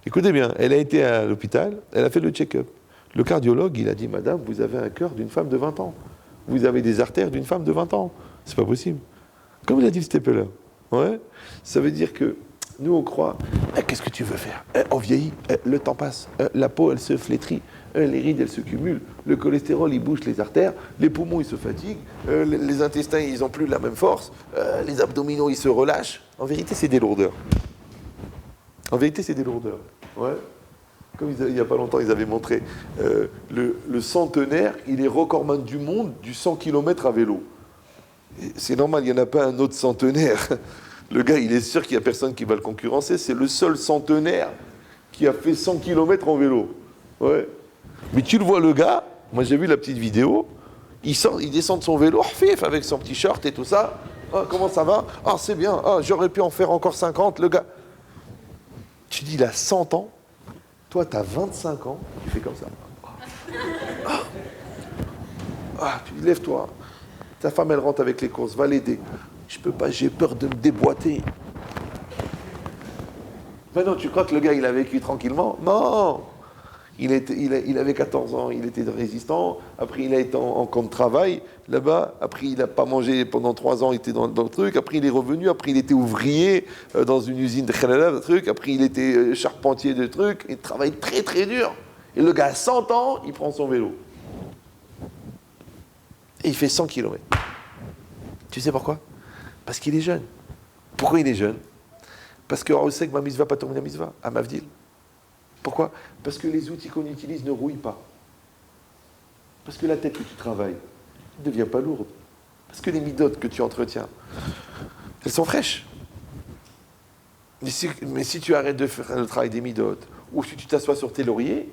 A: Écoutez bien, elle a été à l'hôpital, elle a fait le check-up. Le cardiologue, il a dit, madame, vous avez un cœur d'une femme de 20 ans. Vous avez des artères d'une femme de 20 ans. C'est pas possible. Comme il a dit le Steppeler. Ouais. Ça veut dire que nous, on croit, qu'est-ce que tu veux faire? On vieillit, le temps passe, la peau, elle se flétrit, les rides, elles se cumulent, le cholestérol, il bouche les artères, les poumons, ils se fatiguent, les intestins, ils n'ont plus la même force, les abdominaux, ils se relâchent. En vérité, c'est des lourdeurs. En vérité, c'est des lourdeurs. Ouais. Comme il n'y a pas longtemps, ils avaient montré, le centenaire, il est recordman du monde du 100 km à vélo. Et c'est normal, il n'y en a pas un autre centenaire. Le gars, il est sûr qu'il n'y a personne qui va le concurrencer. C'est le seul centenaire qui a fait 100 km en vélo. Ouais. Mais tu le vois, le gars, moi j'ai vu la petite vidéo, il descend de son vélo, avec son petit short et tout ça. Ah, comment ça va? Ah, c'est bien. Ah, j'aurais pu en faire encore 50, le gars. Tu dis, il a 100 ans. Toi, tu as 25 ans, tu fais comme ça. Tu dis, lève-toi. Ta femme, elle rentre avec les courses, va l'aider. Je peux pas, j'ai peur de me déboîter. Maintenant, tu crois que le gars, il a vécu tranquillement? Non. Il avait 14 ans, il était résistant. Après, il a été en camp de travail, là-bas. Après, il n'a pas mangé pendant 3 ans, il était dans le truc. Après, il est revenu. Après, il était ouvrier dans une usine de khalala, de truc. Après, il était charpentier de trucs. Il travaille très, très dur. Et le gars, à 100 ans, il prend son vélo. Et il fait 100 km. Tu sais pourquoi? Parce qu'il est jeune. Pourquoi il est jeune? Parce que Osek ma misva, pas tomber la misva, à Mavdil. Pourquoi? Parce que les outils qu'on utilise ne rouillent pas. Parce que la tête que tu travailles ne devient pas lourde. Parce que les midotes que tu entretiens, elles sont fraîches. Mais si tu arrêtes de faire le travail des midotes, ou si tu t'assois sur tes lauriers,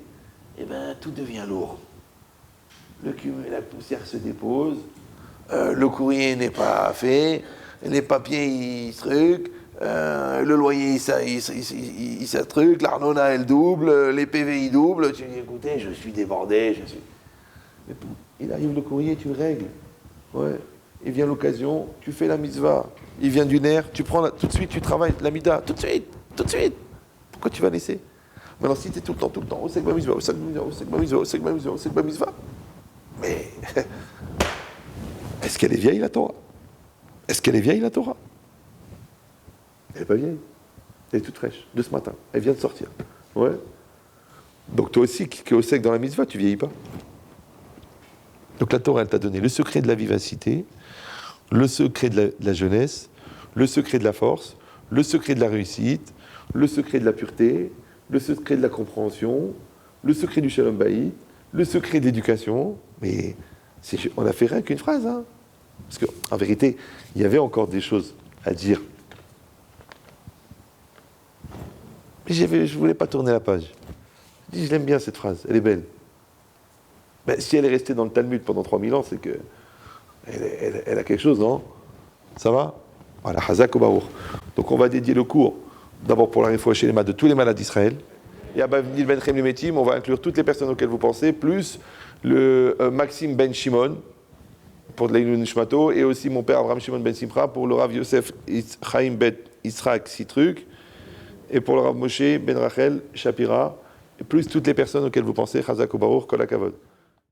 A: eh ben, tout devient lourd. La poussière se dépose, le courrier n'est pas fait, les papiers, ils se truquent, le loyer, il se truc, l'arnona, elle double, les PV, ils doublent. Tu dis, écoutez, je suis débordé, Il arrive le courrier, tu le règles. Ouais. Il vient l'occasion, tu fais la mitzvah. Il vient d'une aire, tu prends tout de suite, tu travailles la mida, tout de suite. Pourquoi tu vas laisser? Maintenant, si tu es tout le temps, Osek ma mitzvah, Osek ma mitzvah. Mais est-ce qu'elle est vieille, la Torah? Est-ce qu'elle est vieille, la Torah? Elle n'est pas vieille. Elle est toute fraîche, de ce matin. Elle vient de sortir. Ouais. Donc toi aussi, qui es au sec dans la mitzvah, tu vieillis pas. Donc la Torah, elle t'a donné le secret de la vivacité, le secret de la jeunesse, le secret de la force, le secret de la réussite, le secret de la pureté, le secret de la compréhension, le secret du shalom bayit, le secret de l'éducation. Mais on n'a fait rien qu'une phrase. Hein. Parce qu'en vérité, il y avait encore des choses à dire. Mais je ne voulais pas tourner la page. Je l'aime bien cette phrase, elle est belle. Mais si elle est restée dans le Talmud pendant 3000 ans, c'est que elle a quelque chose, non? Ça va? Voilà, Hazak au Baour. Donc on va dédier le cours, d'abord pour la réfoua chez les malades de tous les malades d'Israël. Et à Bavnil Ben Chem Limetim, on va inclure toutes les personnes auxquelles vous pensez, plus le Maxime Ben Shimon, pour de l'Eilun Nishmato, et aussi mon père Abraham Shimon Ben Simcha, pour le Rav Yosef Chaim Ben Israq Sitruk, et pour le Rav Moshe Ben Rachel Shapira, et plus toutes les personnes auxquelles vous pensez, Chazak ou Baruch, Kol HaKavod.